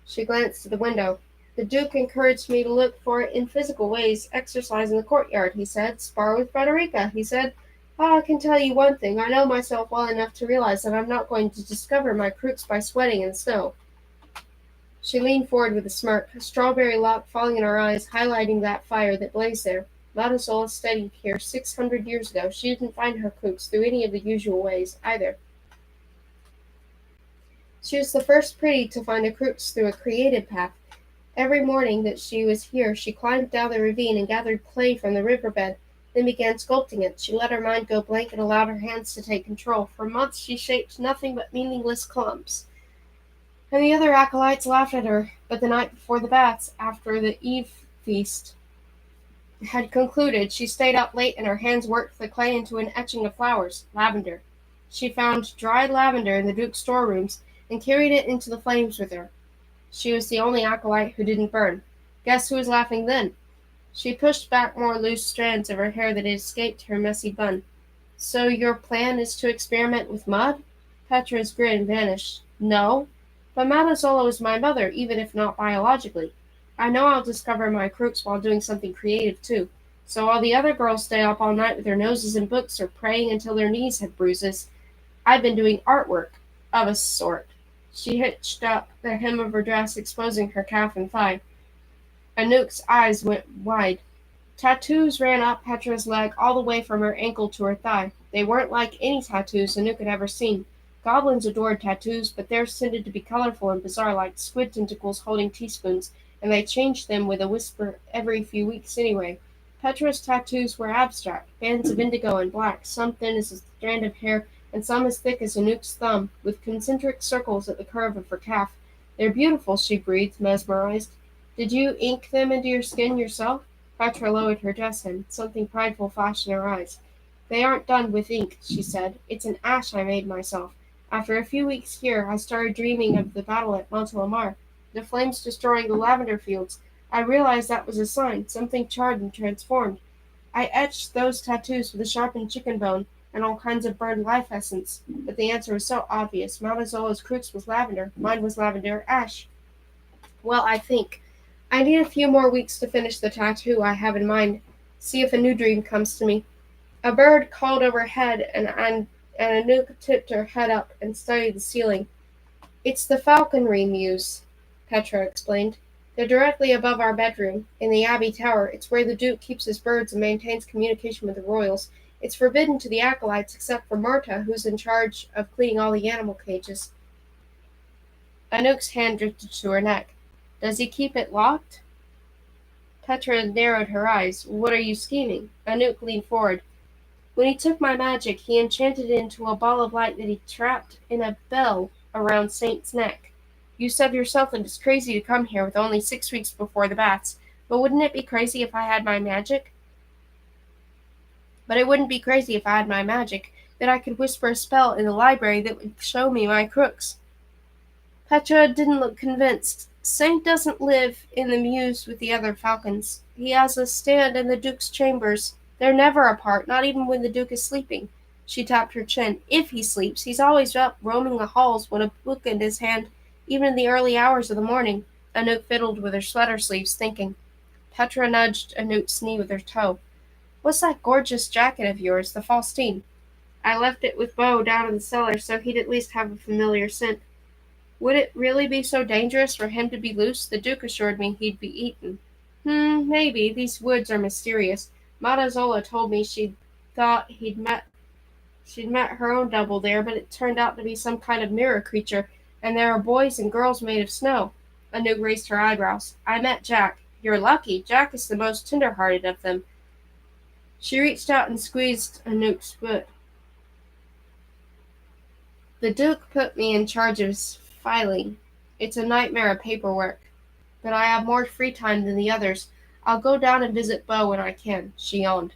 She glanced to the window. The Duke encouraged me to look for it in physical ways. Exercise in the courtyard, he said. Spar with Frederica, he said. Ah, I can tell you one thing. I know myself well enough to realize that I'm not going to discover my crooks by sweating in the snow. She leaned forward with a smirk, a strawberry lock falling in her eyes, highlighting that fire that blazed there. Matasola studied here 600 years ago. She didn't find her crooks through any of the usual ways, either. She was the first pretty to find her crooks through a creative path. Every morning that she was here she climbed down the ravine and gathered clay from the riverbed, then began sculpting it. She let her mind go blank and allowed her hands to take control. For months she shaped nothing but meaningless clumps. And the other acolytes laughed at her. But the night before the baths, after the eve feast had concluded, she stayed up late and her hands worked the clay into an etching of flowers, lavender. She found dried lavender in the Duke's storerooms and carried it into the flames with her. She was the only acolyte who didn't burn. Guess who was laughing then? She pushed back more loose strands of her hair that had escaped her messy bun. So your plan is to experiment with mud? Petra's grin vanished. No, but Matazola is my mother, even if not biologically. I know I'll discover my crooks while doing something creative too. So while the other girls stay up all night with their noses in books or praying until their knees have bruises, I've been doing artwork, of a sort. She hitched up the hem of her dress, exposing her calf and thigh. Anouk's eyes went wide. Tattoos ran up Petra's leg all the way from her ankle to her thigh. They weren't like any tattoos Anouk had ever seen. Goblins adored tattoos, but theirs tended to be colorful and bizarre, like squid tentacles holding teaspoons, and they changed them with a whisper every few weeks anyway. Petra's tattoos were abstract, bands of indigo and black, some thin as a strand of hair, and some as thick as Anouk's thumb, with concentric circles at the curve of her calf. They're beautiful, she breathed, mesmerized. Did you ink them into your skin yourself? Petra lowered her dress hem. Something prideful flashed in her eyes. They aren't done with ink, she said. It's an ash I made myself. After a few weeks here, I started dreaming of the battle at Montelamar, the flames destroying the lavender fields. I realized that was a sign, something charred and transformed. I etched those tattoos with a sharpened chicken bone and all kinds of burned life essence. But the answer was so obvious. Mama crooks was lavender. Mine was lavender ash. Well, I think. I need a few more weeks to finish the tattoo I have in mind. See if a new dream comes to me. A bird called overhead, and Anouk tipped her head up and studied the ceiling. It's the falconry mews, Petra explained. They're directly above our bedroom, in the Abbey Tower. It's where the Duke keeps his birds and maintains communication with the royals. It's forbidden to the acolytes except for Marta, who's in charge of cleaning all the animal cages. Anouk's hand drifted to her neck. Does he keep it locked? Petra narrowed her eyes. What are you scheming? Anouk leaned forward. When he took my magic, he enchanted it into a ball of light that he trapped in a bell around Saint's neck. You said yourself that it's crazy to come here with only 6 weeks before the baths, but wouldn't it be crazy if I had my magic? But it wouldn't be crazy if I had my magic, that I could whisper a spell in the library that would show me my crooks. Petra didn't look convinced. Saint doesn't live in the mews with the other falcons. He has a stand in the Duke's chambers. They're never apart, not even when the Duke is sleeping. She tapped her chin. If he sleeps, he's always up, roaming the halls with a book in his hand, even in the early hours of the morning. Anouk fiddled with her sweater sleeves, thinking. Petra nudged Anouk's knee with her toe. What's that gorgeous jacket of yours, the Faustine? I left it with Beau down in the cellar, so he'd at least have a familiar scent. Would it really be so dangerous for him to be loose? The Duke assured me he'd be eaten. Maybe. These woods are mysterious. Matazola told me thought she'd met her own double there, but it turned out to be some kind of mirror creature, and there are boys and girls made of snow. Anouk raised her eyebrows. I met Jack. You're lucky. Jack is the most tender-hearted of them. She reached out and squeezed Anouk's foot. The Duke put me in charge of filing. It's a nightmare of paperwork. But I have more free time than the others. I'll go down and visit Beau when I can. She yawned.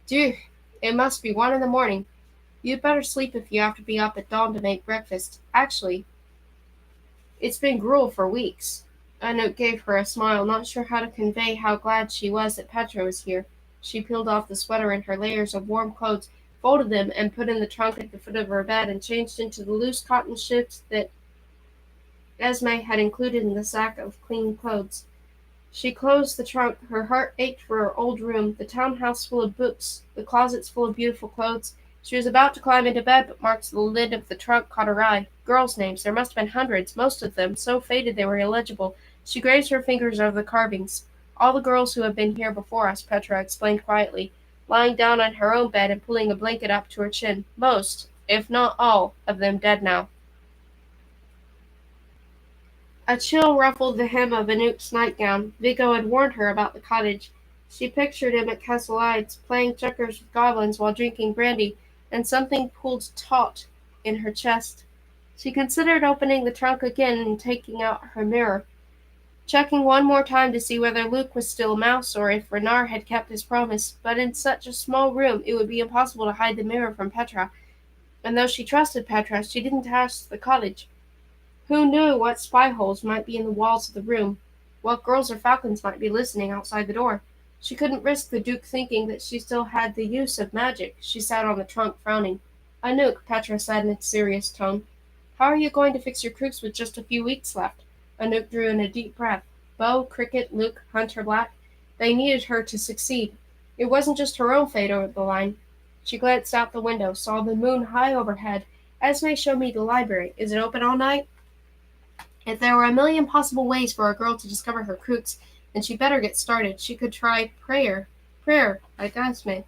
Phew, it must be 1 in the morning. You'd better sleep if you have to be up at dawn to make breakfast. Actually, it's been gruel for weeks. Anouk gave her a smile, not sure how to convey how glad she was that Petra was here. She peeled off the sweater and her layers of warm clothes, folded them, and put in the trunk at the foot of her bed, and changed into the loose cotton shifts that Esme had included in the sack of clean clothes. She closed the trunk. Her heart ached for her old room, the townhouse full of books, the closets full of beautiful clothes. She was about to climb into bed, but Mark's lid of the trunk caught her eye. Girls' names. There must have been hundreds, most of them so faded they were illegible. She grazed her fingers over the carvings. All the girls who have been here before us, Petra explained quietly, lying down on her own bed and pulling a blanket up to her chin. Most, if not all, of them dead now. A chill ruffled the hem of Anouk's nightgown. Vigo had warned her about the cottage. She pictured him at Castle Ides, playing checkers with goblins while drinking brandy, and something pulled taut in her chest. She considered opening the trunk again and taking out her mirror, checking one more time to see whether Luke was still a mouse or if Renard had kept his promise, but in such a small room it would be impossible to hide the mirror from Petra, and though she trusted Petra, she didn't trust the cottage. Who knew what spy holes might be in the walls of the room? What girls or falcons might be listening outside the door? She couldn't risk the Duke thinking that she still had the use of magic. She sat on the trunk, frowning. Anouk, Petra said in a serious tone, how are you going to fix your crooks with just a few weeks left? Anouk drew in a deep breath. Bo, Cricket, Luke, Hunter Black, they needed her to succeed. It wasn't just her own fate over the line. She glanced out the window, saw the moon high overhead. Esme showed me the library. Is it open all night? If there were a million possible ways for a girl to discover her crooks, then she'd better get started. She could try prayer, like Esme,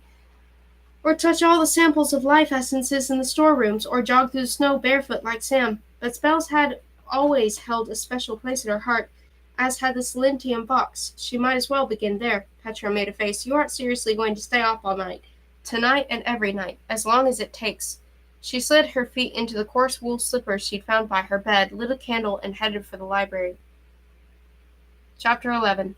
or touch all the samples of life essences in the storerooms, or jog through the snow barefoot like Sam. But spells had always held a special place in her heart, as had the Silentium box. She might as well begin there. Petra made a face. You aren't seriously going to stay up all night. Tonight and every night, as long as it takes. She slid her feet into the coarse wool slippers she'd found by her bed, lit a candle, and headed for the library. Chapter 11.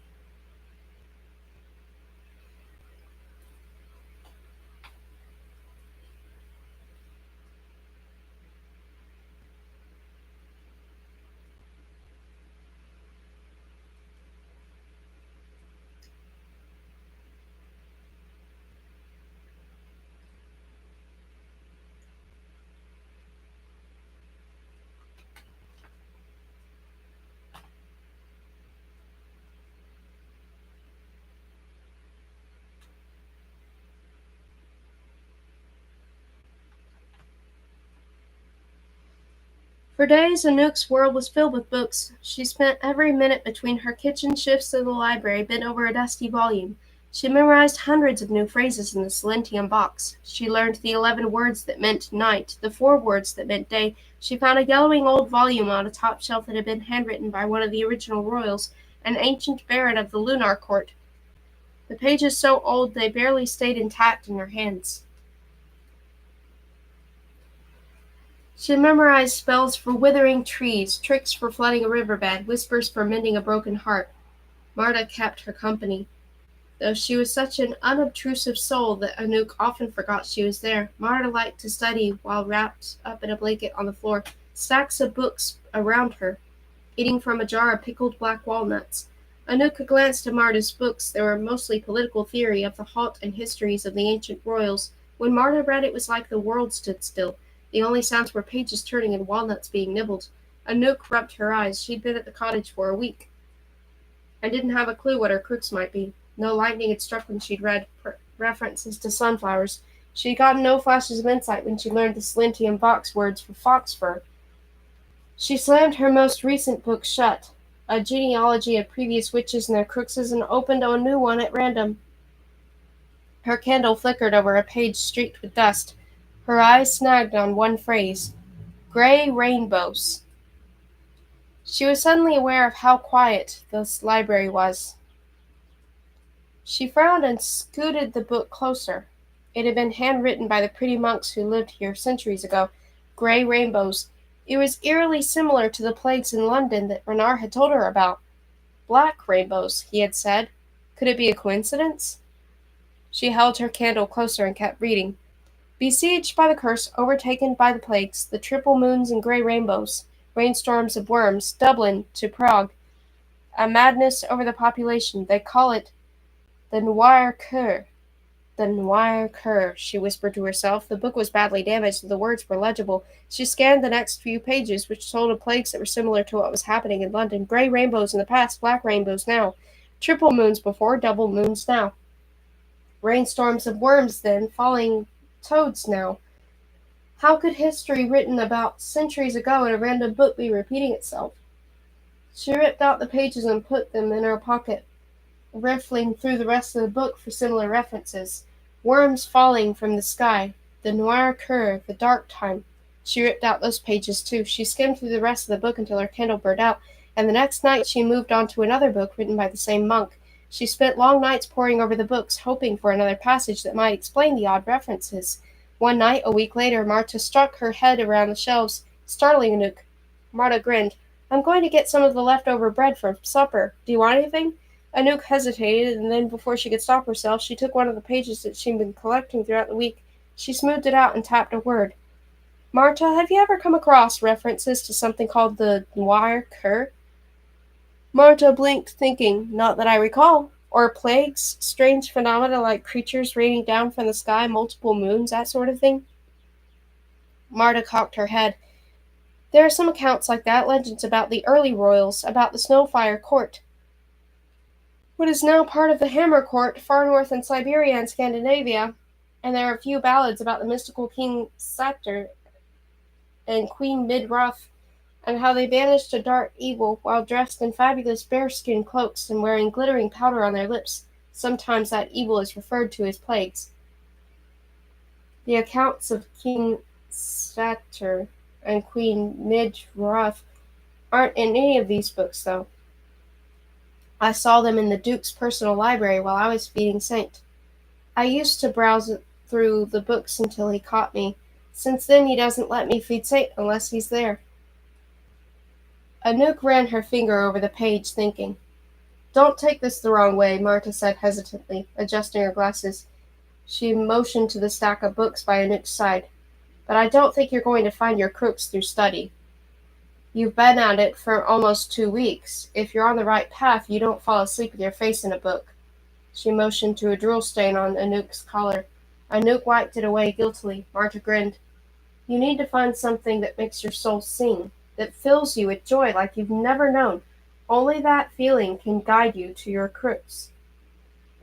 For days, Anouk's world was filled with books. She spent every minute between her kitchen shifts to the library bent over a dusty volume. She memorized hundreds of new phrases in the Silentium box. She learned the 11 words that meant night, the 4 words that meant day. She found a yellowing old volume on a top shelf that had been handwritten by one of the original royals, an ancient baron of the Lunar Court. The pages so old they barely stayed intact in her hands. She memorized spells for withering trees, tricks for flooding a riverbed, whispers for mending a broken heart. Marta kept her company. Though she was such an unobtrusive soul that Anouk often forgot she was there, Marta liked to study while wrapped up in a blanket on the floor, stacks of books around her, eating from a jar of pickled black walnuts. Anouk glanced at Marta's books. They were mostly political theory of the halt and histories of the ancient royals. When Marta read, it was like the world stood still. The only sounds were pages turning and walnuts being nibbled. Anouk rubbed her eyes. She'd been at the cottage for a week, and didn't have a clue what her crooks might be. No lightning had struck when she'd read references to sunflowers. She'd gotten no flashes of insight when she learned the Silentium box words for fox fur. She slammed her most recent book shut, a genealogy of previous witches and their crookses, and opened a new one at random. Her candle flickered over a page streaked with dust. Her eyes snagged on one phrase, gray rainbows. She was suddenly aware of how quiet this library was. She frowned and scooted the book closer. It had been handwritten by the pretty monks who lived here centuries ago. Gray rainbows. It was eerily similar to the plagues in London that Renard had told her about. Black rainbows, he had said. Could it be a coincidence? She held her candle closer and kept reading. Besieged by the curse, overtaken by the plagues, the triple moons and grey rainbows, rainstorms of worms, Dublin to Prague, a madness over the population. They call it the Noir Coeur. The Noir Cur, she whispered to herself. The book was badly damaged, and the words were legible. She scanned the next few pages, which told of plagues that were similar to what was happening in London. Grey rainbows in the past, black rainbows now. Triple moons before, double moons now. Rainstorms of worms then, falling toads now. How could history written about centuries ago in a random book be repeating itself? She ripped out the pages and put them in her pocket, riffling through the rest of the book for similar references. Worms falling from the sky, the noir cur, the dark time. She ripped out those pages too. She skimmed through the rest of the book until her candle burned out, and the next night she moved on to another book written by the same monk. She spent long nights poring over the books, hoping for another passage that might explain the odd references. One night, a week later, Marta struck her head around the shelves, startling Anouk. Marta grinned. "I'm going to get some of the leftover bread for supper. Do you want anything?" Anouk hesitated, and then, before she could stop herself, she took one of the pages that she'd been collecting throughout the week. She smoothed it out and tapped a word. "Marta, have you ever come across references to something called the Noir Cur?" Marta blinked, thinking, "Not that I recall. Or plagues, strange phenomena like creatures raining down from the sky, multiple moons, that sort of thing?" Marta cocked her head. "There are some accounts like that, legends about the early royals, about the Snowfire Court, what is now part of the Hammer Court, far north in Siberia and Scandinavia, and there are a few ballads about the mystical King Satyr and Queen Midroth, and how they vanished to dart evil while dressed in fabulous bearskin cloaks and wearing glittering powder on their lips. Sometimes that evil is referred to as plagues. The accounts of King Satyr and Queen Midroth aren't in any of these books, though. I saw them in the Duke's personal library while I was feeding Saint. I used to browse through the books until he caught me. Since then he doesn't let me feed Saint unless he's there." Anouk ran her finger over the page, thinking. "Don't take this the wrong way," Marta said hesitantly, adjusting her glasses. She motioned to the stack of books by Anouk's side. "But I don't think you're going to find your crooks through study. You've been at it for almost 2 weeks. If you're on the right path, you don't fall asleep with your face in a book." She motioned to a drool stain on Anouk's collar. Anouk wiped it away guiltily. Marta grinned. "You need to find something that makes your soul sing, that fills you with joy like you've never known. Only that feeling can guide you to your crooks."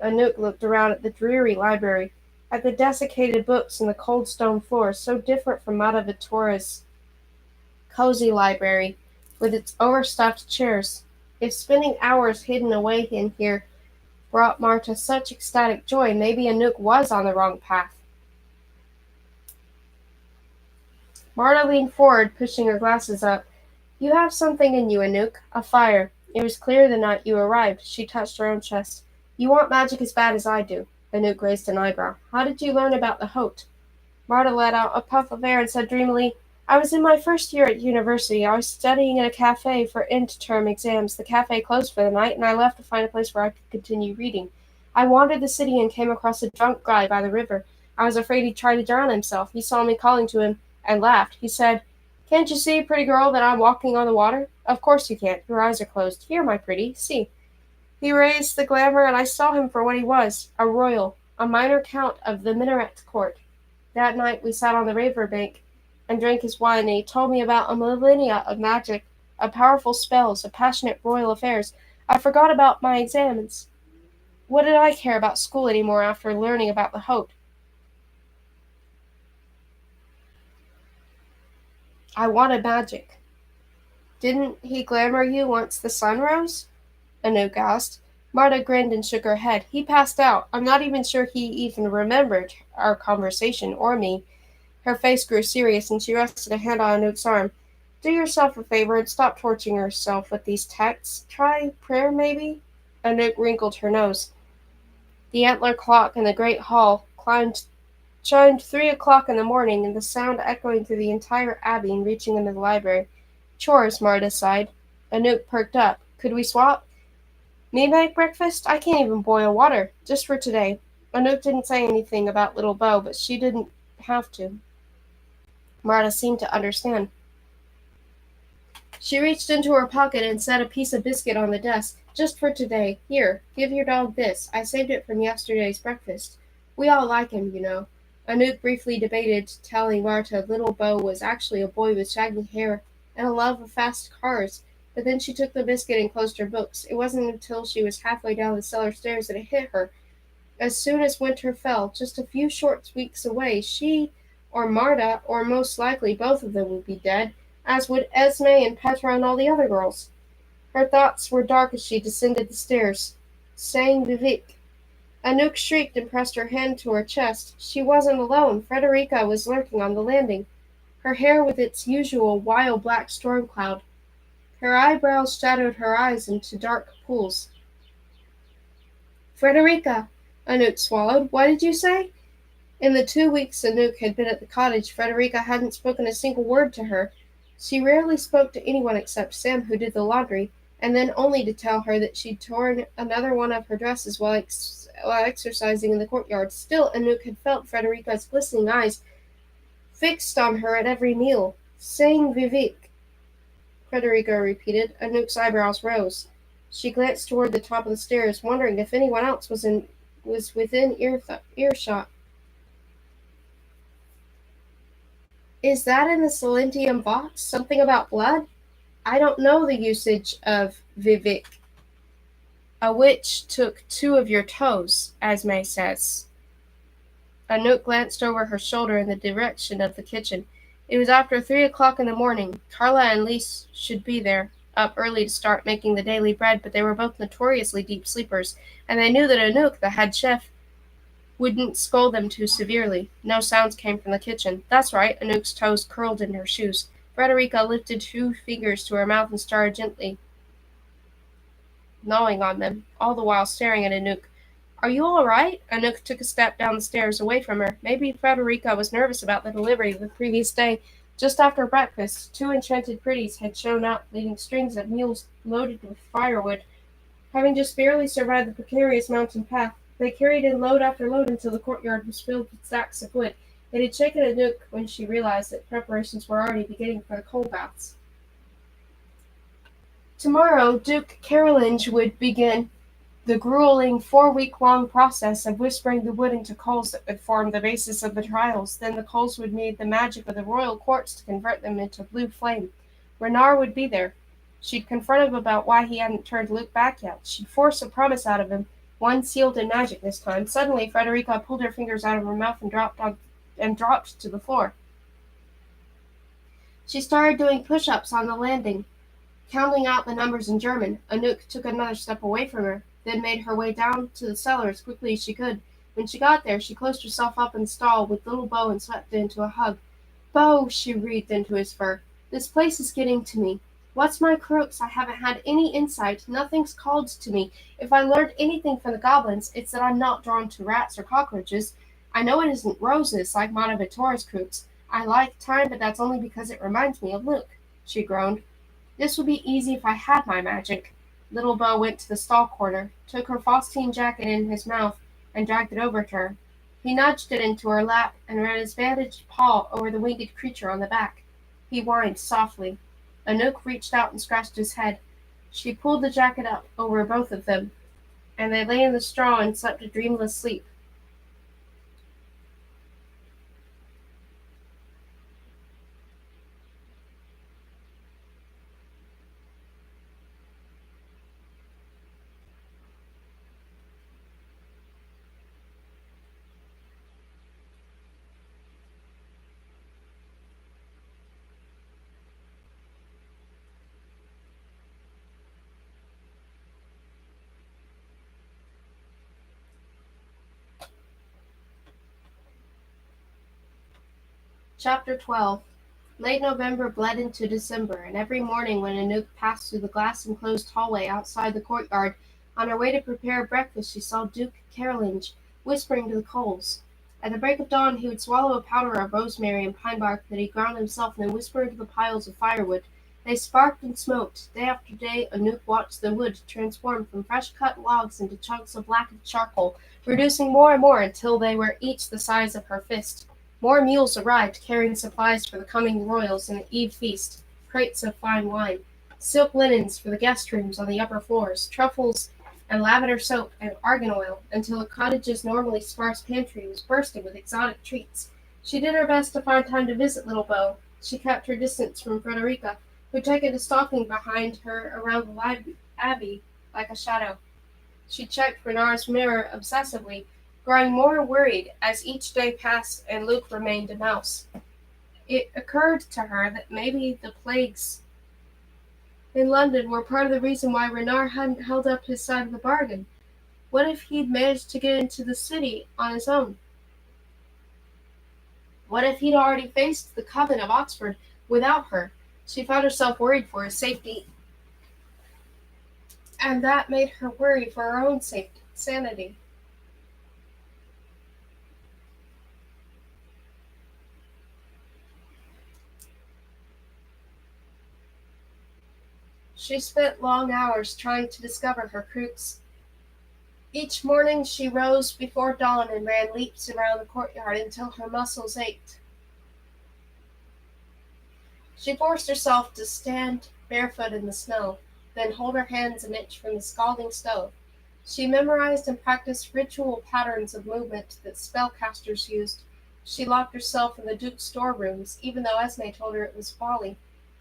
Anouk looked around at the dreary library, at the desiccated books and the cold stone floors, so different from Mata Vittoria's cozy library, with its overstuffed chairs. If spending hours hidden away in here brought Marta such ecstatic joy, maybe Anouk was on the wrong path. Marta leaned forward, pushing her glasses up. "You have something in you, Anouk. A fire. It was clear the night you arrived." She touched her own chest. "You want magic as bad as I do." Anouk raised an eyebrow. "How did you learn about the Hote?" Marta let out a puff of air and said dreamily, "I was in my first year at university. I was studying in a cafe for end-term exams. The cafe closed for the night, and I left to find a place where I could continue reading. I wandered the city and came across a drunk guy by the river. I was afraid he'd try to drown himself. He saw me calling to him and laughed. He said, 'Can't you see, pretty girl, that I'm walking on the water?' 'Of course you can't. Your eyes are closed. Here, my pretty, see.' He raised the glamour, and I saw him for what he was, a royal, a minor count of the Minaret Court. That night we sat on the river bank and drank his wine, and he told me about a millennia of magic, of powerful spells, of passionate royal affairs. I forgot about my exams. What did I care about school any more after learning about the Hote? I wanted magic." "Didn't he glamour you once the sun rose?" Anouk asked. Marta grinned and shook her head. "He passed out. I'm not even sure he even remembered our conversation or me." Her face grew serious, and she rested a hand on Anouk's arm. "Do yourself a favor and stop torturing yourself with these texts. Try prayer, maybe?" Anouk wrinkled her nose. The antler clock in the great hall chimed 3 o'clock in the morning, and the sound echoing through the entire abbey and reaching into the library. "Chores," Marta sighed. Anouk perked up. "Could we swap? Me make breakfast? I can't even boil water. Just for today." Anouk didn't say anything about little Beau, but she didn't have to. Marta seemed to understand. She reached into her pocket and set a piece of biscuit on the desk. "Just for today. Here, give your dog this. I saved it from yesterday's breakfast." We all like him, you know. Anouk briefly debated telling Marta little Bo was actually a boy with shaggy hair and a love of fast cars, but then she took the biscuit and closed her books. It wasn't until she was halfway down the cellar stairs that it hit her. As soon as winter fell, just a few short weeks away, she or Marta, or most likely both of them, would be dead, as would Esme and Petra and all the other girls. Her thoughts were dark as she descended the stairs. Saying Vivek. Anouk shrieked and pressed her hand to her chest. She wasn't alone. Frederica was lurking on the landing, her hair with its usual wild black storm cloud. Her eyebrows shadowed her eyes into dark pools. Frederica, Anouk swallowed. What did you say? In the 2 weeks Anouk had been at the cottage, Frederica hadn't spoken a single word to her. She rarely spoke to anyone except Sam, who did the laundry, and then only to tell her that she'd torn another one of her dresses while exercising in the courtyard. Still, Anouk had felt Frederica's glistening eyes fixed on her at every meal. Saying Vivek, Frederica repeated. Anouk's eyebrows rose. She glanced toward the top of the stairs, wondering if anyone else was within earshot. Is that in the Silentium box? Something about blood? I don't know the usage of Vivek. A witch took 2 of your toes, Esme says. Anouk glanced over her shoulder in the direction of the kitchen. It was after 3 o'clock in the morning. Carla and Lise should be there, up early to start making the daily bread, but they were both notoriously deep sleepers, and they knew that Anouk, the head chef, wouldn't scold them too severely. No sounds came from the kitchen. That's right, Anouk's toes curled into her shoes. Frederica lifted 2 fingers to her mouth and started gently gnawing on them, all the while staring at Anouk. Are you all right? Anouk took a step down the stairs away from her. Maybe Frederica was nervous about the delivery the previous day. Just after breakfast, 2 enchanted pretties had shown up, leading strings of mules loaded with firewood. Having just barely survived the precarious mountain path, they carried in load after load until the courtyard was filled with sacks of wood. It had shaken Anouk when she realized that preparations were already beginning for the coal baths. Tomorrow, Duke Carolinge would begin the grueling 4-week-long process of whispering the wood into coals that would form the basis of the trials. Then the coals would need the magic of the royal quartz to convert them into blue flame. Renard would be there. She'd confront him about why he hadn't turned Luke back yet. She'd force a promise out of him, one sealed in magic this time. Suddenly, Frederica pulled her fingers out of her mouth and dropped to the floor. She started doing push-ups on the landing, counting out the numbers in German. Anouk took another step away from her, then made her way down to the cellar as quickly as she could. When she got there, she closed herself up in the stall with little Bo and swept into a hug. Bo, she breathed into his fur, this place is getting to me. What's my crooks? I haven't had any insight. Nothing's called to me. If I learned anything from the goblins, it's that I'm not drawn to rats or cockroaches. I know it isn't roses like Montevitori's crooks. I like time, but that's only because it reminds me of Luke, she groaned. This would be easy if I had my magic. Little Bo went to the stall corner, took her Faustine jacket in his mouth, and dragged it over to her. He nudged it into her lap and ran his bandaged paw over the winged creature on the back. He whined softly. Anouk reached out and scratched his head. She pulled the jacket up over both of them, and they lay in the straw and slept a dreamless sleep. Chapter 12. Late November bled into December, and every morning when Anouk passed through the glass-enclosed hallway outside the courtyard, on her way to prepare breakfast she saw Duke Carolinge whispering to the coals. At the break of dawn he would swallow a powder of rosemary and pine bark that he ground himself and then whisper into the piles of firewood. They sparked and smoked. Day after day Anouk watched the wood transform from fresh-cut logs into chunks of blackened charcoal, reducing more and more until they were each the size of her fist. More mules arrived, carrying supplies for the coming royals and the eve feast, crates of fine wine, silk linens for the guest rooms on the upper floors, truffles and lavender soap and argan oil until the cottage's normally sparse pantry was bursting with exotic treats. She did her best to find time to visit Little Bo. She kept her distance from Frederica, who'd taken to stalking behind her around the abbey like a shadow. She checked Renard's mirror obsessively, growing more worried as each day passed and Luke remained a mouse. It occurred to her that maybe the plagues in London were part of the reason why Renard hadn't held up his side of the bargain. What if he'd managed to get into the city on his own? What if he'd already faced the Coven of Oxford without her? She found herself worried for his safety, and that made her worry for her own safety, sanity. She spent long hours trying to discover her crooks. Each morning she rose before dawn and ran leaps around the courtyard until her muscles ached. She forced herself to stand barefoot in the snow, then hold her hands an inch from the scalding stove. She memorized and practiced ritual patterns of movement that spellcasters used. She locked herself in the Duke's storerooms, even though Esme told her it was folly,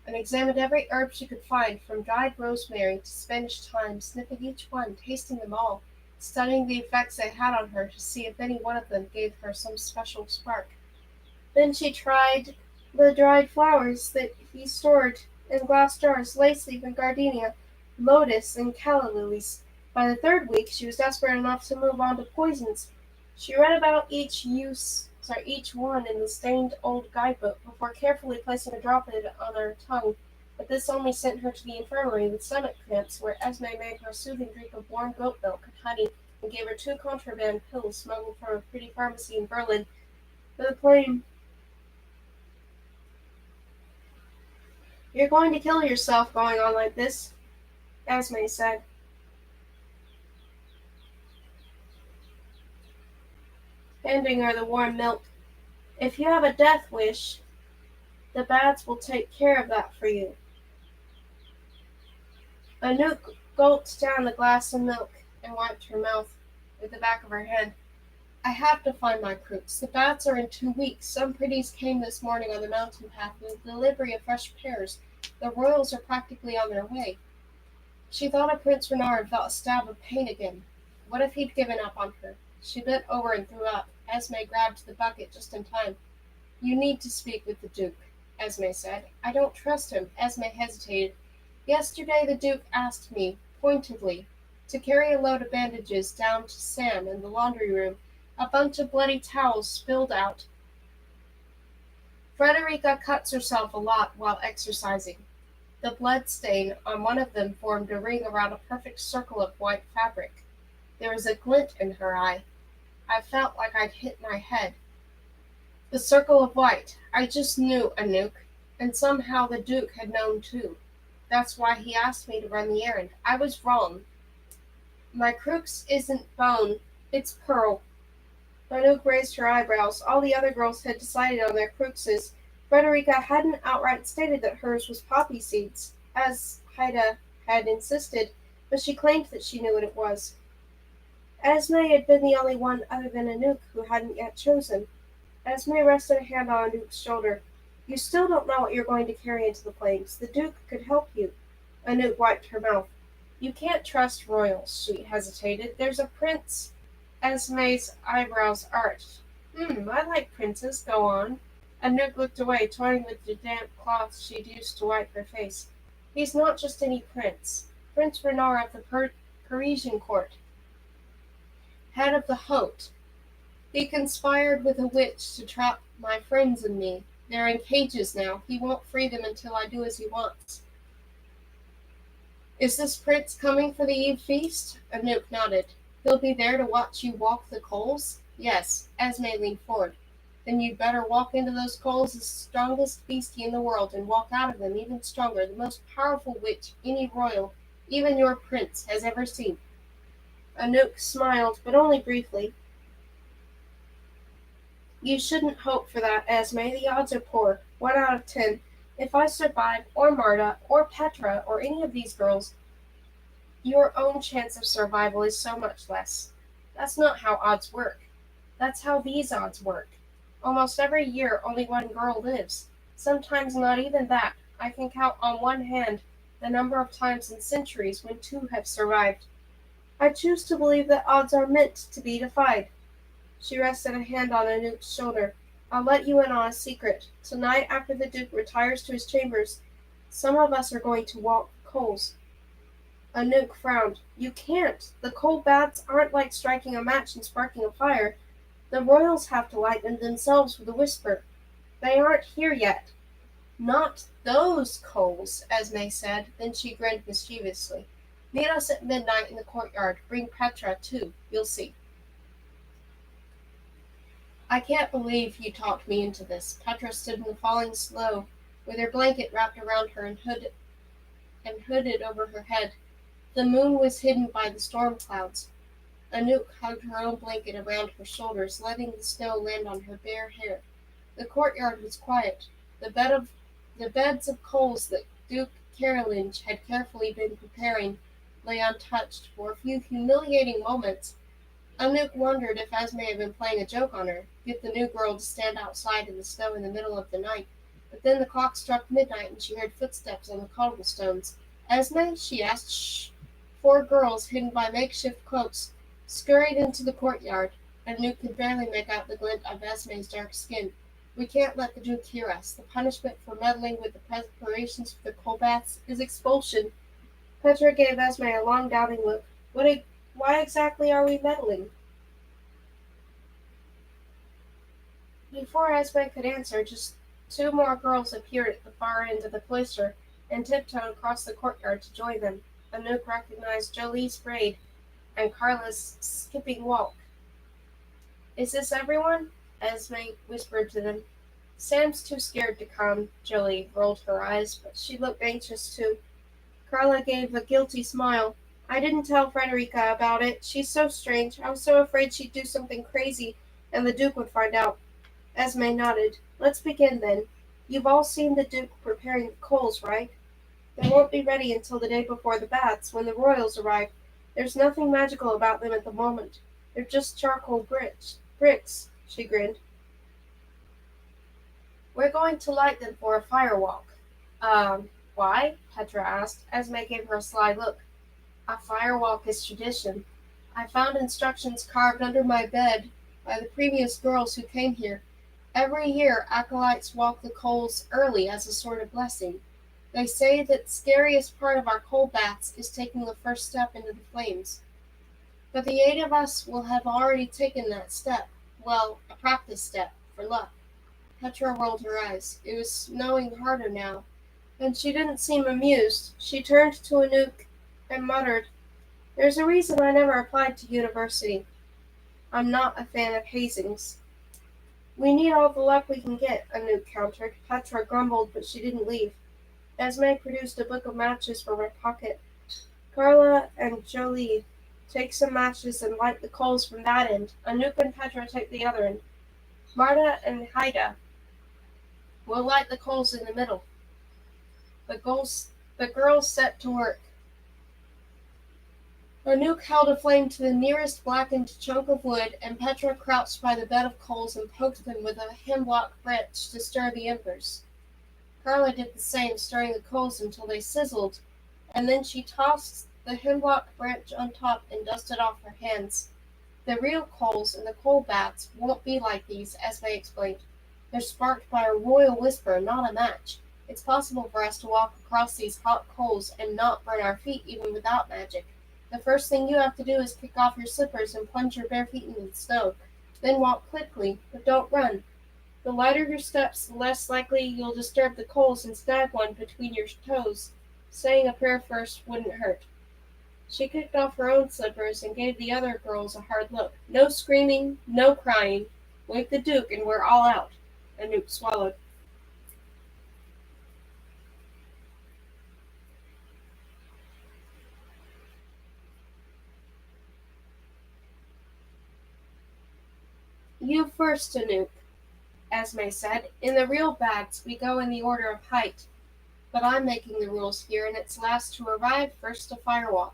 and examined every herb she could find, from dried rosemary to Spanish thyme, sniffing each one, tasting them all, studying the effects they had on her to see if any one of them gave her some special spark. Then she tried the dried flowers that he stored in glass jars, lace leaf and gardenia, lotus and calla lilies. By the third week she was desperate enough to move on to poisons. She read about each one in the stained old guidebook before carefully placing a drop of it on her tongue. But this only sent her to the infirmary with stomach cramps, where Esme made her a soothing drink of warm goat milk and honey, and gave her 2 contraband pills smuggled from a pretty pharmacy in Berlin. The plain "You're going to kill yourself going on like this," Esme said, handing her the warm milk. "If you have a death wish, the bats will take care of that for you." Anouk gulped down the glass of milk and wiped her mouth with the back of her hand. "I have to find my crooks. The bats are in 2 weeks. Some pretties came this morning on the mountain path with a delivery of fresh pears. The royals are practically on their way." She thought of Prince Renard and felt a stab of pain again. What if he'd given up on her? She bent over and threw up. Esme grabbed the bucket just in time. "You need to speak with the Duke," Esme said. "I don't trust him." Esme hesitated. "Yesterday the Duke asked me, pointedly, to carry a load of bandages down to Sam in the laundry room. A bunch of bloody towels spilled out. Frederica cuts herself a lot while exercising. The blood stain on one of them formed a ring around a perfect circle of white fabric. There was a glint in her eye. I felt like I'd hit my head. The circle of white. I just knew, Anouk. And somehow the Duke had known too. That's why he asked me to run the errand. I was wrong. My crooks isn't bone, it's pearl." Anouk raised her eyebrows. All the other girls had decided on their crookses. Frederica hadn't outright stated that hers was poppy seeds, as Haida had insisted, but she claimed that she knew what it was. Esme had been the only one other than Anouk who hadn't yet chosen. Esme rested a hand on Anouk's shoulder. "You still don't know what you're going to carry into the flames. The Duke could help you." Anouk wiped her mouth. "You can't trust royals," she hesitated. "There's a prince." Esme's eyebrows arched. I like princes. Go on." Anouk looked away, toying with the damp cloth she'd used to wipe her face. "He's not just any prince. Prince Renard of the Parisian court, head of the Haute. He conspired with a witch to trap my friends and me. They're in cages now. He won't free them until I do as he wants." "Is this prince coming for the Eve feast?" Anouk nodded. "He'll be there to watch you walk the coals?" "Yes." Esme leaned forward. "Then you'd better walk into those coals the strongest beastie in the world, and walk out of them even stronger, the most powerful witch any royal, even your prince, has ever seen." Anouk smiled, but only briefly. "You shouldn't hope for that, Esme. The odds are poor. 1 out of 10. If I survive, or Marta, or Petra, or any of these girls, Your own chance of survival is so much less. That's not how odds work. That's how these odds work. Almost every year, only one girl lives. Sometimes not even that. I can count on one hand the number of times in centuries when two have survived. I choose to believe that odds are meant to be defied. She rested a hand on Anouk's shoulder. I'll let you in on a secret. Tonight, after the Duke retires to his chambers, some of us are going to walk the coals. Anouk frowned. You can't. The coal baths aren't like striking a match and sparking a fire. The royals have to light them themselves with a whisper. They aren't here yet. Not those coals, Esme said. Then she grinned mischievously. Meet us at midnight in the courtyard. Bring Petra, too. You'll see. I can't believe you talked me into this. Petra stood in the falling snow, with her blanket wrapped around her and hooded over her head. The moon was hidden by the storm clouds. Anouk hugged her own blanket around her shoulders, letting the snow land on her bare hair. The courtyard was quiet. The beds of coals that Duke Carolinge had carefully been preparing lay untouched. For a few humiliating moments, Anouk wondered if Esme had been playing a joke on her, get the new girl to stand outside in the snow in the middle of the night. But then the clock struck midnight and she heard footsteps on the cobblestones. Esme? She asked. Shh. Four girls, hidden by makeshift cloaks, scurried into the courtyard. Anouk could barely make out the glint of Esme's dark skin. We can't let the Duke hear us. The punishment for meddling with the preparations for the coal baths is expulsion. Petra gave Esme a long doubting look. Why exactly are we meddling? Before Esme could answer, just two more girls appeared at the far end of the cloister and tiptoed across the courtyard to join them. Anouk recognized Jolie's braid and Carla's skipping walk. Is this everyone? Esme whispered to them. Sam's too scared to come. Jolie rolled her eyes, but she looked anxious too. Carla gave a guilty smile. I didn't tell Frederica about it. She's so strange. I was so afraid she'd do something crazy and the Duke would find out. Esme nodded. Let's begin then. You've all seen the Duke preparing the coals, right? They won't be ready until the day before the baths, when the royals arrive. There's nothing magical about them at the moment. They're just charcoal bricks. Bricks, she grinned. We're going to light them for a fire walk. Why? Petra asked. Esme gave her a sly look. A fire walk is tradition. I found instructions carved under my bed by the previous girls who came here. Every year, acolytes walk the coals early as a sort of blessing. They say that the scariest part of our coal baths is taking the first step into the flames. But the 8 of us will have already taken that step. Well, a practice step, for luck. Petra rolled her eyes. It was snowing harder now, and she didn't seem amused. She turned to Anouk and muttered, There's a reason I never applied to university. I'm not a fan of hazings. We need all the luck we can get, Anouk countered. Petra grumbled, but she didn't leave. Esme produced a book of matches from her pocket. Carla and Jolie, take some matches and light the coals from that end. Anouk and Petra take the other end. Marta and Haida will light the coals in the middle. The girls set to work. Anouk held a flame to the nearest blackened chunk of wood, and Petra crouched by the bed of coals and poked them with a hemlock branch to stir the embers. Carla did the same, stirring the coals until they sizzled, and then she tossed the hemlock branch on top and dusted off her hands. The real coals in the coal baths won't be like these, Esme explained. They're sparked by a royal whisper, not a match. It's possible for us to walk across these hot coals and not burn our feet even without magic. The first thing you have to do is kick off your slippers and plunge your bare feet into the snow. Then walk quickly, but don't run. The lighter your steps, the less likely you'll disturb the coals and snag one between your toes. Saying a prayer first wouldn't hurt. She kicked off her own slippers and gave the other girls a hard look. No screaming, no crying. Wake the Duke and we're all out. Anouk swallowed. You first, Anouk, Esme said. In the real baths, we go in the order of height. But I'm making the rules here, and it's last to arrive, first to firewalk.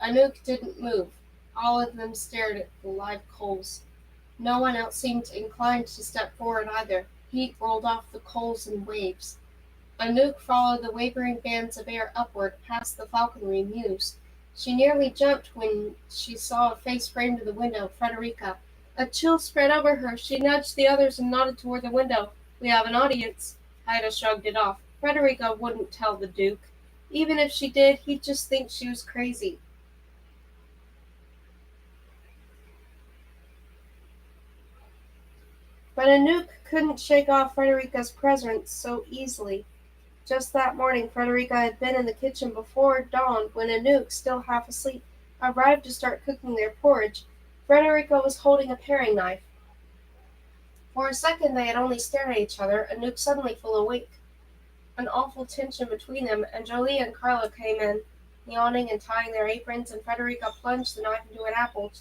Anouk didn't move. All of them stared at the live coals. No one else seemed inclined to step forward either. Heat rolled off the coals in waves. Anouk followed the wavering bands of air upward past the falconry mews. She nearly jumped when she saw a face framed in the window, Frederica. A chill spread over her. She nudged the others and nodded toward the window. "We have an audience." Ida shrugged it off. Frederica wouldn't tell the Duke. Even if she did, he'd just think she was crazy. But Anouk couldn't shake off Frederica's presence so easily. Just that morning Frederica had been in the kitchen before dawn when Anouk, still half asleep, arrived to start cooking their porridge. Frederica was holding a paring knife. For a second they had only stared at each other, Anouk suddenly full awake. An awful tension between them, and Jolie and Carlo came in, yawning and tying their aprons, and Frederica plunged the knife into an apple,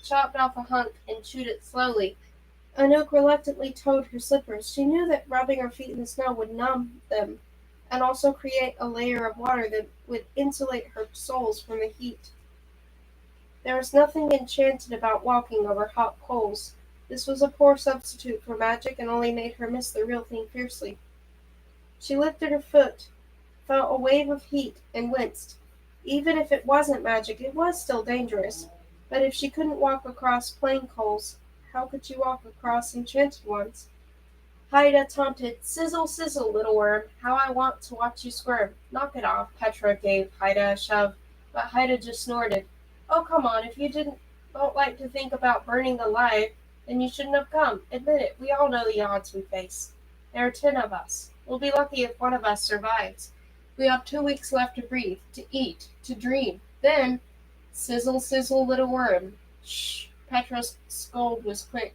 chopped off a hunk, and chewed it slowly. Anouk reluctantly toed her slippers. She knew that rubbing her feet in the snow would numb them, and also create a layer of water that would insulate her soles from the heat. There was nothing enchanted about walking over hot coals. This was a poor substitute for magic and only made her miss the real thing fiercely. She lifted her foot, felt a wave of heat, and winced. Even if it wasn't magic, it was still dangerous. But if she couldn't walk across plain coals, how could she walk across enchanted ones? Haida taunted, "Sizzle, sizzle, little worm, how I want to watch you squirm." "Knock it off." Petra gave Haida a shove, but Haida just snorted. "Oh, come on, if you don't like to think about burning alive, then you shouldn't have come. Admit it, we all know the odds we face. There are 10 of us. We'll be lucky if one of us survives. We have 2 weeks left to breathe, to eat, to dream. Then, sizzle, sizzle, little worm." "Shh." Petra's scold was quick.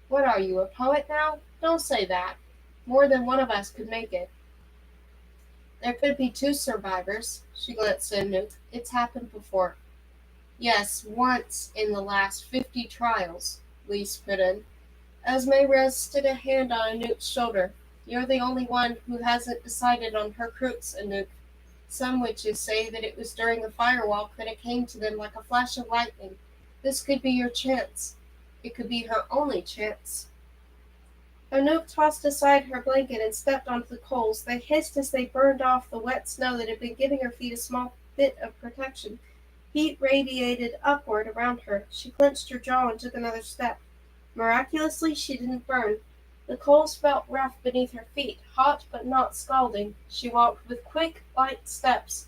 "What are you, a poet now? Don't say that. More than one of us could make it. There could be 2 survivors." She glanced at Anouk. "It's happened before." "Yes, once in the last 50 trials," Lise put in. Esme rested a hand on Anouk's shoulder. "You're the only one who hasn't decided on her crux, Anouk. Some witches say that it was during the firewalk that it came to them like a flash of lightning. This could be your chance. It could be her only chance." Anouk tossed aside her blanket and stepped onto the coals. They hissed as they burned off the wet snow that had been giving her feet a small bit of protection. Heat radiated upward around her. She clenched her jaw and took another step. Miraculously, she didn't burn. The coals felt rough beneath her feet, hot but not scalding. She walked with quick, light steps.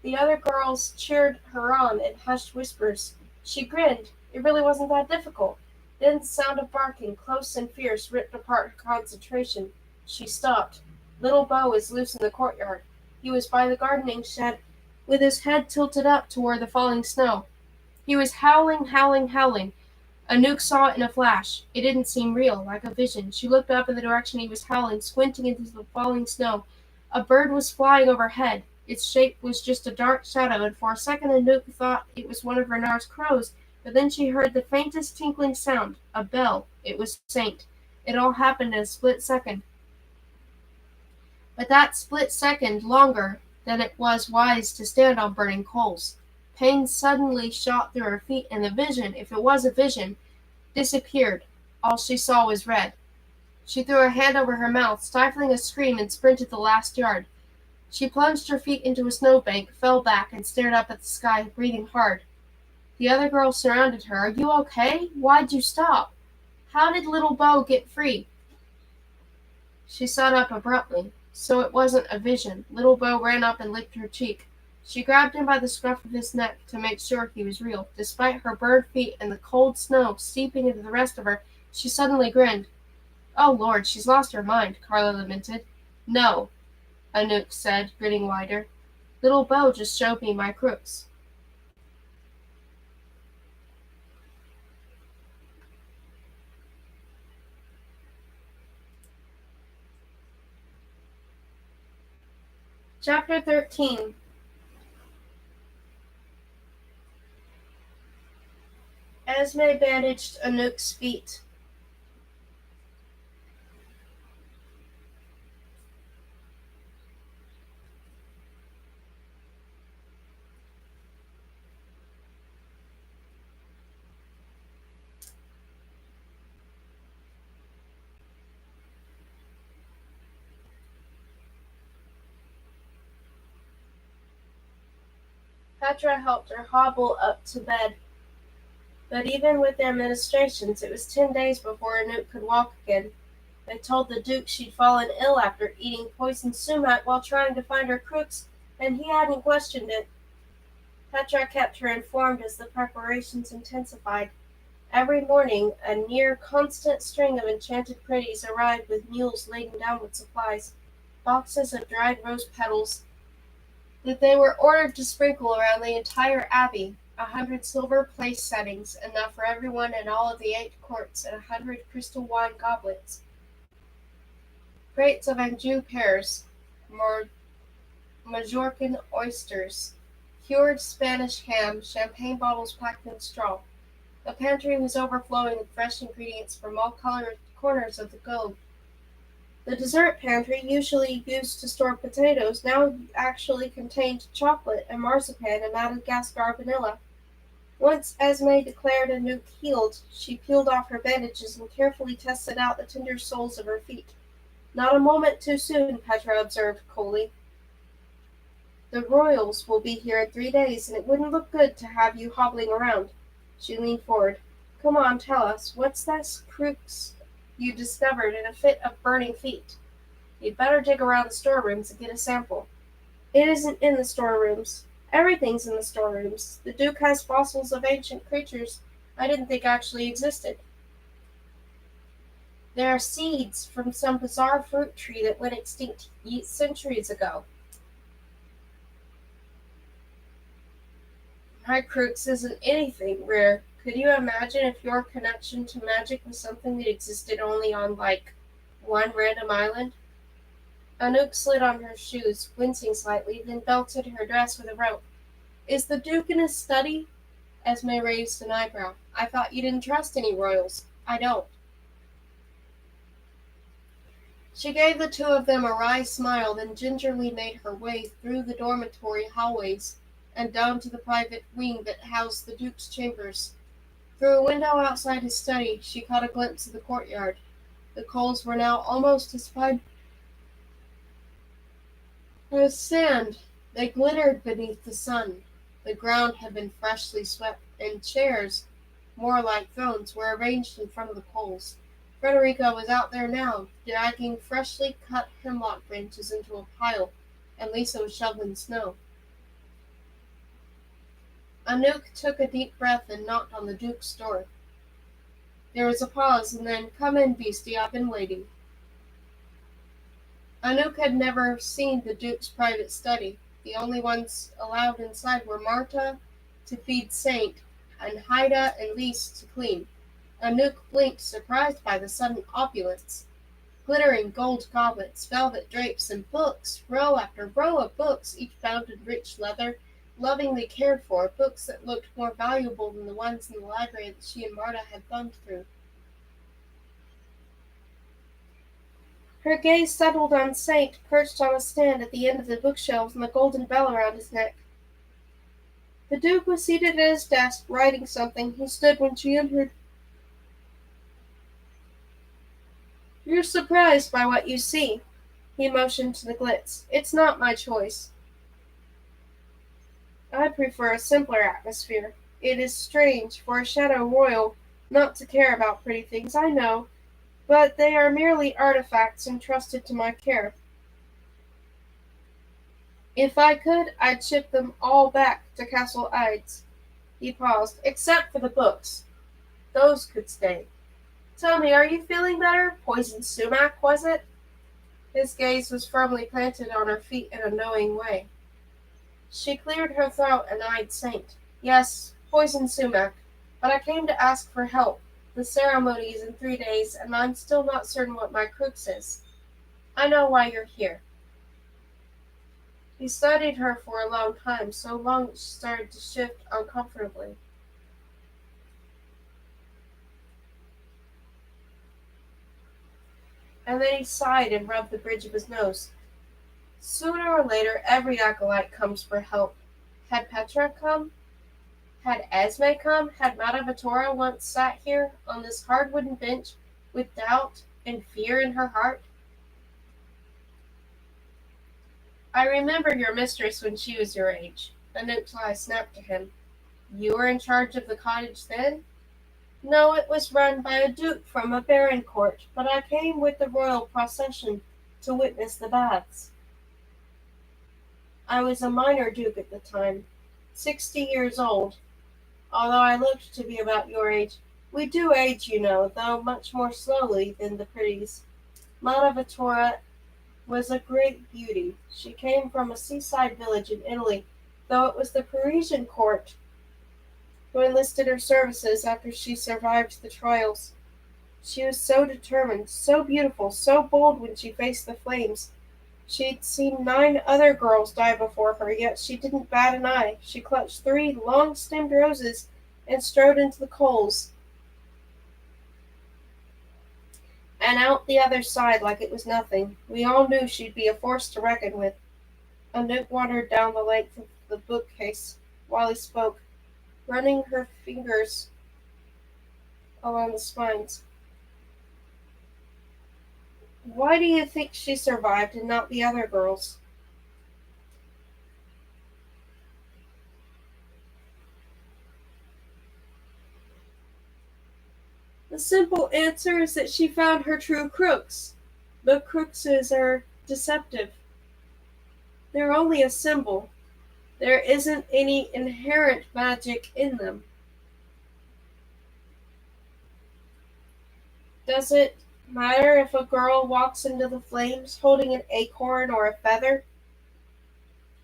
The other girls cheered her on in hushed whispers. She grinned. It really wasn't that difficult. Then the sound of barking, close and fierce, ripped apart her concentration. She stopped. Little Bo was loose in the courtyard. He was by the gardening shed, with his head tilted up toward the falling snow. He was howling, howling, howling. Anouk saw it in a flash. It didn't seem real, like a vision. She looked up in the direction he was howling, squinting into the falling snow. A bird was flying overhead. Its shape was just a dark shadow, and for a second Anouk thought it was one of Renard's crows, but then she heard the faintest tinkling sound, a bell. It was faint. It all happened in a split second. But that split second longer than it was wise to stand on burning coals. Pain suddenly shot through her feet, and the vision, if it was a vision, disappeared. All she saw was red. She threw her hand over her mouth, stifling a scream, and sprinted the last yard. She plunged her feet into a snowbank, fell back, and stared up at the sky, breathing hard. The other girls surrounded her. "Are you okay? Why'd you stop? How did little Bo get free?" She sat up abruptly. So it wasn't a vision. Little Bo ran up and licked her cheek. She grabbed him by the scruff of his neck to make sure he was real. Despite her burned feet and the cold snow seeping into the rest of her, she suddenly grinned. "Oh, Lord, she's lost her mind," Carla lamented. "No," Anouk said, grinning wider. "Little Bo just showed me my crooks." Chapter 13. Esme bandaged Anouk's feet. Petra helped her hobble up to bed, but even with their ministrations, it was 10 days before Anouk could walk again. They told the Duke she'd fallen ill after eating poisoned sumac while trying to find her crooks, and he hadn't questioned it. Petra kept her informed as the preparations intensified. Every morning, a near constant string of enchanted pretties arrived with mules laden down with supplies, boxes of dried rose petals that they were ordered to sprinkle around the entire abbey, 100 silver place settings, enough for everyone in all of the 8 courts, and 100 crystal wine goblets, crates of Anjou pears, Majorcan oysters, cured Spanish ham, champagne bottles packed in straw. The pantry was overflowing with fresh ingredients from all corners of the globe. The dessert pantry, usually used to store potatoes, now actually contained chocolate and marzipan and Madagascar vanilla. Once Esme declared Anouk healed, she peeled off her bandages and carefully tested out the tender soles of her feet. Not a moment too soon, Petra observed coolly. The royals will be here in 3 days, and it wouldn't look good to have you hobbling around. She leaned forward. Come on, tell us, what's this crux you discovered in a fit of burning feet? You'd better dig around the storerooms and get a sample. It isn't in the storerooms. Everything's in the storerooms. The Duke has fossils of ancient creatures I didn't think actually existed. There are seeds from some bizarre fruit tree that went extinct centuries ago. My crux isn't anything rare. Could you imagine if your connection to magic was something that existed only on, like, one random island? Anouk slid on her shoes, wincing slightly, then belted her dress with a rope. Is the Duke in his study? Esme raised an eyebrow. I thought you didn't trust any royals. I don't. She gave the two of them a wry smile, then gingerly made her way through the dormitory hallways and down to the private wing that housed the Duke's chambers. Through a window outside his study, she caught a glimpse of the courtyard. The coals were now almost as fine as sand. They glittered beneath the sun. The ground had been freshly swept, and chairs, more like thrones, were arranged in front of the coals. Frederica was out there now, dragging freshly cut hemlock branches into a pile, and Lisa was shoveling snow. Anouk took a deep breath and knocked on the Duke's door. There was a pause, and then, come in, beastie, I've been waiting. Anouk had never seen the Duke's private study. The only ones allowed inside were Marta to feed Saint, and Haida and Lise to clean. Anouk blinked, surprised by the sudden opulence. Glittering gold goblets, velvet drapes, and books, row after row of books, each bound in rich leather, lovingly cared for, books that looked more valuable than the ones in the library that she and Marta had thumbed through. Her gaze settled on Saint, perched on a stand at the end of the bookshelves and the golden bell around his neck. The Duke was seated at his desk, writing something. He stood when she entered. You're surprised by what you see. He motioned to the glitz. It's not my choice. I prefer a simpler atmosphere. It is strange for a shadow royal not to care about pretty things, I know, but they are merely artifacts entrusted to my care. If I could, I'd ship them all back to Castle Ides. He paused. Except for the books. Those could stay. Tell me, are you feeling better? Poisoned sumac, was it? His gaze was firmly planted on her feet in a knowing way. She cleared her throat and eyed Saint. Yes, poisoned sumac. But I came to ask for help. The ceremony is in 3 days, and I'm still not certain what my crux is. I know why you're here. He studied her for a long time, so long that she started to shift uncomfortably. And then he sighed and rubbed the bridge of his nose. Sooner or later, every acolyte comes for help. Had Petra come? Had Esme come? Had Madame once sat here on this hard wooden bench with doubt and fear in her heart? I remember your mistress when she was your age, Anoop's eye snapped to him. You were in charge of the cottage then? No, it was run by a duke from a baron court, but I came with the royal procession to witness the baths. I was a minor duke at the time, 60 years old, although I looked to be about your age. We do age, you know, though much more slowly than the pretties. Madavitora was a great beauty. She came from a seaside village in Italy, though it was the Parisian court who enlisted her services after she survived the trials. She was so determined, so beautiful, so bold when she faced the flames. She'd seen 9 other girls die before her, yet she didn't bat an eye. She clutched 3 long-stemmed roses and strode into the coals, and out the other side like it was nothing. We all knew she'd be a force to reckon with. Anouk wandered down the length of the bookcase while he spoke, running her fingers along the spines. Why do you think she survived and not the other girls? The simple answer is that she found her true crooks. But crookses are deceptive. They're only a symbol. There isn't any inherent magic in them. Does it matter if a girl walks into the flames holding an acorn or a feather?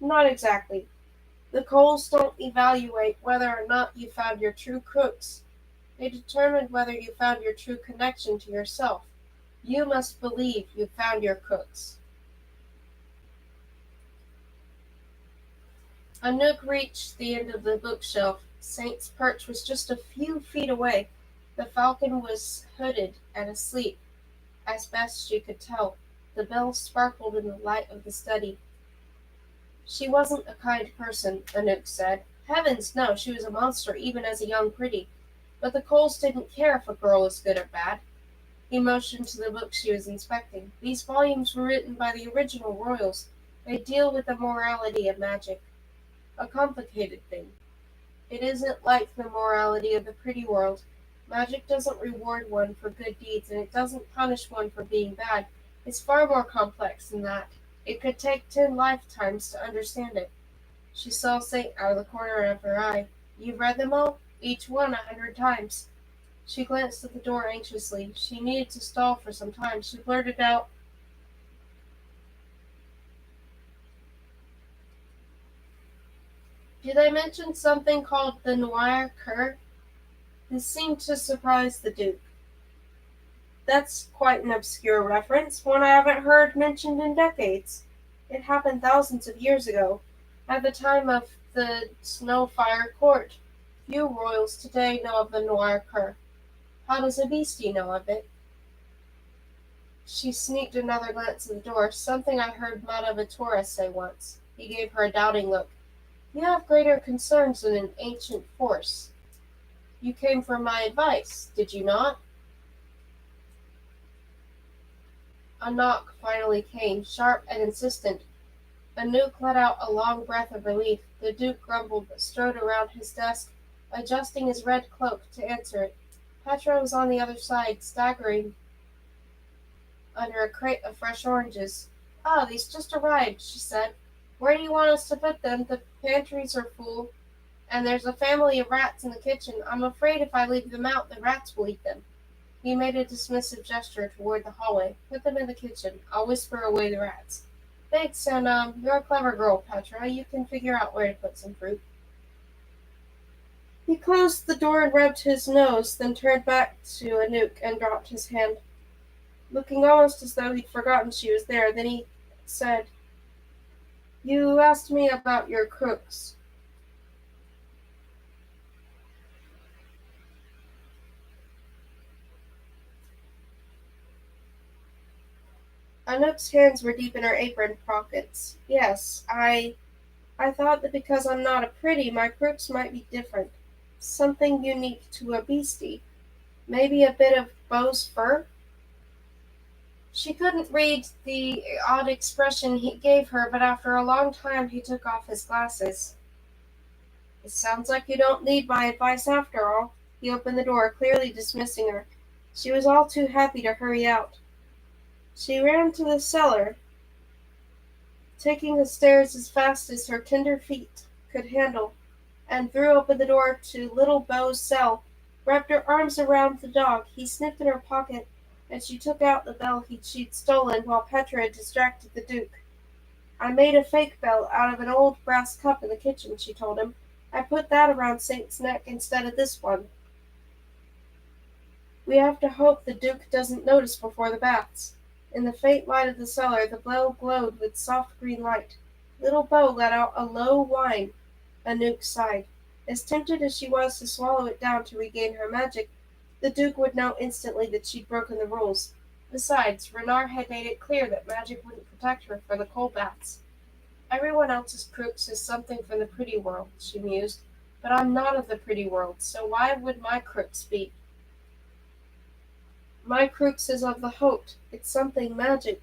Not exactly. The coals don't evaluate whether or not you found your true crooks. They determine whether you found your true connection to yourself. You must believe you found your crooks. Anouk reached the end of the bookshelf. Saint's perch was just a few feet away. The falcon was hooded and asleep, as best she could tell. The bells sparkled in the light of the study. She wasn't a kind person, Anouk said. Heavens, no, she was a monster even as a young pretty. But the Coles didn't care if a girl was good or bad. He motioned to the book she was inspecting. These volumes were written by the original royals. They deal with the morality of magic. A complicated thing. It isn't like the morality of the pretty world. Magic doesn't reward one for good deeds, and it doesn't punish one for being bad. It's far more complex than that. It could take 10 lifetimes to understand it. She saw Saint out of the corner of her eye. You've read them all? Each one 100 times. She glanced at the door anxiously. She needed to stall for some time. She blurted out, "Do they mention something called the Noir Cur?" This seemed to surprise the Duke. That's quite an obscure reference, one I haven't heard mentioned in decades. It happened thousands of years ago, at the time of the Snowfire Court. Few royals today know of the Noir Cur. How does a beastie know of it? She sneaked another glance at the door. Something I heard Madavitora say once. He gave her a doubting look. You have greater concerns than an ancient force. You came for my advice, did you not? A knock finally came, sharp and insistent. Anouk let out a long breath of relief. The Duke grumbled but strode around his desk, adjusting his red cloak to answer it. Petra was on the other side, staggering under a crate of fresh oranges. "Ah, these just arrived," she said. "Where do you want us to put them? The pantries are full, and there's a family of rats in the kitchen. I'm afraid if I leave them out, the rats will eat them." He made a dismissive gesture toward the hallway. "Put them in the kitchen. I'll whisper away the rats." "Thanks, and you're a clever girl, Petra. You can figure out where to put some fruit." He closed the door and rubbed his nose, then turned back to Anouk and dropped his hand, looking almost as though he'd forgotten she was there. Then he said, "You asked me about your crooks." Anouk's hands were deep in her apron pockets. "Yes, I thought that because I'm not a pretty, my crooks might be different. Something unique to a beastie. Maybe a bit of Beau's fur?" She couldn't read the odd expression he gave her, but after a long time he took off his glasses. It sounds like you don't need my advice after all. He opened the door, clearly dismissing her. She was all too happy to hurry out. She ran to the cellar, taking the stairs as fast as her tender feet could handle, and threw open the door to little Beau's cell, wrapped her arms around the dog. He sniffed in her pocket, and she took out the bell she'd stolen while Petra distracted the Duke. I made a fake bell out of an old brass cup in the kitchen, she told him. I put that around Saint's neck instead of this one. We have to hope the Duke doesn't notice before the baths. In the faint light of the cellar, the bell glowed with soft green light. Little Beau let out a low whine. Anouk sighed. As tempted as she was to swallow it down to regain her magic, the Duke would know instantly that she'd broken the rules. Besides, Renard had made it clear that magic wouldn't protect her for the cold baths. Everyone else's crooks is something from the pretty world, she mused, but I'm not of the pretty world, so why would my crooks be? My crooks is of the Haute. It's something magic.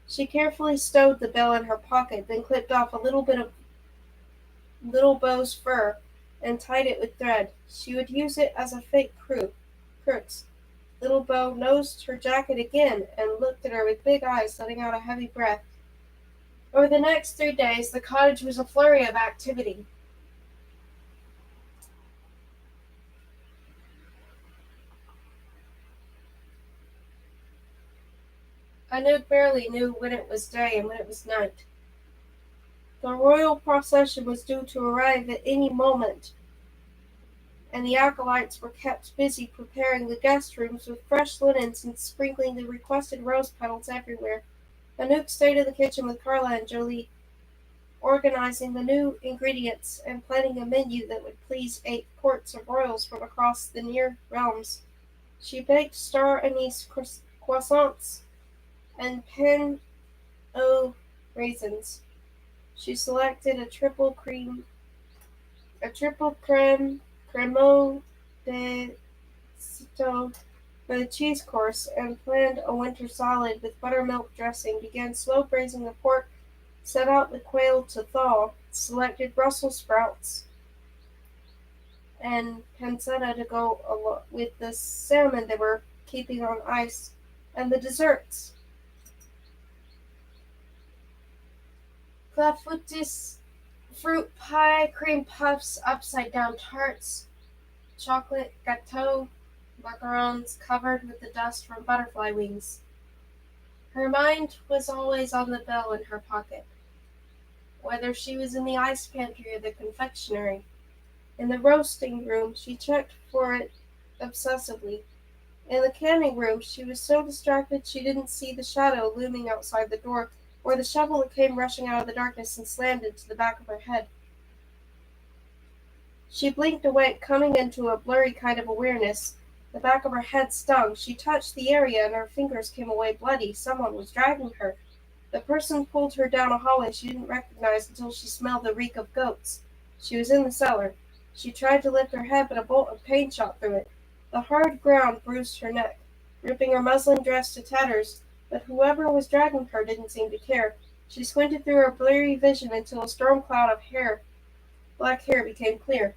She carefully stowed the bell in her pocket, then clipped off a little bit of little Beau's fur and tied it with thread. She would use it as a fake crooks. Little Beau nosed her jacket again and looked at her with big eyes, letting out a heavy breath. Over the next 3 days, the cottage was a flurry of activity. Anouk barely knew when it was day and when it was night. The royal procession was due to arrive at any moment, and the acolytes were kept busy preparing the guest rooms with fresh linens and sprinkling the requested rose petals everywhere. Anouk stayed in the kitchen with Carla and Jolie, organizing the new ingredients and planning a menu that would please 8 courts of royals from across the near realms. She baked star anise croissants and pain au raisins. She selected a triple creme de citron for the cheese course, and planned a winter salad with buttermilk dressing. Began slow braising the pork, set out the quail to thaw, selected Brussels sprouts and pancetta to go with the salmon they were keeping on ice, and the desserts. Clafoutis, fruit pie, cream puffs, upside down tarts, chocolate gâteau, macarons covered with the dust from butterfly wings. Her mind was always on the bell in her pocket, whether she was in the ice pantry or the confectionery. In the roasting room, she checked for it obsessively. In the canning room, she was so distracted she didn't see the shadow looming outside the door, or the shovel that came rushing out of the darkness and slammed into the back of her head. She blinked awake, coming into a blurry kind of awareness. The back of her head stung. She touched the area and her fingers came away bloody. Someone was dragging her. The person pulled her down a hallway she didn't recognize until she smelled the reek of goats. She was in the cellar. She tried to lift her head, but a bolt of pain shot through it. The hard ground bruised her neck, ripping her muslin dress to tatters, but whoever was dragging her didn't seem to care. She squinted through her blurry vision until a storm cloud of black hair, became clear.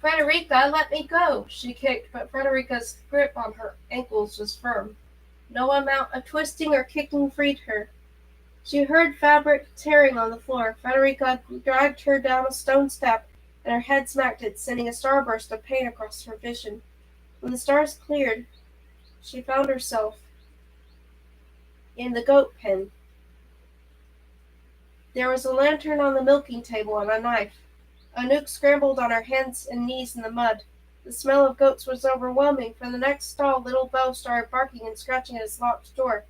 Frederica, let me go! She kicked, but Frederica's grip on her ankles was firm. No amount of twisting or kicking freed her. She heard fabric tearing on the floor. Frederica dragged her down a stone step, and her head smacked it, sending a starburst of pain across her vision. When the stars cleared, she found herself in the goat pen. There was a lantern on the milking table and a knife. Anouk scrambled on her hands and knees in the mud. The smell of goats was overwhelming. From the next stall, little Beau started barking and scratching at his locked door.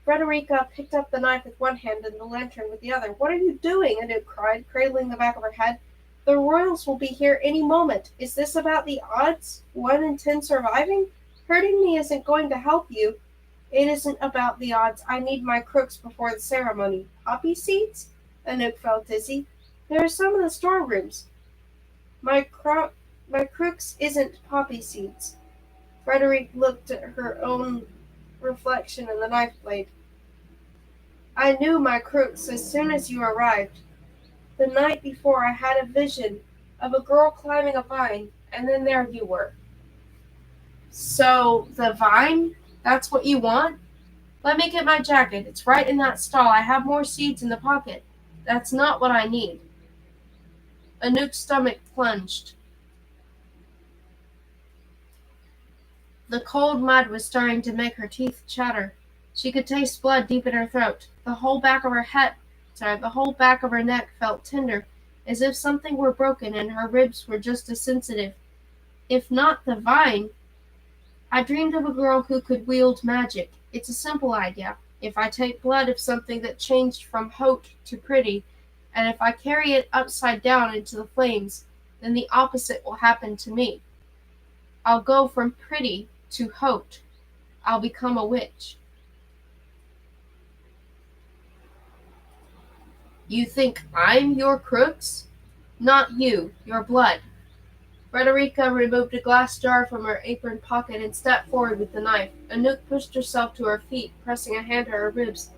Frederica picked up the knife with one hand and the lantern with the other. "What are you doing?" Anouk cried, cradling the back of her head. "The royals will be here any moment. Is this about the odds? 1 in 10 surviving? Hurting me isn't going to help you." "It isn't about the odds. I need my crooks before the ceremony." "Poppy seeds?" Anouk felt dizzy. "There are some in the storerooms." My crooks isn't poppy seeds." Frederic looked at her own reflection in the knife blade. "I knew my crooks as soon as you arrived. The night before, I had a vision of a girl climbing a vine, and then there you were. So, the vine? That's what you want? Let me get my jacket. It's right in that stall. I have more seeds in the pocket. That's not what I need. Anouk's stomach plunged. The cold mud was starting to make her teeth chatter. She could taste blood deep in her throat. The whole back of her neck felt tender, as if something were broken and her ribs were just as sensitive. If not the vine, I dreamed of a girl who could wield magic. It's a simple idea. If I take blood of something that changed from hot to pretty, and if I carry it upside down into the flames, then the opposite will happen to me. I'll go from pretty to hot. I'll become a witch. You think I'm your crooks? Not you, your blood. Frederica removed a glass jar from her apron pocket and stepped forward with the knife. Anouk pushed herself to her feet, pressing a hand to her ribs.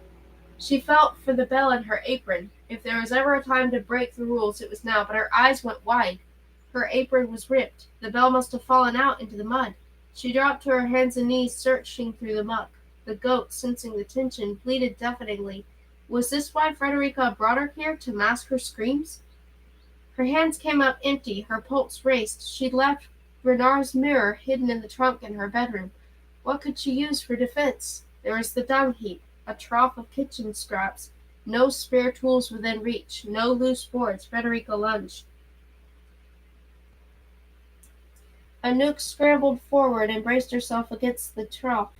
She felt for the bell in her apron. If there was ever a time to break the rules, it was now, but her eyes went wide. Her apron was ripped. The bell must have fallen out into the mud. She dropped to her hands and knees, searching through the muck. The goat, sensing the tension, bleated deafeningly. Was this why Frederica brought her here, to mask her screams? Her hands came up empty, her pulse raced. She'd left Renard's mirror hidden in the trunk in her bedroom. What could she use for defense? There was the dung heap, a trough of kitchen scraps. No spare tools within reach, no loose boards. Frederica lunged. Anouk scrambled forward and braced herself against the trough.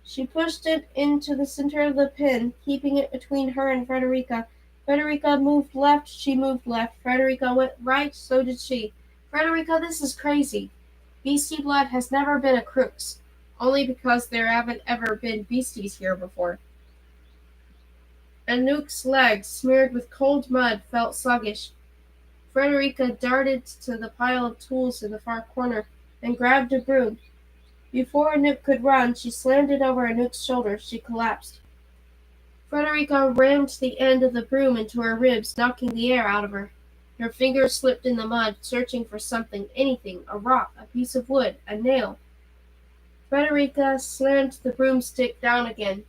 She pushed it into the center of the pen, keeping it between her and Frederica. Frederica moved left, she moved left. Frederica went right, so did she. Frederica, this is crazy. Beastie blood has never been a crook's, only because there haven't ever been beasties here before. Anouk's legs, smeared with cold mud, felt sluggish. Frederica darted to the pile of tools in the far corner and grabbed a broom. Before Anouk could run, she slammed it over Anouk's shoulder. She collapsed. Frederica rammed the end of the broom into her ribs, knocking the air out of her. Her fingers slipped in the mud, searching for something, anything, a rock, a piece of wood, a nail. Frederica slammed the broomstick down again.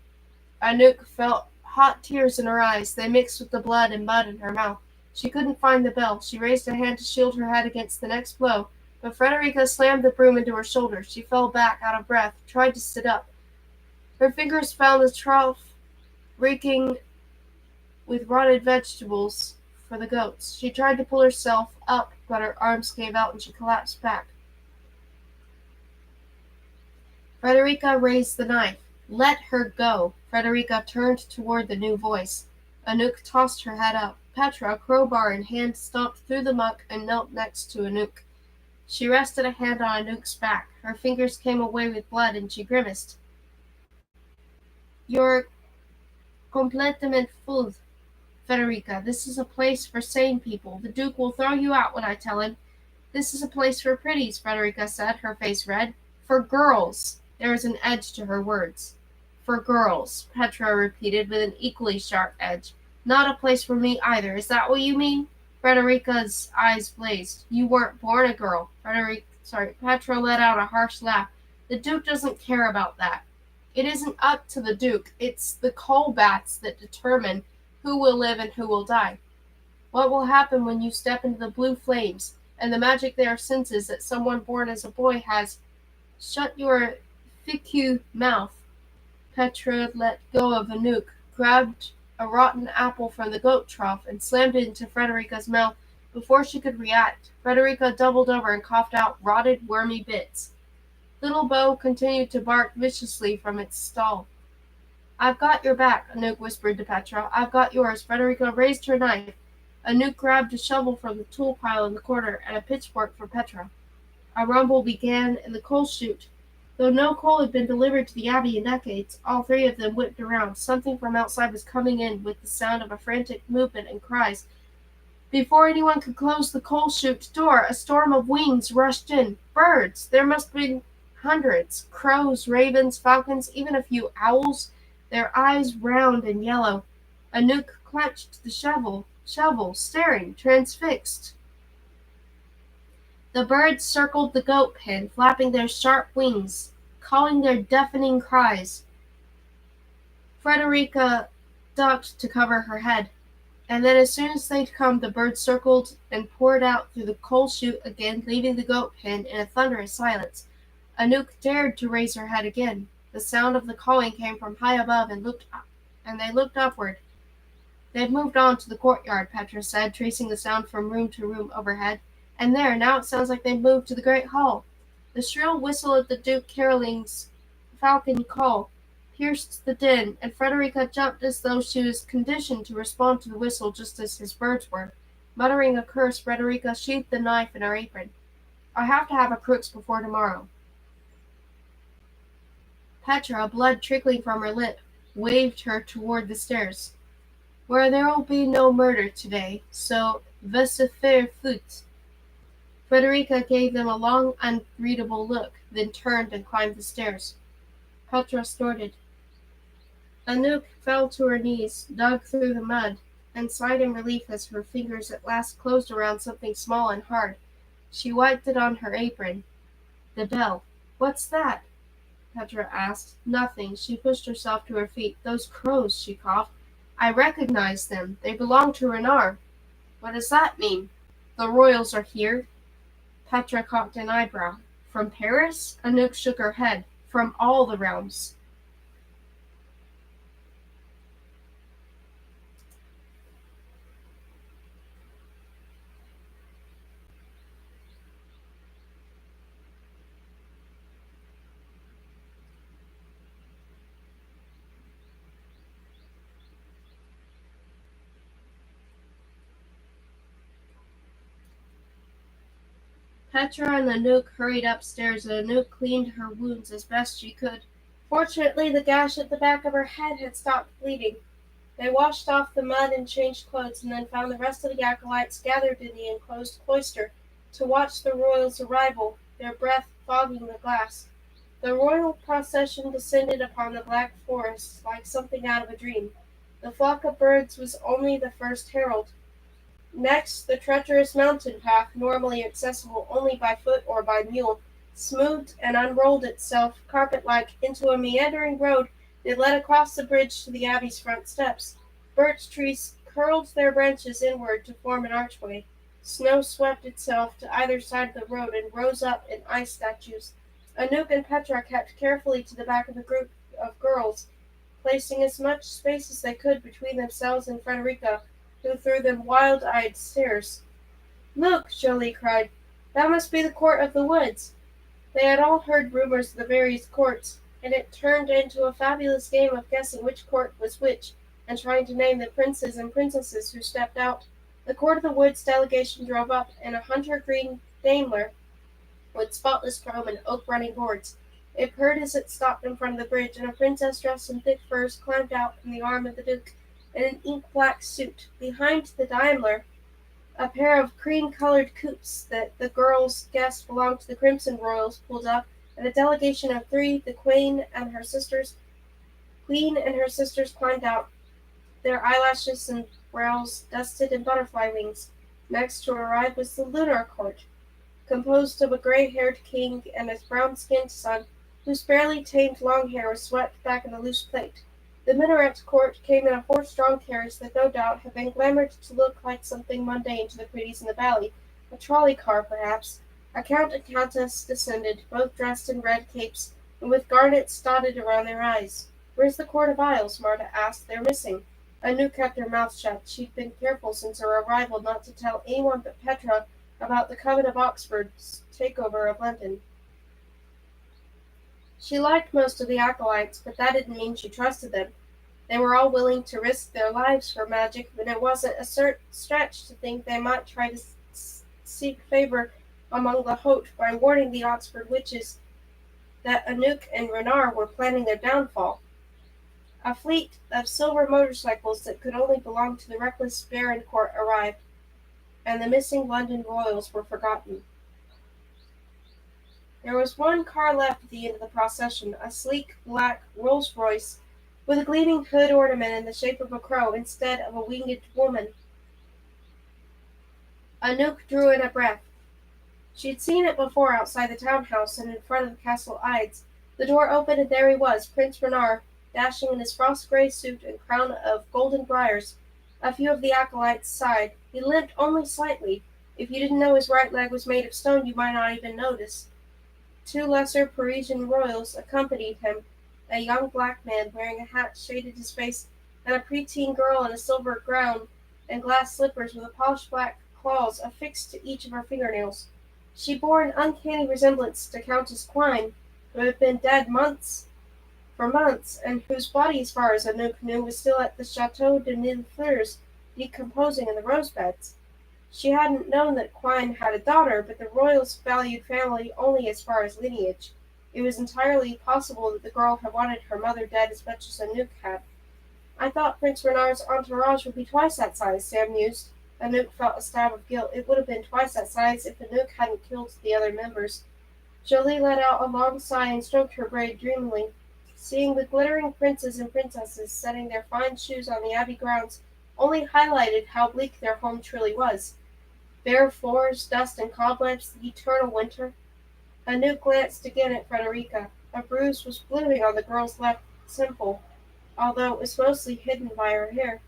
Anouk felt hot tears in her eyes. They mixed with the blood and mud in her mouth. She couldn't find the bell. She raised a hand to shield her head against the next blow, but Frederica slammed the broom into her shoulder. She fell back, out of breath, tried to sit up. Her fingers found the trough, reeking with rotted vegetables for the goats. She tried to pull herself up, but her arms gave out and she collapsed back. Frederica raised the knife. Let her go. Frederica turned toward the new voice. Anouk tossed her head up. Petra, crowbar in hand, stomped through the muck and knelt next to Anouk. She rested a hand on Anouk's back. Her fingers came away with blood and she grimaced. You're complètement fou, Frederica. This is a place for sane people. The Duke will throw you out when I tell him. This is a place for pretties, Frederica said, her face red. For girls. There was an edge to her words. For girls, Petra repeated with an equally sharp edge. Not a place for me either. Is that what you mean? Frederica's eyes blazed. You weren't born a girl. Petra let out a harsh laugh. The Duke doesn't care about that. It isn't up to the Duke. It's the coal bats that determine who will live and who will die. What will happen when you step into the blue flames and the magic there senses that someone born as a boy has? Shut your ficou mouth. Petra let go of Anouk, grabbed a rotten apple from the goat trough, and slammed it into Frederica's mouth before she could react. Frederica doubled over and coughed out rotted, wormy bits. Little Bo continued to bark viciously from its stall. I've got your back, Anouk whispered to Petra. I've got yours. Frederica raised her knife. Anouk grabbed a shovel from the tool pile in the corner and a pitchfork for Petra. A rumble began in the coal chute. Though no coal had been delivered to the Abbey in decades, all three of them whipped around. Something from outside was coming in with the sound of a frantic movement and cries. Before anyone could close the coal chute door, a storm of wings rushed in. Birds! There must be hundreds. Crows, ravens, falcons, even a few owls, their eyes round and yellow. Anouk clenched the shovel. shovel, staring, transfixed. The birds circled the goat pen, flapping their sharp wings, calling their deafening cries. Frederica ducked to cover her head, and then as soon as they'd come the birds circled and poured out through the coal chute again, leaving the goat pen in a thunderous silence. Anouk dared to raise her head again. The sound of the calling came from high above, and they looked upward. "They've moved on to the courtyard," Petra said, tracing the sound from room to room overhead. "And there, now it sounds like they've moved to the great hall." The shrill whistle of the Duke Caroling's falcon call pierced the din, and Frederica jumped as though she was conditioned to respond to the whistle just as his birds were. Muttering a curse, Frederica sheathed the knife in her apron. "I have to have a crooks before tomorrow." Petra, blood trickling from her lip, waved her toward the stairs, "where there'll be no murder today, so laissez faire foot." Frederica gave them a long, unreadable look, then turned and climbed the stairs. Petra snorted. Anouk fell to her knees, dug through the mud, and sighed in relief as her fingers at last closed around something small and hard. She wiped it on her apron. The bell. "What's that?" Petra asked. "Nothing." She pushed herself to her feet. "Those crows," she coughed. "I recognize them. They belong to Renard." "What does that mean?" "The royals are here." Petra cocked an eyebrow. "From Paris?" Anouk shook her head. "From all the realms." Petra and Anouk hurried upstairs, and Anouk cleaned her wounds as best she could. Fortunately, the gash at the back of her head had stopped bleeding. They washed off the mud and changed clothes, and then found the rest of the acolytes gathered in the enclosed cloister to watch the royals' arrival, their breath fogging the glass. The royal procession descended upon the black forest like something out of a dream. The flock of birds was only the first herald. Next, the treacherous mountain path, normally accessible only by foot or by mule, smoothed and unrolled itself, carpet-like, into a meandering road that led across the bridge to the abbey's front steps. Birch trees curled their branches inward to form an archway. Snow swept itself to either side of the road and rose up in ice statues. Anouk and Petra kept carefully to the back of the group of girls, placing as much space as they could between themselves and Frederica, who threw them wild-eyed stares. "Look!" Jolie cried. "That must be the court of the woods." They had all heard rumors of the various courts, and it turned into a fabulous game of guessing which court was which, and trying to name the princes and princesses who stepped out. The court of the woods delegation drove up in a hunter-green Daimler with spotless chrome and oak running boards. It purred as it stopped in front of the bridge, and a princess dressed in thick furs climbed out from the arm of the duke in an ink-black suit. Behind the Daimler, a pair of cream-colored coupes that the girls guessed belonged to the Crimson Royals pulled up, and a delegation of three, the Queen and her sisters climbed out, their eyelashes and brows dusted in butterfly wings. Next to arrive was the Lunar Court, composed of a gray-haired king and a brown-skinned son, whose barely tamed long hair was swept back in a loose plait. The Minaret court came in a horse-drawn carriage that no doubt had been glamoured to look like something mundane to the pretties in the valley, a trolley car perhaps. A count and countess descended, both dressed in red capes, and with garnets dotted around their eyes. "Where's the Court of Isles?" Marta asked. "They're missing." Anu kept her mouth shut. She'd been careful since her arrival not to tell anyone but Petra about the Coven of Oxford's takeover of London. She liked most of the acolytes, but that didn't mean she trusted them. They were all willing to risk their lives for magic, and it wasn't a stretch to think they might try to seek favor among the Haute by warning the Oxford witches that Anouk and Renard were planning their downfall. A fleet of silver motorcycles that could only belong to the reckless Baron Court arrived, and the missing London royals were forgotten. There was one car left at the end of the procession, a sleek black Rolls-Royce with a gleaming hood ornament in the shape of a crow instead of a winged woman. Anouk drew in a breath. She'd seen it before outside the townhouse and in front of the castle Ides. The door opened and there he was, Prince Renard, dashing in his frost-grey suit and crown of golden briars. A few of the acolytes sighed. He limped only slightly. If you didn't know his right leg was made of stone, you might not even notice. Two lesser Parisian royals accompanied him. A young black man wearing a hat shaded his face, and a preteen girl in a silver gown and glass slippers with polished black claws affixed to each of her fingernails. She bore an uncanny resemblance to Countess Quine, who had been dead for months, and whose body, as far as Anouk knew, was still at the Chateau de Millefleurs, decomposing in the rose beds. She hadn't known that Quine had a daughter, but the royals valued family only as far as lineage. It was entirely possible that the girl had wanted her mother dead as much as Anouk had. I thought Prince Renard's entourage would be twice that size, Sam mused. Anouk felt a stab of guilt. It would have been twice that size if Anouk hadn't killed the other members. Jolie let out a long sigh and stroked her braid dreamily. Seeing the glittering princes and princesses setting their fine shoes on the abbey grounds only highlighted how bleak their home truly was. Bare floors, dust and cobwebs, the eternal winter. Anouk glanced again at Frederica. A bruise was blooming on the girl's left temple, although it was mostly hidden by her hair.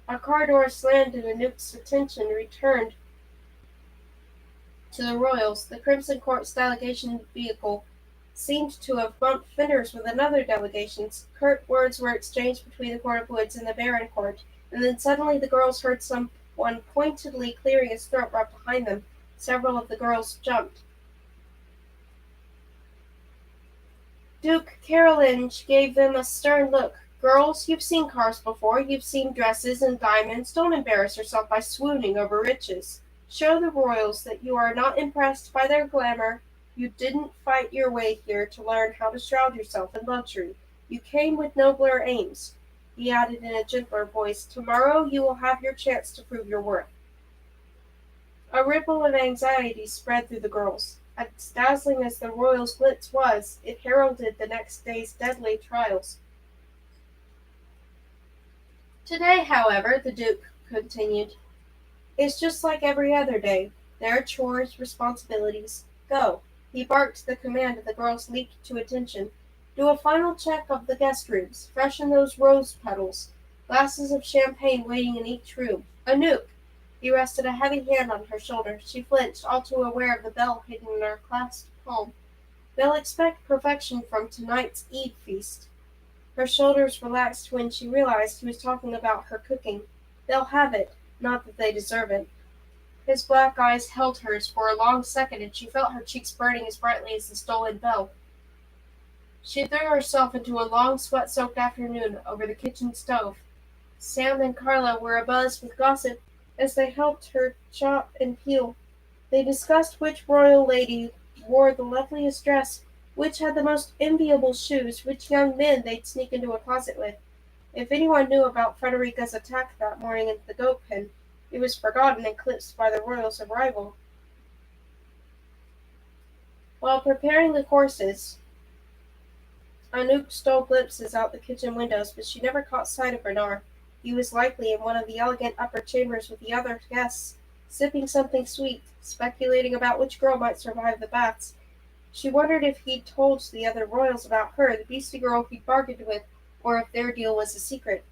A car door slammed and Anouk's attention returned to the royals. The Crimson Court's delegation vehicle seemed to have bumped fenders with another delegation's. Curt words were exchanged between the Court of Woods and the Baron Court, and then suddenly the girls heard someone pointedly clearing his throat right behind them. Several of the girls jumped. Duke Carolinge gave them a stern look. Girls, you've seen cars before, you've seen dresses and diamonds. Don't embarrass yourself by swooning over riches. Show the royals that you are not impressed by their glamour. You didn't fight your way here to learn how to shroud yourself in luxury. You came with nobler aims. He added in a gentler voice, tomorrow you will have your chance to prove your worth. A ripple of anxiety spread through the girls. As dazzling as the royals' glitz was, it heralded the next day's deadly trials. Today, however, the Duke continued, is just like every other day. There are chores, responsibilities. Go. He barked the command, and the girls leaped to attention. Do a final check of the guest rooms. Freshen those rose petals. Glasses of champagne waiting in each room. Anouk! He rested a heavy hand on her shoulder. She flinched, all too aware of the bell hidden in her clasped palm. They'll expect perfection from tonight's Eid feast. Her shoulders relaxed when she realized he was talking about her cooking. They'll have it, not that they deserve it. His black eyes held hers for a long second, and she felt her cheeks burning as brightly as the stolen bell. She threw herself into a long, sweat-soaked afternoon over the kitchen stove. Sam and Carla were abuzz with gossip as they helped her chop and peel. They discussed which royal lady wore the loveliest dress, which had the most enviable shoes, which young men they'd sneak into a closet with. If anyone knew about Frederica's attack that morning into the goat pen, it was forgotten and eclipsed by the royals' arrival. While preparing the courses, Anouk stole glimpses out the kitchen windows, but she never caught sight of Bernard. He was likely in one of the elegant upper chambers with the other guests, sipping something sweet, speculating about which girl might survive the baths. She wondered if he'd told the other royals about her, the beastly girl he'd bargained with, or if their deal was a secret.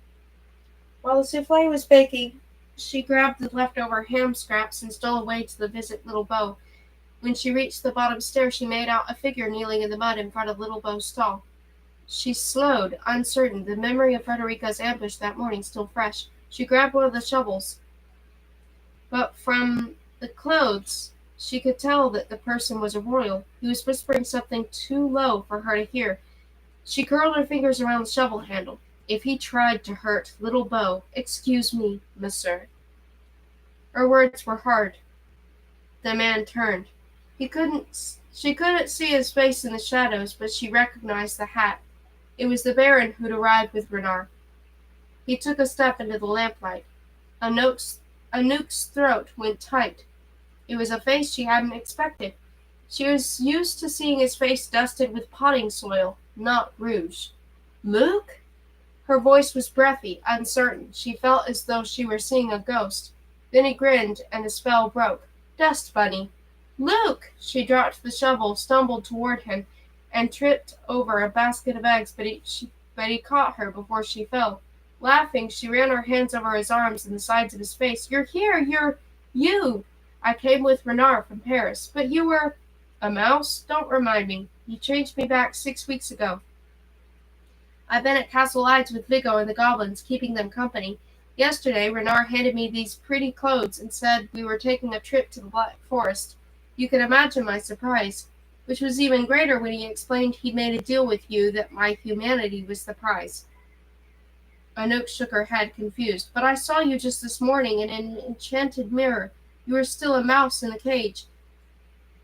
While the souffle was baking, she grabbed the leftover ham scraps and stole away to visit Little Bo. When she reached the bottom stair, she made out a figure kneeling in the mud in front of Little Bo's stall. She slowed, uncertain, the memory of Frederica's ambush that morning still fresh. She grabbed one of the shovels, but from the clothes she could tell that the person was a royal. He was whispering something too low for her to hear. She curled her fingers around the shovel handle. If he tried to hurt Little Bo, excuse me, monsieur. Her words were hard. The man turned. She couldn't see his face in the shadows, but she recognized the hat. It was the Baron who'd arrived with Renard. He took a step into the lamplight. Anouk's throat went tight. It was a face she hadn't expected. She was used to seeing his face dusted with potting soil, not rouge. Luke? Her voice was breathy, uncertain. She felt as though she were seeing a ghost. Then he grinned, and the spell broke. Dust Bunny. Luke! She dropped the shovel, stumbled toward him, and tripped over a basket of eggs, but he caught her before she fell. Laughing, she ran her hands over his arms and the sides of his face. You're here! You! I came with Renard from Paris. But you were a mouse? Don't remind me. You changed me back 6 weeks ago. I've been at Castle Lights with Vigo and the goblins, keeping them company. Yesterday, Renard handed me these pretty clothes and said we were taking a trip to the Black Forest. You can imagine my surprise, which was even greater when he explained he'd made a deal with you that my humanity was the prize. Anouk shook her head, confused. But I saw you just this morning in an enchanted mirror. You were still a mouse in a cage.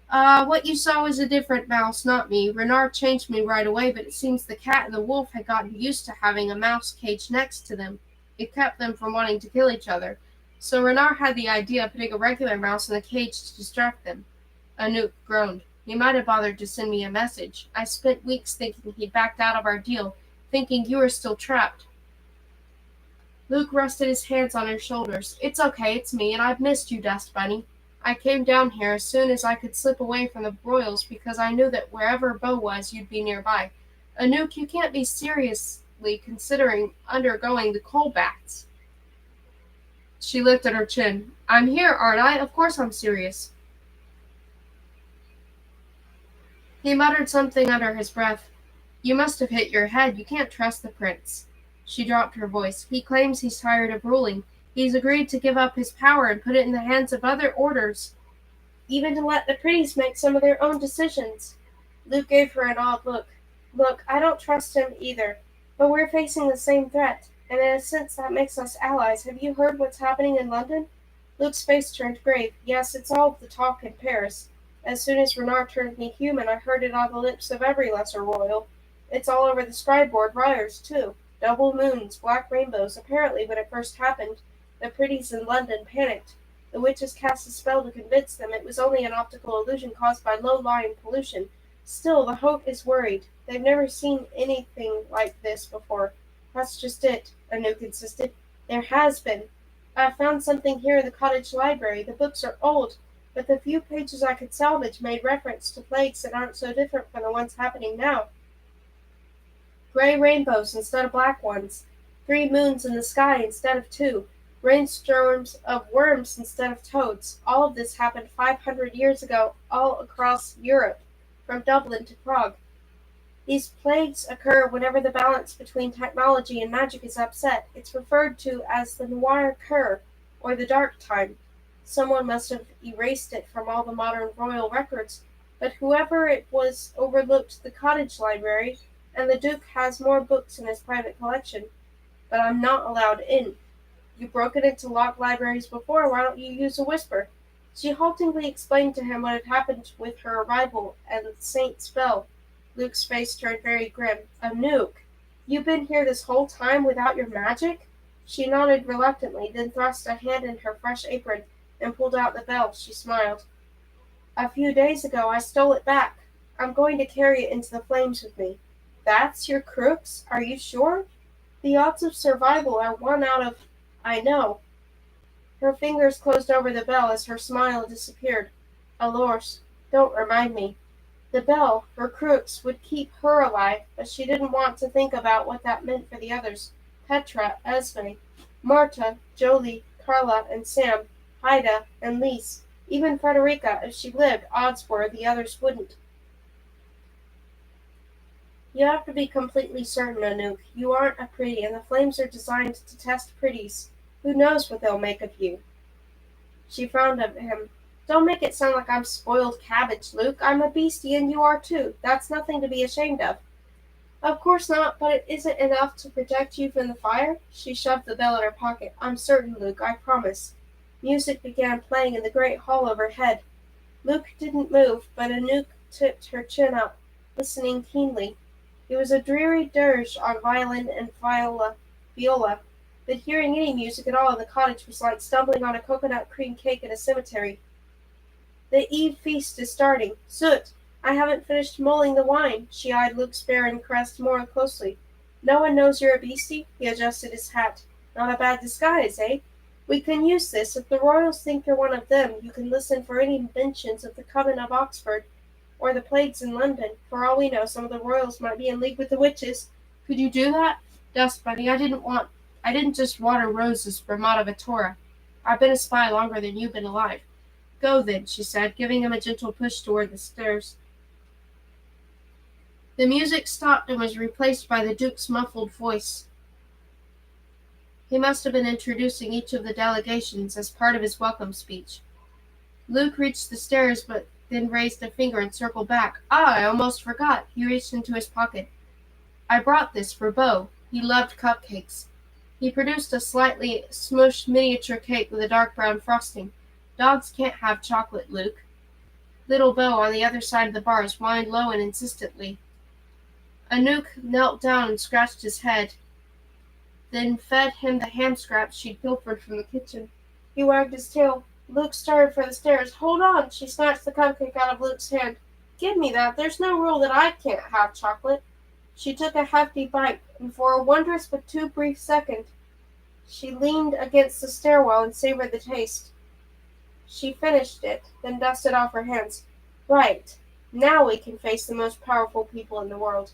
What you saw was a different mouse, not me. Renard changed me right away, but it seems the cat and the wolf had gotten used to having a mouse cage next to them. It kept them from wanting to kill each other. So Renard had the idea of putting a regular mouse in the cage to distract them. Anouk groaned. He might have bothered to send me a message. I spent weeks thinking he'd backed out of our deal, thinking you were still trapped. Luke rested his hands on her shoulders. It's okay, it's me, and I've missed you, Dust Bunny. I came down here as soon as I could slip away from the Royals because I knew that wherever Beau was, you'd be nearby. Anouk, you can't be seriously considering undergoing the coal baths. She lifted her chin. I'm here, aren't I? Of course I'm serious. He muttered something under his breath. You must have hit your head. You can't trust the prince. She dropped her voice. He claims he's tired of ruling. He's agreed to give up his power and put it in the hands of other orders, even to let the pretties make some of their own decisions. Luke gave her an odd look. Look, I don't trust him either, but we're facing the same threat, and in a sense that makes us allies. Have you heard what's happening in London? Luke's face turned grave. Yes, it's all the talk in Paris. As soon as Renard turned me human, I heard it on the lips of every lesser royal. It's all over the scribeboard wires, too. Double moons, black rainbows. Apparently, when it first happened, the pretties in London panicked. The witches cast a spell to convince them it was only an optical illusion caused by low-lying pollution. Still, the Hope is worried. They've never seen anything like this before. That's just it, Anouk insisted. There has been. I found something here in the cottage library. The books are old, but the few pages I could salvage made reference to plagues that aren't so different from the ones happening now. Gray rainbows instead of black ones. 3 moons in the sky instead of 2. Rainstorms of worms instead of toads. All of this happened 500 years ago all across Europe, from Dublin to Prague. These plagues occur whenever the balance between technology and magic is upset. It's referred to as the Noir Cur, or the Dark Time. Someone must have erased it from all the modern royal records, but whoever it was overlooked the cottage library, and the Duke has more books in his private collection. But I'm not allowed in. You've broken into locked libraries before, why don't you use a whisper? She haltingly explained to him what had happened with her arrival and the saint's spell. Luke's face turned very grim. Anouk, you've been here this whole time without your magic? She nodded reluctantly, then thrust a hand in her fresh apron and pulled out the bell. She smiled. A few days ago I stole it back. I'm going to carry it into the flames with me. That's your crooks? Are you sure? The odds of survival are 1 out of... I know. Her fingers closed over the bell as her smile disappeared. Alors, don't remind me. The bell, for crooks, would keep her alive, but she didn't want to think about what that meant for the others. Petra, Esme, Marta, Jolie, Carla, and Sam, Haida, and Lise. Even Frederica, if she lived, odds were the others wouldn't. You have to be completely certain, Anouk. You aren't a pretty, and the flames are designed to test pretties. Who knows what they'll make of you? She frowned at him. Don't make it sound like I'm spoiled cabbage, Luke. I'm a beastie, and you are too. That's nothing to be ashamed of. Of course not, but it isn't enough to protect you from the fire. She shoved the bell in her pocket. I'm certain, Luke, I promise. Music began playing in the great hall overhead. Luke didn't move, but Anouk tipped her chin up, listening keenly. It was a dreary dirge on violin and viola, but hearing any music at all in the cottage was like stumbling on a coconut cream cake in a cemetery. The Eve feast is starting. Soot, I haven't finished mulling the wine. She eyed Luke's barren crest more closely. No one knows you're a beastie? He adjusted his hat. Not a bad disguise, eh? We can use this. If the royals think you're one of them, you can listen for any mentions of the Coven of Oxford or the plagues in London. For all we know, some of the royals might be in league with the witches. Could you do that? Dust Bunny, I didn't just water roses for Mata I've been a spy longer than you've been alive. Go then, she said, giving him a gentle push toward the stairs. The music stopped and was replaced by the Duke's muffled voice. He must have been introducing each of the delegations as part of his welcome speech. Luke reached the stairs, but then raised a finger and circled back. Ah, I almost forgot. He reached into his pocket. I brought this for Beau. He loved cupcakes. He produced a slightly smushed miniature cake with a dark brown frosting. Dogs can't have chocolate, Luke. Little Beau on the other side of the bars whined low and insistently. Anouk knelt down and scratched his head, then fed him the ham scraps she'd pilfered from the kitchen. He wagged his tail. Luke started for the stairs. Hold on! She snatched the cupcake out of Luke's hand. Give me that. There's no rule that I can't have chocolate. She took a hefty bite, and for a wondrous but too brief second, she leaned against the stairwell and savored the taste. She finished it, then dusted off her hands. Right. Now we can face the most powerful people in the world.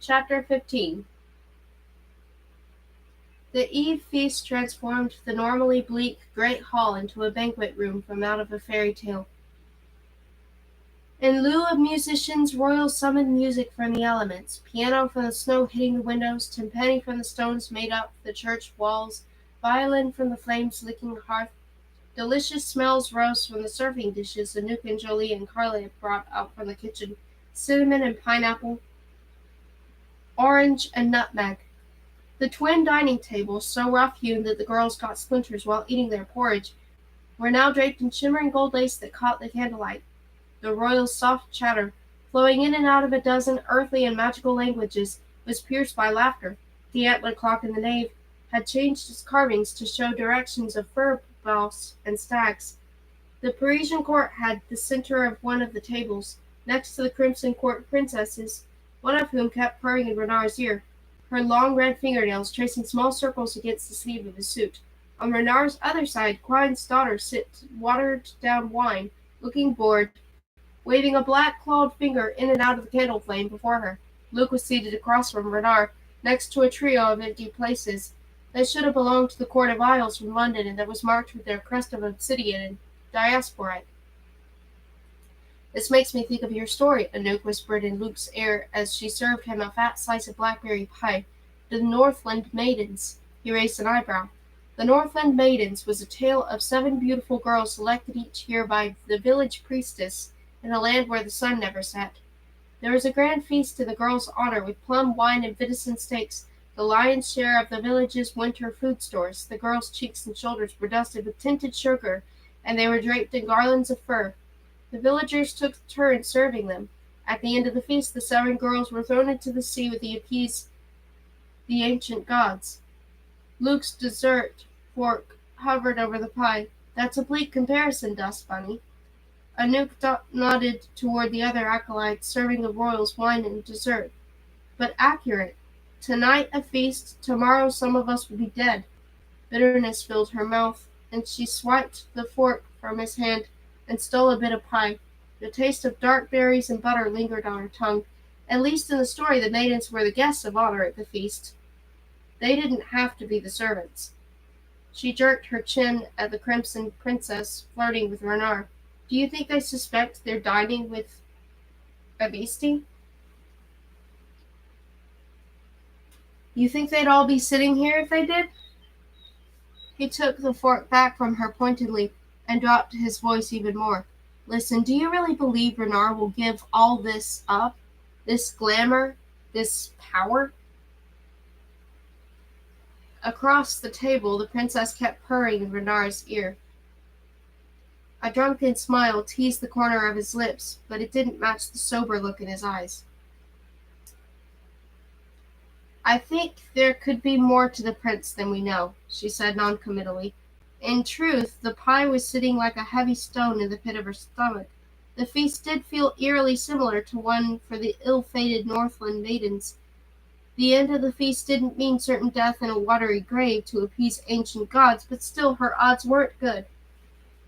Chapter 15. The Eve feast transformed the normally bleak great hall into a banquet room from out of a fairy tale. In lieu of musicians, royals summoned music from the elements, piano from the snow hitting the windows, timpani from the stones made up the church walls, violin from the flames-licking hearth. Delicious smells rose from the serving dishes Anouk and Jolie and Carla had brought out from the kitchen, cinnamon and pineapple, orange and nutmeg. The twin dining tables, so rough-hewn that the girls got splinters while eating their porridge, were now draped in shimmering gold lace that caught the candlelight. The royal soft chatter, flowing in and out of a dozen earthly and magical languages, was pierced by laughter. The antler clock in the nave had changed its carvings to show directions of fir boughs and stags. The Parisian court had the center of one of the tables, next to the Crimson Court princesses, one of whom kept purring in Renard's ear, her long red fingernails tracing small circles against the sleeve of his suit. On Renard's other side, Quine's daughter sipped watered-down wine, looking bored, waving a black-clawed finger in and out of the candle flame before her. Luke was seated across from Renard, next to a trio of empty places that should have belonged to the Court of Isles from London and that was marked with their crest of obsidian and diasporite. This makes me think of your story, Anouk whispered in Luke's ear as she served him a fat slice of blackberry pie. The Northland Maidens. He raised an eyebrow. The Northland Maidens was a tale of 7 beautiful girls selected each year by the village priestess in a land where the sun never set. There was a grand feast in the girls' honor with plum wine and venison steaks, the lion's share of the village's winter food stores. The girls' cheeks and shoulders were dusted with tinted sugar, and they were draped in garlands of fur. The villagers took turns serving them. At the end of the feast, the 7 girls were thrown into the sea with the appease the ancient gods. Luke's dessert fork hovered over the pie. That's a bleak comparison, Dust Bunny. Anouk nodded toward the other acolytes serving the royals wine and dessert. But accurate. Tonight a feast, tomorrow some of us will be dead. Bitterness filled her mouth, and she swiped the fork from his hand and stole a bit of pie. The taste of dark berries and butter lingered on her tongue. At least in the story, the maidens were the guests of honor at the feast. They didn't have to be the servants. She jerked her chin at the Crimson Princess, flirting with Renard. Do you think they suspect they're dining with A beastie? You think they'd all be sitting here if they did? He took the fork back from her pointedly and dropped his voice even more. Listen, do you really believe Renard will give all this up? This glamour? This power? Across the table, the princess kept purring in Renard's ear. A drunken smile teased the corner of his lips, but it didn't match the sober look in his eyes. I think there could be more to the prince than we know, she said noncommittally. In truth, the pie was sitting like a heavy stone in the pit of her stomach. The feast did feel eerily similar to one for the ill-fated Northland maidens. The end of the feast didn't mean certain death in a watery grave to appease ancient gods, but still her odds weren't good.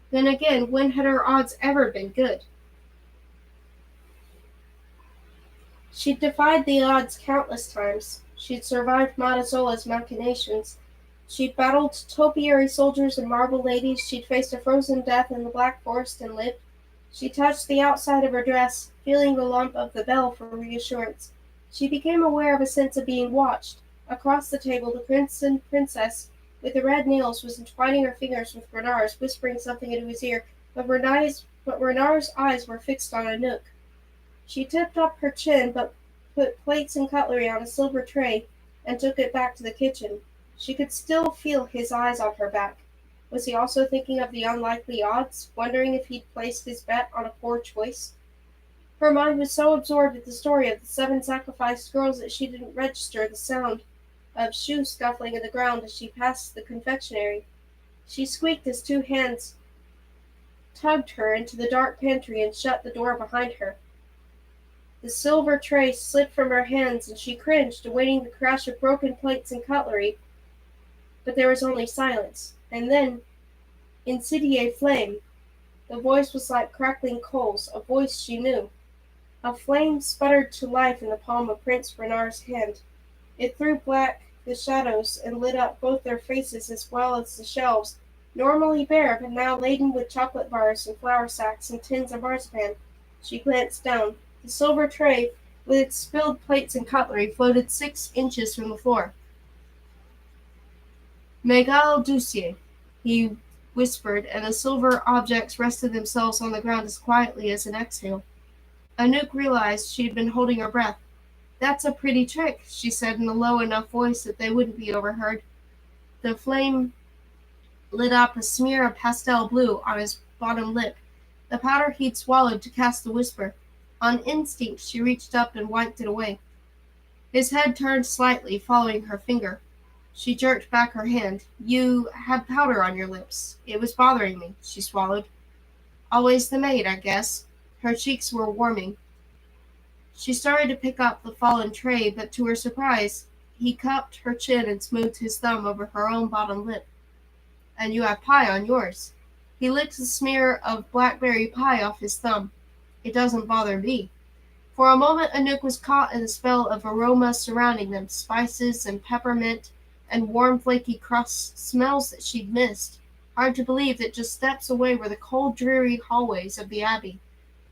Then again, when had her odds ever been good? She'd defied the odds countless times. She'd survived Montezola's machinations. She'd battled topiary soldiers and marble ladies. She'd faced a frozen death in the Black Forest and lived. She touched the outside of her dress, feeling the lump of the bell for reassurance. She became aware of a sense of being watched. Across the table, the prince and princess, with the red nails, was entwining her fingers with Renard's, whispering something into his ear, but Renard's eyes were fixed on a nook. She tipped up her chin, but put plates and cutlery on a silver tray and took it back to the kitchen. She could still feel his eyes on her back. Was he also thinking of the unlikely odds, wondering if he'd placed his bet on a poor choice? Her mind was so absorbed with the story of the 7 sacrificed girls that she didn't register the sound of shoes scuffling in the ground as she passed the confectionery. She squeaked as 2 hands tugged her into the dark pantry and shut the door behind her. The silver tray slipped from her hands, and she cringed, awaiting the crash of broken plates and cutlery. But there was only silence. And then, Insidier flame. The voice was like crackling coals, a voice she knew. A flame sputtered to life in the palm of Prince Renard's hand. It threw back the shadows and lit up both their faces as well as the shelves, normally bare but now laden with chocolate bars and flour sacks and tins of marzipan. She glanced down. The silver tray, with its spilled plates and cutlery, floated 6 inches from the floor. "Magal Doucier," he whispered, and the silver objects rested themselves on the ground as quietly as an exhale. Anouk realized she had been holding her breath. "That's a pretty trick," she said in a low enough voice that they wouldn't be overheard. The flame lit up a smear of pastel blue on his bottom lip, the powder he'd swallowed to cast the whisper. On instinct, she reached up and wiped it away. His head turned slightly, following her finger. She jerked back her hand. "You had powder on your lips. It was bothering me," she swallowed. "Always the maid, I guess." Her cheeks were warming. She started to pick up the fallen tray, but to her surprise, he cupped her chin and smoothed his thumb over her own bottom lip. "And you have pie on yours." He licked the smear of blackberry pie off his thumb. "It doesn't bother me." For a moment Anouk was caught in the spell of aroma surrounding them, spices and peppermint and warm flaky crust, smells that she'd missed. Hard to believe that just steps away were the cold dreary hallways of the Abbey.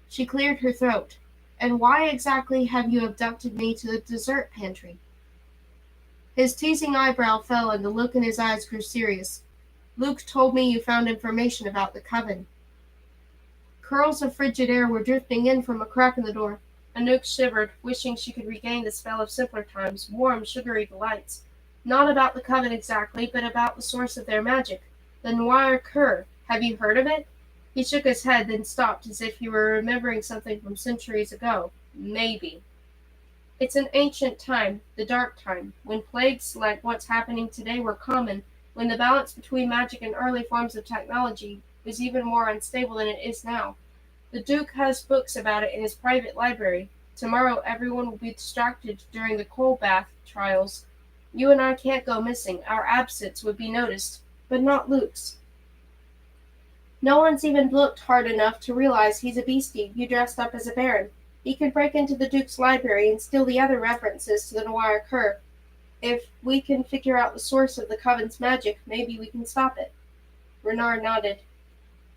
She cleared her throat. "And why exactly have you abducted me to the dessert pantry?" His teasing eyebrow fell and the look in his eyes grew serious. "Luke told me you found information about the coven." Curls of frigid air were drifting in from a crack in the door. Anouk shivered, wishing she could regain the spell of simpler times, warm, sugary delights. Not about the coven exactly, but about the source of their magic. The Noir Cur. Have you heard of it? He shook his head, then stopped as if he were remembering something from centuries ago. Maybe. It's an ancient time, the dark time, when plagues like what's happening today were common, when the balance between magic and early forms of technology was even more unstable than it is now. The Duke has books about it in his private library. Tomorrow everyone will be distracted during the coal bath trials. You and I can't go missing. Our absence would be noticed, but not Luke's. No one's even looked hard enough to realize he's a beastie you dressed up as a baron. He could break into the Duke's library and steal the other references to the Noir Cur. If we can figure out the source of the coven's magic, maybe we can stop it." Renard nodded.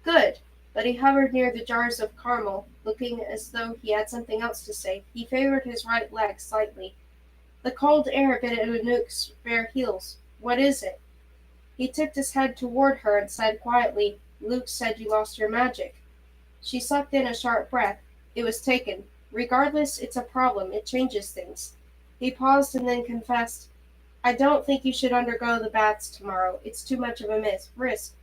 "Good. but he hovered near the jars of caramel, looking as though he had something else to say. He favored his right leg slightly. The cold air bit at Anouk's bare heels. "What is it?" He tipped his head toward her and said quietly, "Luke said you lost your magic." She sucked in a sharp breath. "It was taken. Regardless, it's a problem. It changes things." He paused and then confessed, "I don't think you should undergo the baths tomorrow. It's too much of a risk."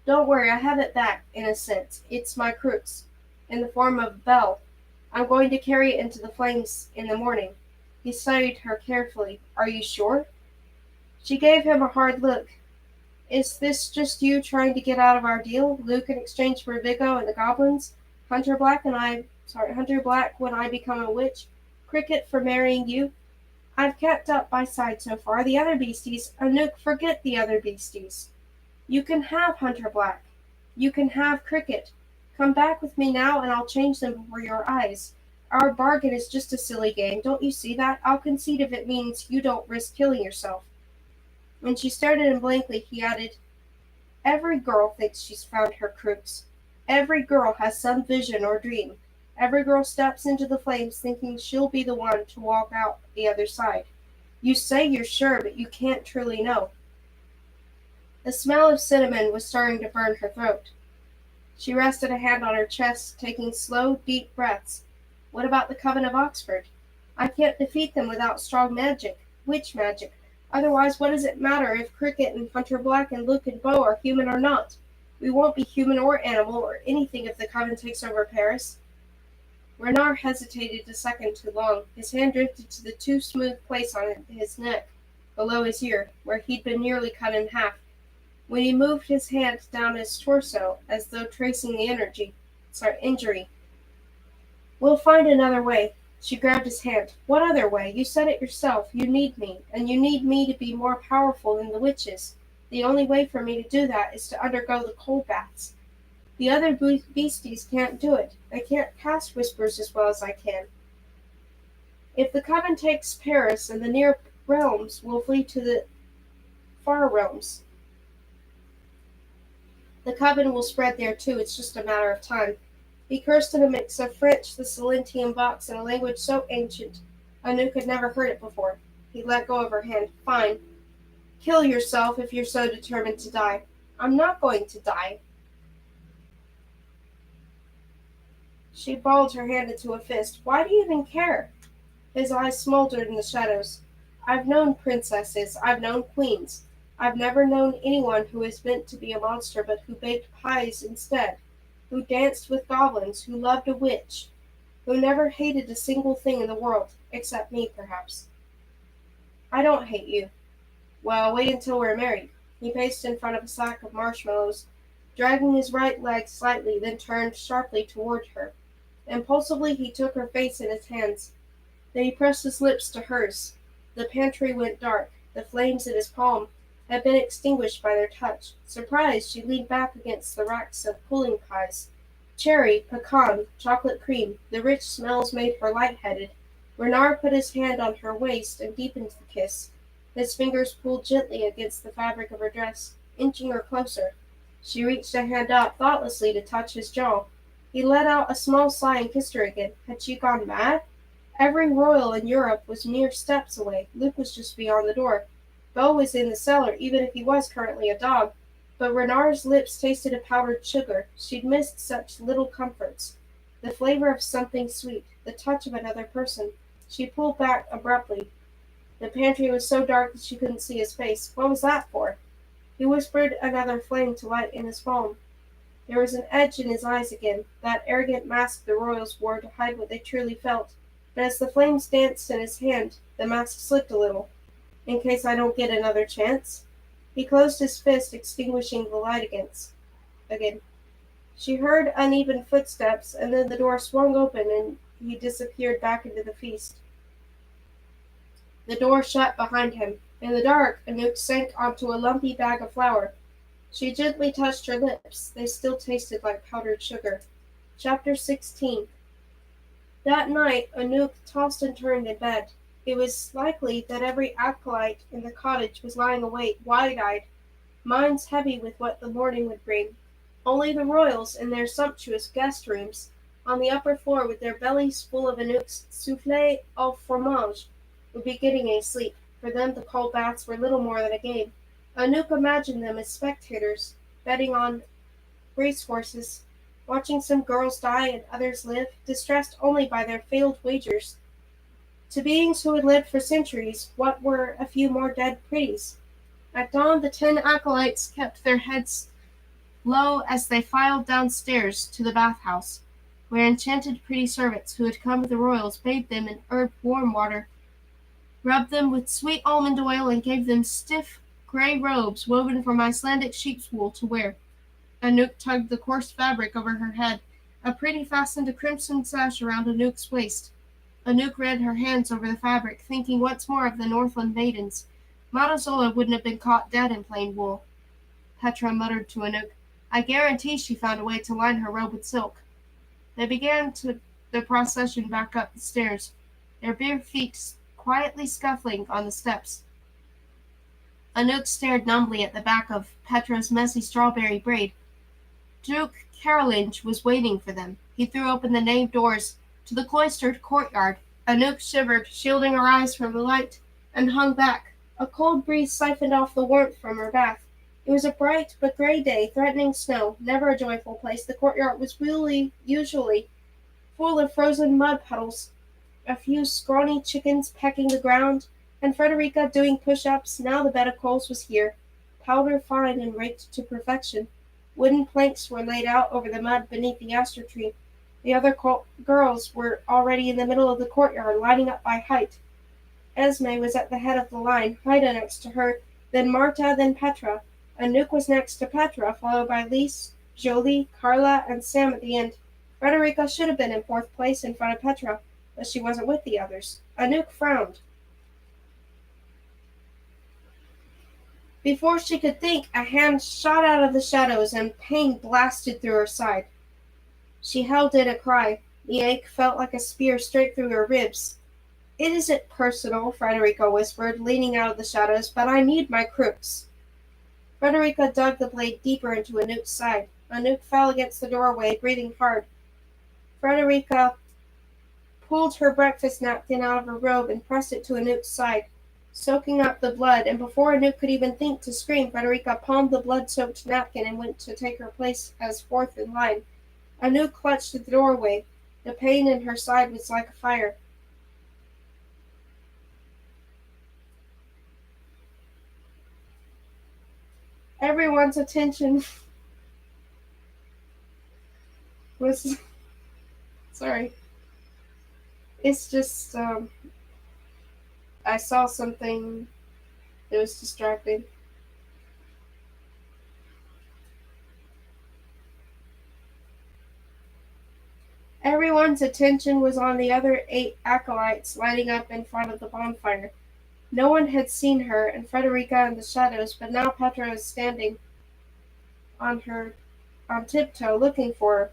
"Don't worry, I have it back, in a sense. It's my crux, in the form of Belle. I'm going to carry it into the flames in the morning." He studied her carefully. "Are you sure?" She gave him a hard look. "Is this just you trying to get out of our deal? Luke in exchange for Vigo and the goblins? Hunter Black when I become a witch? Cricket for marrying you? I've kept up my side so far. The other beasties, Anouk, forget the other beasties. You can have Hunter Black. You can have Cricket. Come back with me now and I'll change them before your eyes. Our bargain is just a silly game. Don't you see that? I'll concede if it means you don't risk killing yourself." When she stared at him blankly, he added, "Every girl thinks she's found her crux. Every girl has some vision or dream. Every girl steps into the flames thinking she'll be the one to walk out the other side. You say you're sure, but you can't truly know." The smell of cinnamon was starting to burn her throat. She rested a hand on her chest, taking slow, deep breaths. "What about the Coven of Oxford? I can't defeat them without strong magic. Witch magic. Otherwise, what does it matter if Cricket and Hunter Black and Luke and Beau are human or not? We won't be human or animal or anything if the Coven takes over Paris." Renard hesitated a second too long. His hand drifted to the too smooth place on his neck, below his ear, where he'd been nearly cut in half. When he moved his hand down his torso, as though tracing the injury. "We'll find another way." She grabbed his hand. "What other way? You said it yourself. You need me, and you need me to be more powerful than the witches. The only way for me to do that is to undergo the cold baths. The other beasties can't do it. They can't cast whispers as well as I can. If the Coven takes Paris and the near realms, we'll flee to the far realms. The Coven will spread there too. It's just a matter of time." He cursed in a mix of French, the Silentian box, and a language so ancient Anouk had never heard it before. He let go of her hand. "Fine. Kill yourself if you're so determined to die." "I'm not going to die." She balled her hand into a fist. "Why do you even care?" His eyes smoldered in the shadows. "I've known princesses. I've known queens. I've never known anyone who was meant to be a monster but who baked pies instead, who danced with goblins, who loved a witch, who never hated a single thing in the world, except me, perhaps." "I don't hate you." "Well, wait until we're married." He paced in front of a sack of marshmallows, dragging his right leg slightly, then turned sharply toward her. Impulsively he took her face in his hands. Then he pressed his lips to hers. The pantry went dark. The flames in his palm had been extinguished by their touch. Surprised, she leaned back against the racks of pudding pies. Cherry, pecan, chocolate cream, the rich smells made her light-headed. Renard put his hand on her waist and deepened the kiss. His fingers pulled gently against the fabric of her dress, inching her closer. She reached a hand out thoughtlessly to touch his jaw. He let out a small sigh and kissed her again. Had she gone mad? Every royal in Europe was mere steps away. Luke was just beyond the door. Beau was in the cellar, even if he was currently a dog. But Renard's lips tasted of powdered sugar. She'd missed such little comforts. The flavor of something sweet, the touch of another person. She pulled back abruptly. The pantry was so dark that she couldn't see his face. What was that for? He whispered another flame to light in his palm. There was an edge in his eyes again, that arrogant mask the royals wore to hide what they truly felt. But as the flames danced in his hand, the mask slipped a little. "In case I don't get another chance?" He closed his fist, extinguishing the light again. She heard uneven footsteps, and then the door swung open and he disappeared back into the feast. The door shut behind him. In the dark, Anouk sank onto a lumpy bag of flour. She gently touched her lips. They still tasted like powdered sugar. Chapter 16. That night, Anouk tossed and turned in bed. It was likely that every acolyte in the cottage was lying awake, wide-eyed, minds heavy with what the morning would bring. Only the royals, in their sumptuous guest rooms, on the upper floor with their bellies full of Anouk's souffle au fromage, would be getting a sleep. For them the cold baths were little more than a game. Anouk imagined them as spectators, betting on racehorses, watching some girls die and others live, distressed only by their failed wagers. To beings who had lived for centuries, what were a few more dead pretties? At dawn the 10 acolytes kept their heads low as they filed downstairs to the bath-house, where enchanted pretty servants who had come with the royals bathed them in herb warm water, rubbed them with sweet almond oil, and gave them stiff grey robes woven from Icelandic sheep's wool to wear. Anouk tugged the coarse fabric over her head. A pretty fastened a crimson sash around Anouk's waist. Anouk ran her hands over the fabric, thinking once more of the Northland maidens. Matazola wouldn't have been caught dead in plain wool. Petra muttered to Anouk, I guarantee she found a way to line her robe with silk. They began the procession back up the stairs, their bare feet quietly scuffling on the steps. Anouk stared numbly at the back of Petra's messy strawberry braid. Duke Carolinge was waiting for them. He threw open the nave doors to the cloistered courtyard. Anouk shivered, shielding her eyes from the light, and hung back. A cold breeze siphoned off the warmth from her bath. It was a bright but grey day, threatening snow, never a joyful place. The courtyard was usually full of frozen mud puddles, a few scrawny chickens pecking the ground, and Frederica doing push-ups. Now the bed of coals was here, powder fine and raked to perfection. Wooden planks were laid out over the mud beneath the aster tree. The other girls were already in the middle of the courtyard, lining up by height. Esme was at the head of the line, Haida next to her, then Marta, then Petra. Anouk was next to Petra, followed by Lise, Jolie, Carla, and Sam at the end. Frederica should have been in fourth place in front of Petra, but she wasn't with the others. Anouk frowned. Before she could think, a hand shot out of the shadows and pain blasted through her side. She held in a cry. The ache felt like a spear straight through her ribs. It isn't personal, Frederica whispered, leaning out of the shadows, but I need my crooks. Frederica dug the blade deeper into Anouk's side. Anouk fell against the doorway, breathing hard. Frederica pulled her breakfast napkin out of her robe and pressed it to Anouk's side, soaking up the blood, and before Anouk could even think to scream, Frederica palmed the blood-soaked napkin and went to take her place as fourth in line. Anouk clutched at the doorway. The pain in her side was like a fire. Everyone's attention was sorry. It's just I saw something that was distracting. Everyone's attention was on the other 8 acolytes lining up in front of the bonfire. No one had seen her and Frederica in the shadows, but now Petra was standing on her on tiptoe looking for her.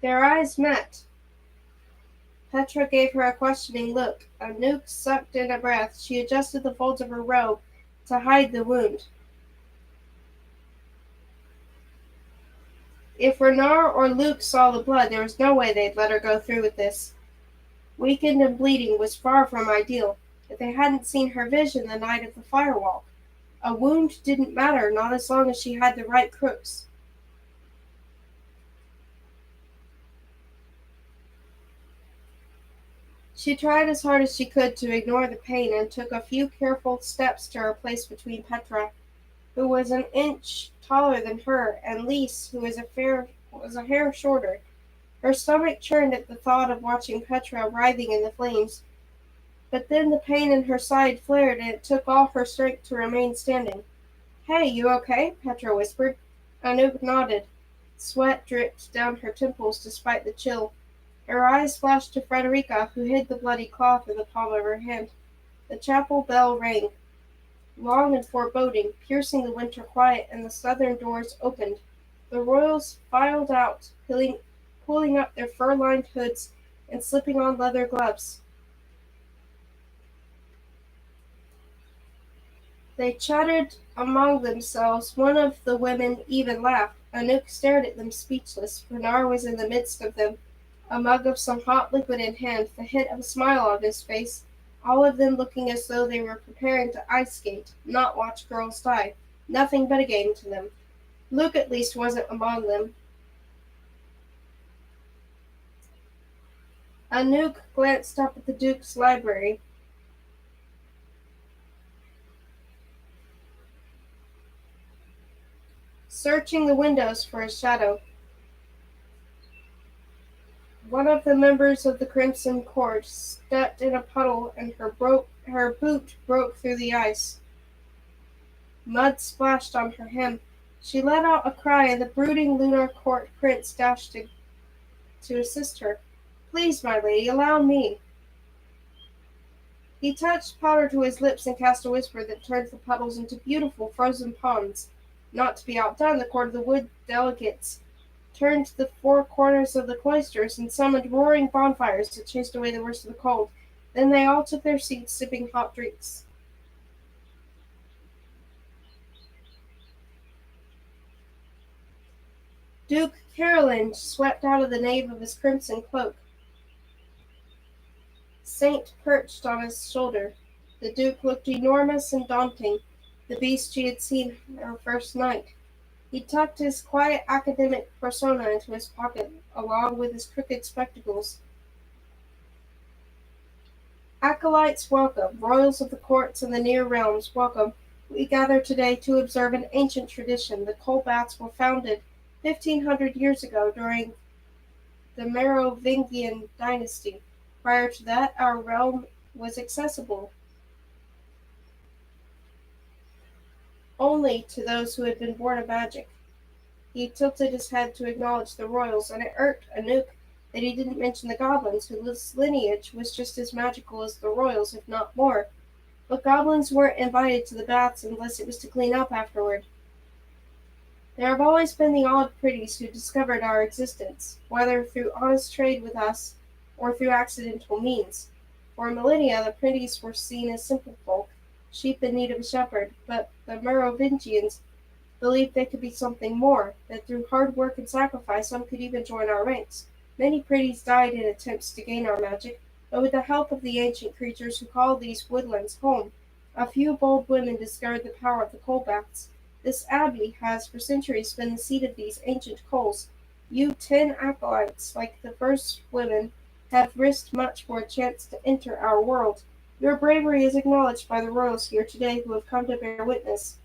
Their eyes met. Petra gave her a questioning look. Anouk sucked in a breath. She adjusted the folds of her robe to hide the wound. If Renard or Luke saw the blood, there was no way they'd let her go through with this. Weakened and bleeding was far from ideal, but they hadn't seen her vision the night of the firewalk. A wound didn't matter, not as long as she had the right crooks. She tried as hard as she could to ignore the pain and took a few careful steps to her place between Petra, who was an inch taller than her, and Lise, who was a hair shorter. Her stomach churned at the thought of watching Petra writhing in the flames, but then the pain in her side flared and it took all her strength to remain standing. "Hey, you okay?" Petra whispered. Anouk nodded. Sweat dripped down her temples despite the chill. Her eyes flashed to Frederica, who hid the bloody cloth in the palm of her hand. The chapel bell rang, long and foreboding, piercing the winter quiet, and the southern doors opened. The royals filed out, pulling up their fur-lined hoods and slipping on leather gloves. They chattered among themselves. One of the women even laughed. Anouk stared at them speechless. Bernard was in the midst of them, a mug of some hot liquid in hand, the hint of a smile on his face, all of them looking as though they were preparing to ice skate, not watch girls die. Nothing but a game to them. Luke at least wasn't among them. Anouk glanced up at the Duke's library. Searching the windows for a shadow. One of the members of the Crimson Court stepped in a puddle and her boot broke through the ice. Mud splashed on her hem. She let out a cry and the brooding Lunar Court prince dashed to assist her. "Please, my lady, allow me." He touched powder to his lips and cast a whisper that turned the puddles into beautiful frozen ponds. Not to be outdone, the court of the wood delegates turned to the four corners of the cloisters and summoned roaring bonfires that chased away the worst of the cold. Then they all took their seats, sipping hot drinks. Duke Caroline swept out of the nave of his crimson cloak. Saint perched on his shoulder. The Duke looked enormous and daunting, the beast she had seen her first night. He tucked his quiet academic persona into his pocket, along with his crooked spectacles. "Acolytes, welcome. Royals of the courts and the near realms, welcome. We gather today to observe an ancient tradition. The coal baths were founded 1,500 years ago during the Merovingian dynasty. Prior to that, our realm was accessible only to those who had been born of magic." He tilted his head to acknowledge the royals, and it irked Anouk that he didn't mention the goblins, whose lineage was just as magical as the royals, if not more. But goblins weren't invited to the baths unless it was to clean up afterward. There have always been the odd pretties who discovered our existence, whether through honest trade with us or through accidental means. For millennia the pretties were seen as simple folk, sheep in need of a shepherd, but the Merovingians believed they could be something more, that through hard work and sacrifice some could even join our ranks. Many pretties died in attempts to gain our magic, but with the help of the ancient creatures who call these woodlands home, a few bold women discovered the power of the coal baths. This abbey has for centuries been the seat of these ancient coals. You 10 acolytes, like the first women, have risked much for a chance to enter our world. Your bravery is acknowledged by the royals here today who have come to bear witness."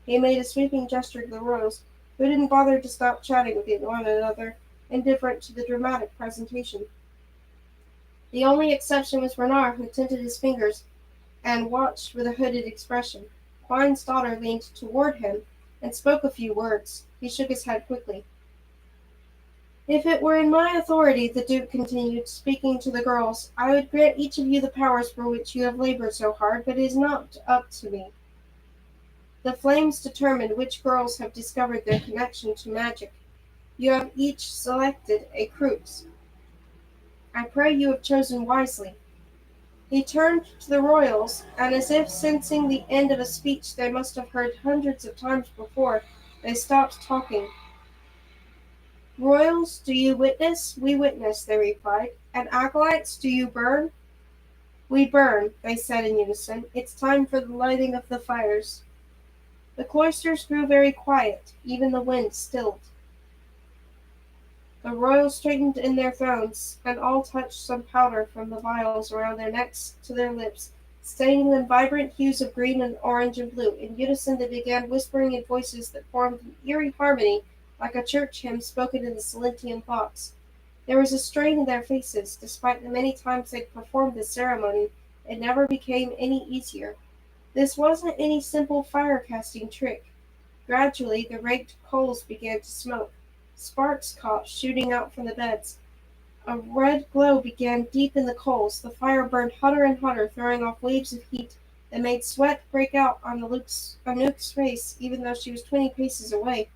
He made a sweeping gesture to the royals, who didn't bother to stop chatting with one another, indifferent to the dramatic presentation. The only exception was Bernard, who tinted his fingers and watched with a hooded expression. Quine's daughter leaned toward him and spoke a few words. He shook his head quickly. "If it were in my authority," the Duke continued, speaking to the girls, "I would grant each of you the powers for which you have labored so hard, but it is not up to me. The flames determine which girls have discovered their connection to magic. You have each selected a crux. I pray you have chosen wisely." He turned to the royals, and as if sensing the end of a speech they must have heard hundreds of times before, they stopped talking. "Royals, do you witness?" "We witness," they replied. "And acolytes, do you burn?" "We burn," they said in unison. "It's time for the lighting of the fires." The cloisters grew very quiet, even the wind stilled. The royals straightened in their thrones, and all touched some powder from the vials around their necks to their lips, staining them vibrant hues of green and orange and blue. In unison they began whispering in voices that formed an eerie harmony, like a church hymn spoken in the Silentian thoughts. There was a strain in their faces. Despite the many times they'd performed the ceremony, it never became any easier. This wasn't any simple fire-casting trick. Gradually, the raked coals began to smoke. Sparks caught shooting out from the beds. A red glow began deep in the coals. The fire burned hotter and hotter, throwing off waves of heat that made sweat break out on Anouk's face, even though she was 20 paces away.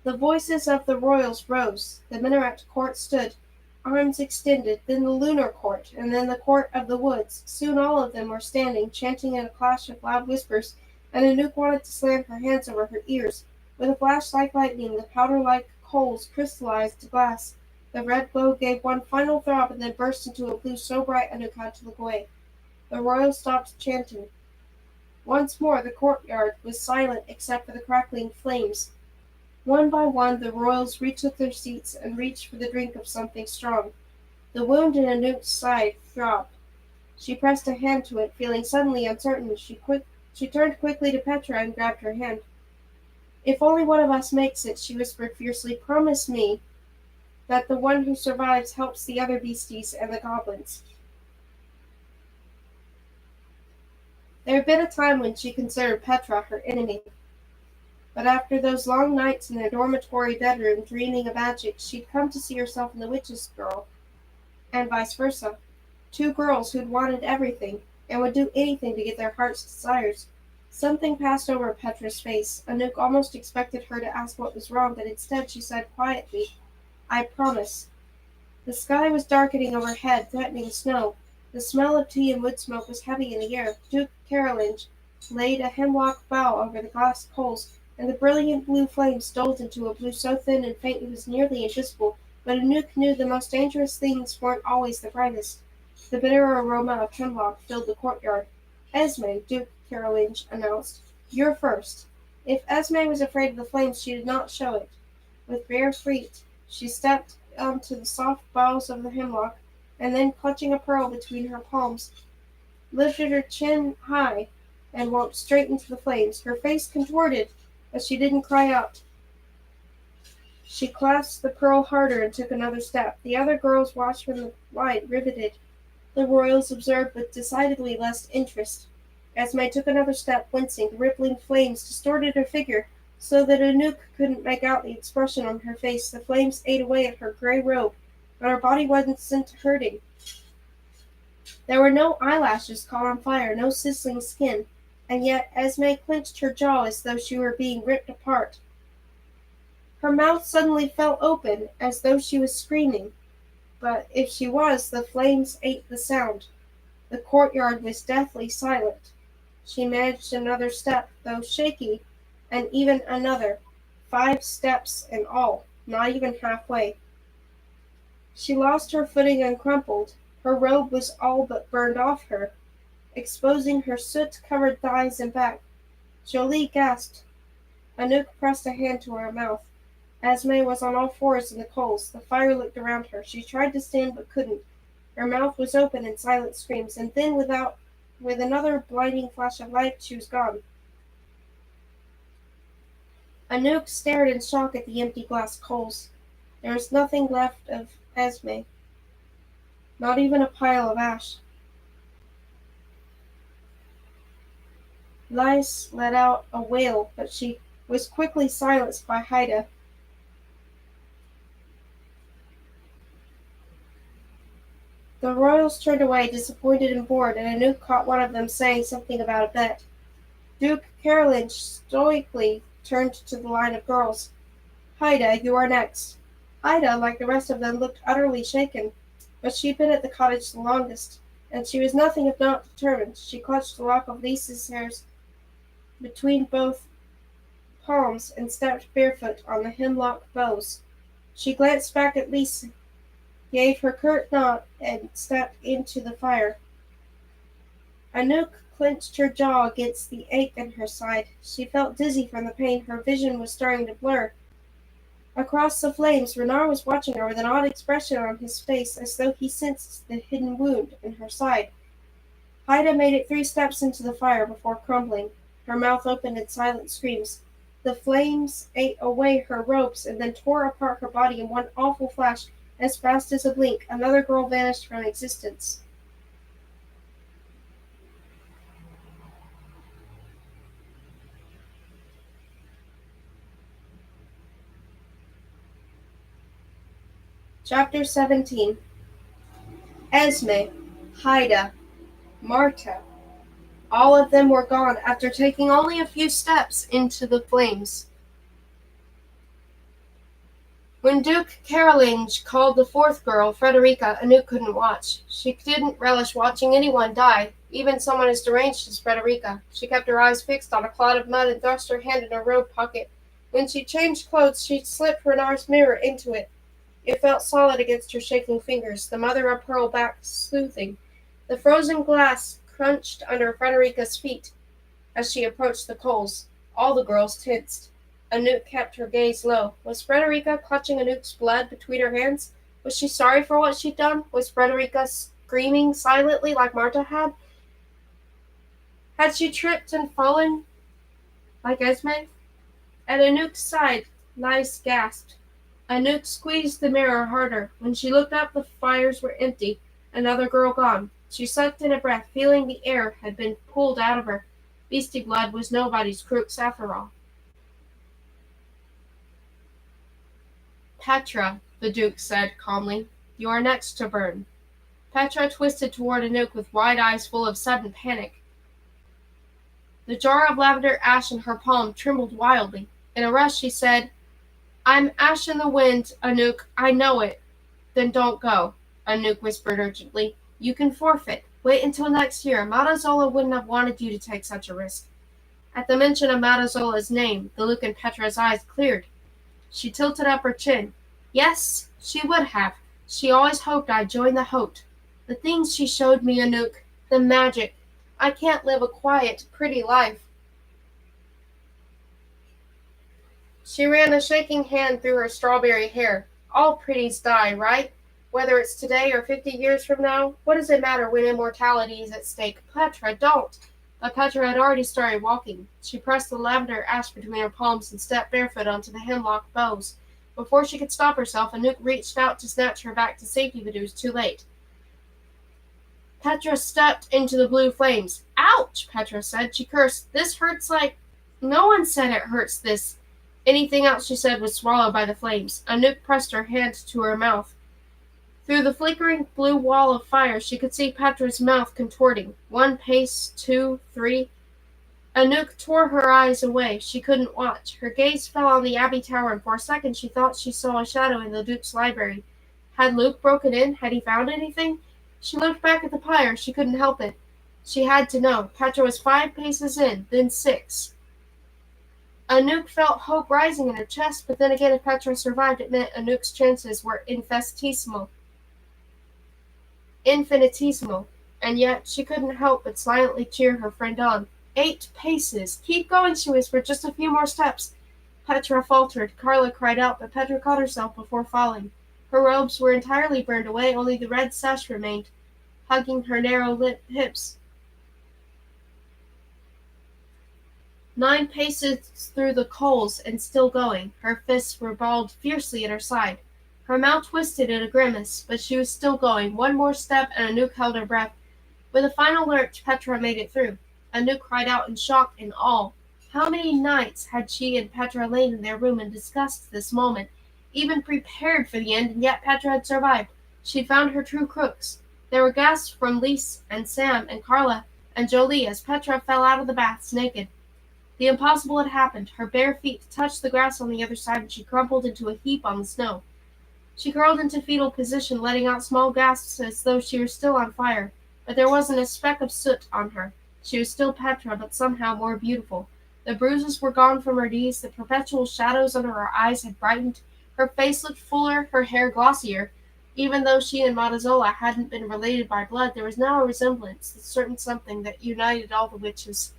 The voices of the royals rose. The minaret court stood, arms extended, then the lunar court, and then the court of the woods. Soon all of them were standing, chanting in a clash of loud whispers, and Anouk wanted to slam her hands over her ears. With a flash like lightning, the powder-like coals crystallized to glass. The red glow gave one final throb and then burst into a blue so bright Anouk had to look away. The royals stopped chanting. Once more the courtyard was silent except for the crackling flames. One by one the royals retook their seats and reached for the drink of something strong. The wound in Anouk's side throbbed. She pressed a hand to it, feeling suddenly uncertain. She turned quickly to Petra and grabbed her hand. "If only one of us makes it," she whispered fiercely, "promise me that the one who survives helps the other beasties and the goblins." There had been a time when she considered Petra her enemy, but after those long nights in their dormitory bedroom dreaming of magic, she'd come to see herself in the witch's girl, and vice versa. Two girls who'd wanted everything, and would do anything to get their heart's desires. Something passed over Petra's face. Anouk almost expected her to ask what was wrong, but instead she said quietly, "I promise." The sky was darkening overhead, threatening snow. The smell of tea and wood smoke was heavy in the air. Duke Carolinge laid a hemlock bough over the glass coals, and the brilliant blue flames dulled into a blue so thin and faint it was nearly invisible. But Anouk knew the most dangerous things weren't always the brightest. The bitter aroma of hemlock filled the courtyard. "Esme," Duke Carolinge announced, "you're first." If Esme was afraid of the flames, she did not show it. With bare feet, she stepped onto the soft boughs of the hemlock, and then, clutching a pearl between her palms, lifted her chin high and walked straight into the flames. Her face contorted, but she didn't cry out. She clasped the pearl harder and took another step. The other girls watched from the light, riveted. The royals observed with decidedly less interest. Esme took another step, wincing. The rippling flames distorted her figure, so that Anouk couldn't make out the expression on her face. The flames ate away at her gray robe, but her body wasn't hurting. There were no eyelashes caught on fire, no sizzling skin, and yet Esme clenched her jaw as though she were being ripped apart. Her mouth suddenly fell open, as though she was screaming, but if she was, the flames ate the sound. The courtyard was deathly silent. She managed another step, though shaky, and even another. 5 steps in all, not even halfway. She lost her footing and crumpled. Her robe was all but burned off her, exposing her soot-covered thighs and back. Jolie gasped. Anouk pressed a hand to her mouth. Esme was on all fours in the coals. The fire licked around her. She tried to stand but couldn't. Her mouth was open in silent screams, and then with another blinding flash of light, she was gone. Anouk stared in shock at the empty glass coals. There was nothing left of Esme, not even a pile of ash. Lys let out a wail, but she was quickly silenced by Haida. The royals turned away, disappointed and bored, and Anouk caught one of them saying something about a bet. Duke Carolinge stoically turned to the line of girls. "Haida, you are next." Haida, like the rest of them, looked utterly shaken, but she'd been at the cottage the longest, and she was nothing if not determined. She clutched the lock of Lys's hair between both palms and stepped barefoot on the hemlock boughs. She glanced back at Lys, gave her curt nod, and stepped into the fire. Anouk clenched her jaw against the ache in her side. She felt dizzy from the pain. Her vision was starting to blur. Across the flames, Renard was watching her with an odd expression on his face, as though he sensed the hidden wound in her side. Haida made it 3 steps into the fire before crumbling. Her mouth opened in silent screams. The flames ate away her robes and then tore apart her body in one awful flash. As fast as a blink, another girl vanished from existence. Chapter 17. Esme, Haida, Marta. All of them were gone after taking only a few steps into the flames. When Duke Carolinge called the fourth girl, Frederica, Anouk couldn't watch. She didn't relish watching anyone die, even someone as deranged as Frederica. She kept her eyes fixed on a clod of mud and thrust her hand in her robe pocket. When she changed clothes, she slipped Renard's mirror into it. It felt solid against her shaking fingers, the mother of pearl back sleuthing. The frozen glass crunched under Frederica's feet as she approached the coals. All the girls tensed. Anouk kept her gaze low. Was Frederica clutching Anouk's blood between her hands? Was she sorry for what she'd done? Was Frederica screaming silently like Marta had? Had she tripped and fallen like Esme? At Anouk's side, Lys gasped. Anouk squeezed the mirror harder. When she looked up, the fires were empty. Another girl gone. She sucked in a breath, feeling the air had been pulled out of her. Beastie blood was nobody's crooks after all. Petra, the Duke said calmly, you are next to burn. Petra twisted toward Anouk with wide eyes full of sudden panic. The jar of lavender ash in her palm trembled wildly. In a rush she said, I'm ash in the wind, Anouk, I know it. Then don't go, Anouk whispered urgently. You can forfeit. Wait until next year. Matazola wouldn't have wanted you to take such a risk. At the mention of Matazola's name, the look in Petra's eyes cleared. She tilted up her chin. Yes, she would have. She always hoped I'd join the Hote. The things she showed me, Anouk, the magic. I can't live a quiet, pretty life. She ran a shaking hand through her strawberry hair. All pretties die, right? Whether it's today or 50 years from now, what does it matter when immortality is at stake? Petra, don't! But Petra had already started walking. She pressed the lavender ash between her palms and stepped barefoot onto the hemlock boughs. Before she could stop herself, Anouk reached out to snatch her back to safety, but it was too late. Petra stepped into the blue flames. Ouch, Petra said. She cursed. This hurts like... No one said it hurts this. Anything else she said was swallowed by the flames. Anouk pressed her hand to her mouth. Through the flickering blue wall of fire, she could see Petra's mouth contorting. 1 pace, 2, 3. Anouk tore her eyes away. She couldn't watch. Her gaze fell on the Abbey Tower, and for a second she thought she saw a shadow in the Duke's library. Had Luke broken in? Had he found anything? She looked back at the pyre. She couldn't help it. She had to know. Petra was 5 paces in, then 6. Anouk felt hope rising in her chest, but then again if Petra survived, it meant Anouk's chances were infinitesimal. And yet she couldn't help but silently cheer her friend on. 8 paces. Keep going, she whispered. Just a few more steps. Petra faltered. Carla cried out, but Petra caught herself before falling. Her robes were entirely burned away, only the red sash remained, hugging her narrow hips. 9 paces through the coals and still going. Her fists were balled fiercely at her side. Her mouth twisted in a grimace, but she was still going. 1 more step, and Anouk held her breath. With a final lurch, Petra made it through. Anouk cried out in shock and awe. How many nights had she and Petra lain in their room and discussed this moment, even prepared for the end, and yet Petra had survived. She'd found her true crooks. There were gasps from Lys and Sam and Carla and Jolie as Petra fell out of the baths naked. The impossible had happened. Her bare feet touched the grass on the other side, and she crumpled into a heap on the snow. She curled into fetal position, letting out small gasps as though she were still on fire, but there wasn't a speck of soot on her. She was still Petra, but somehow more beautiful. The bruises were gone from her knees, the perpetual shadows under her eyes had brightened, her face looked fuller, her hair glossier. Even though she and Matazola hadn't been related by blood, there was now a resemblance, a certain something that united all the witches.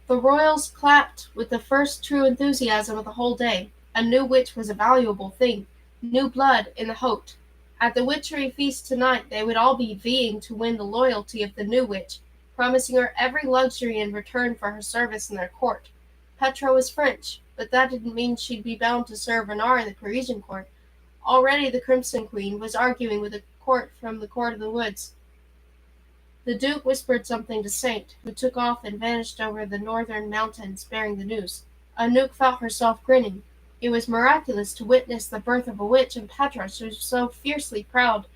The royals clapped with the first true enthusiasm of the whole day. A new witch was a valuable thing. New blood in the Hote. At the witchery feast tonight they would all be vying to win the loyalty of the new witch. promising her every luxury in return for her service in their court. Petra was French, but that didn't mean she'd be bound to serve Renard in the Parisian court. Already the Crimson Queen was arguing with a court from the Court of the Woods. The Duke whispered something to Saint, who took off and vanished over the northern mountains bearing the news. Anouk felt herself grinning. It was miraculous to witness the birth of a witch, and Petra was so fiercely proud.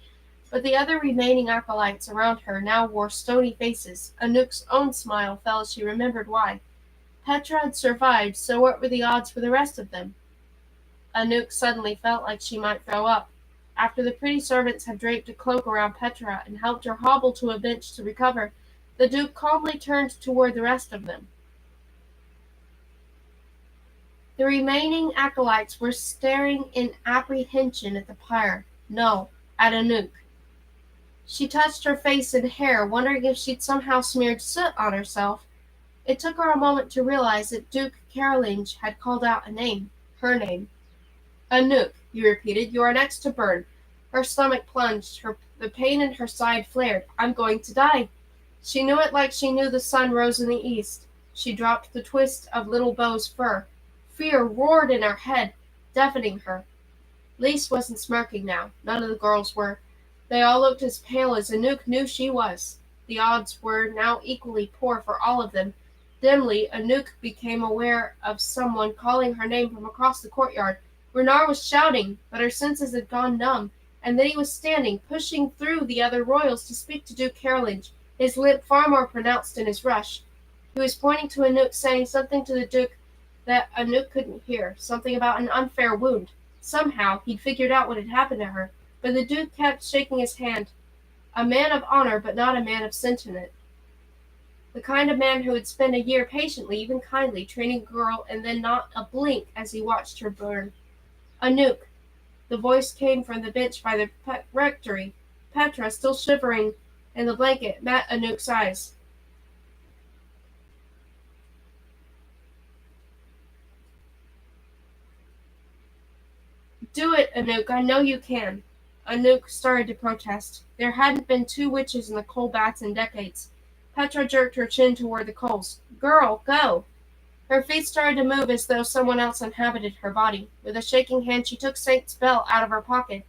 But the other remaining acolytes around her now wore stony faces. Anouk's own smile fell as she remembered why. Petra had survived, so what were the odds for the rest of them? Anouk suddenly felt like she might throw up. After the pretty servants had draped a cloak around Petra and helped her hobble to a bench to recover, the Duke calmly turned toward the rest of them. The remaining acolytes were staring in apprehension at the pyre. No, at Anouk. She touched her face and hair, wondering if she'd somehow smeared soot on herself. It took her a moment to realize that Duke Carolinge had called out a name, her name. Anouk, he repeated, you are next to burn. Her stomach plunged, the pain in her side flared. I'm going to die. She knew it like she knew the sun rose in the east. She dropped the twist of little Beau's fur. Fear roared in her head, deafening her. Lise wasn't smirking now. None of the girls were. They all looked as pale as Anouk knew she was. The odds were now equally poor for all of them. Dimly, Anouk became aware of someone calling her name from across the courtyard. Renard was shouting, but her senses had gone numb, and then he was standing, pushing through the other royals to speak to Duke Carolinge, his limp far more pronounced in his rush. He was pointing to Anouk, saying something to the Duke that Anouk couldn't hear, something about an unfair wound. Somehow, he'd figured out what had happened to her, but the Duke kept shaking his hand. A man of honor, but not a man of sentiment. The kind of man who would spend a year patiently, even kindly, training a girl and then not a blink as he watched her burn. Anouk. The voice came from the bench by the rectory. Petra, still shivering in the blanket, met Anouk's eyes. Do it, Anouk. I know you can. Anouk started to protest. There hadn't been two witches in the coal baths in decades. Petra jerked her chin toward the coals. Girl, go! Her feet started to move as though someone else inhabited her body. With a shaking hand, she took Saint's bell out of her pocket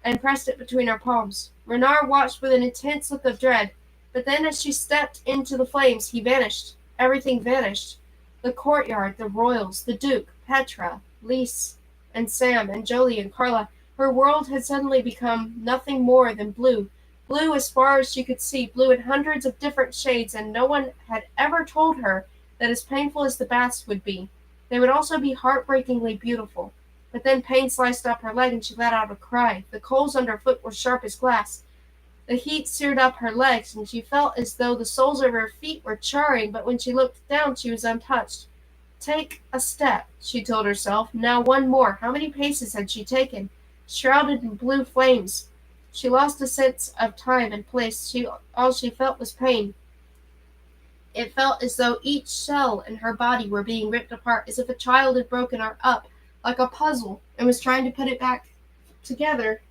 and pressed it between her palms. Renard watched with an intense look of dread, but then as she stepped into the flames, he vanished. Everything vanished. The courtyard, the royals, the Duke, Petra, Lise, and Sam, and Jolie, and Carla. Her world had suddenly become nothing more than blue. Blue as far as she could see, blue in hundreds of different shades, and no one had ever told her that as painful as the baths would be, they would also be heartbreakingly beautiful. But then pain sliced up her leg and she let out a cry. The coals underfoot were sharp as glass. The heat seared up her legs, and she felt as though the soles of her feet were charring, but when she looked down she was untouched. Take a step, she told herself. Now one more. How many paces had she taken? Shrouded in blue flames. She lost a sense of time and place. All she felt was pain. It felt as though each cell in her body were being ripped apart, as if a child had broken her up like a puzzle and was trying to put it back together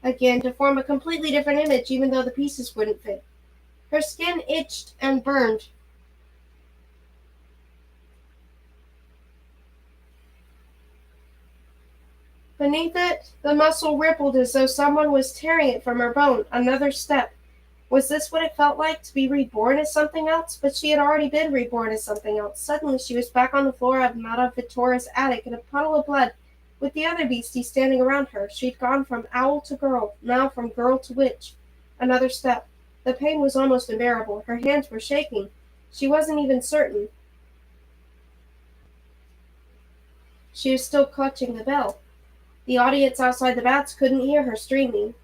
again to form a completely different image, even though the pieces wouldn't fit. Her skin itched and burned. Beneath it, the muscle rippled as though someone was tearing it from her bone. Another step. Was this what it felt like, to be reborn as something else? But she had already been reborn as something else. Suddenly she was back on the floor of Madame Victoria's attic in a puddle of blood, with the other beasties standing around her. She'd gone from owl to girl, now from girl to witch. Another step. The pain was almost unbearable. Her hands were shaking. She wasn't even certain she was still clutching the bell. The audience outside the baths couldn't hear her screaming,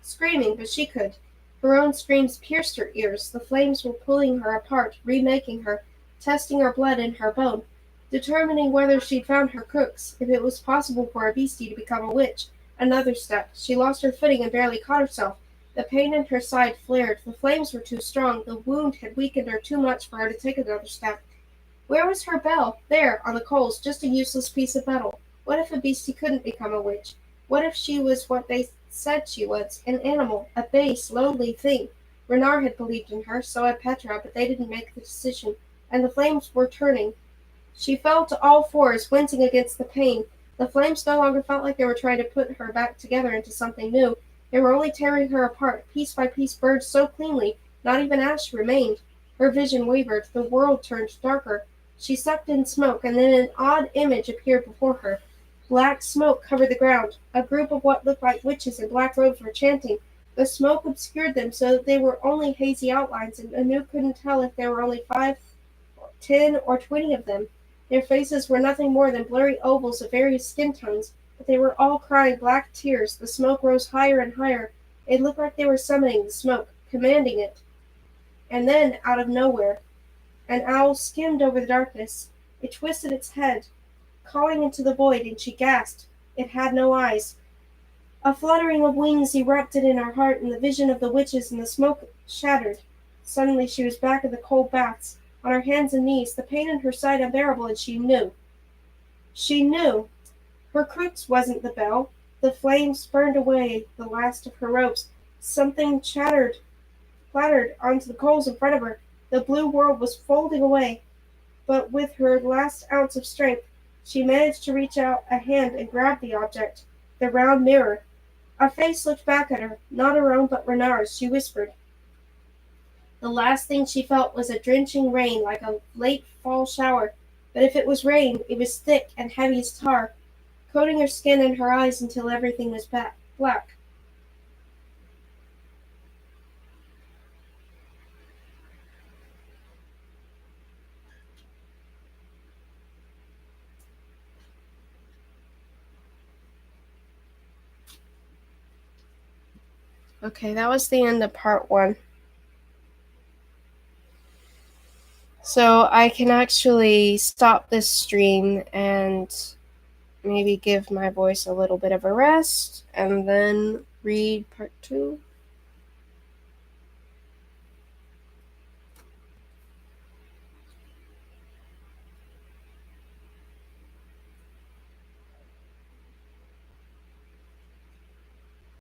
but she could. Her own screams pierced her ears. The flames were pulling her apart, remaking her, testing her blood and her bone, determining whether she'd found her crooks, if it was possible for a beastie to become a witch. Another step. She lost her footing and barely caught herself. The pain in her side flared. The flames were too strong. The wound had weakened her too much for her to take another step. Where was her bell? There, on the coals, just a useless piece of metal. What if a beastie couldn't become a witch? What if she was what they said she was, an animal, a base, lonely thing? Renard had believed in her, so had Petra, but they didn't make the decision, and the flames were turning. She fell to all fours, wincing against the pain. The flames no longer felt like they were trying to put her back together into something new. They were only tearing her apart, piece by piece burned so cleanly, not even ash remained. Her vision wavered, the world turned darker. She sucked in smoke, and then an odd image appeared before her. Black smoke covered the ground. A group of what looked like witches in black robes were chanting. The smoke obscured them so that they were only hazy outlines, and Anu couldn't tell if there were only 5, 10, or 20 of them. Their faces were nothing more than blurry ovals of various skin tones, but they were all crying black tears. The smoke rose higher and higher. It looked like they were summoning the smoke, commanding it. And then, out of nowhere, an owl skimmed over the darkness. It twisted its head, calling into the void, and she gasped. It had no eyes. A fluttering of wings erupted in her heart, and the vision of the witches and the smoke shattered. Suddenly she was back in the cold baths, on her hands and knees, the pain in her side unbearable, and she knew. She knew. Her crux wasn't the bell. The flames burned away the last of her ropes. Something clattered onto the coals in front of her. The blue world was folding away, but with her last ounce of strength, she managed to reach out a hand and grab the object, the round mirror. A face looked back at her, not her own but Renard's. She whispered. The last thing she felt was a drenching rain, like a late fall shower. But if it was rain, it was thick and heavy as tar, coating her skin and her eyes until everything was black. Okay, that was the end of part 1. So I can actually stop this stream and maybe give my voice a little bit of a rest and then read part 2.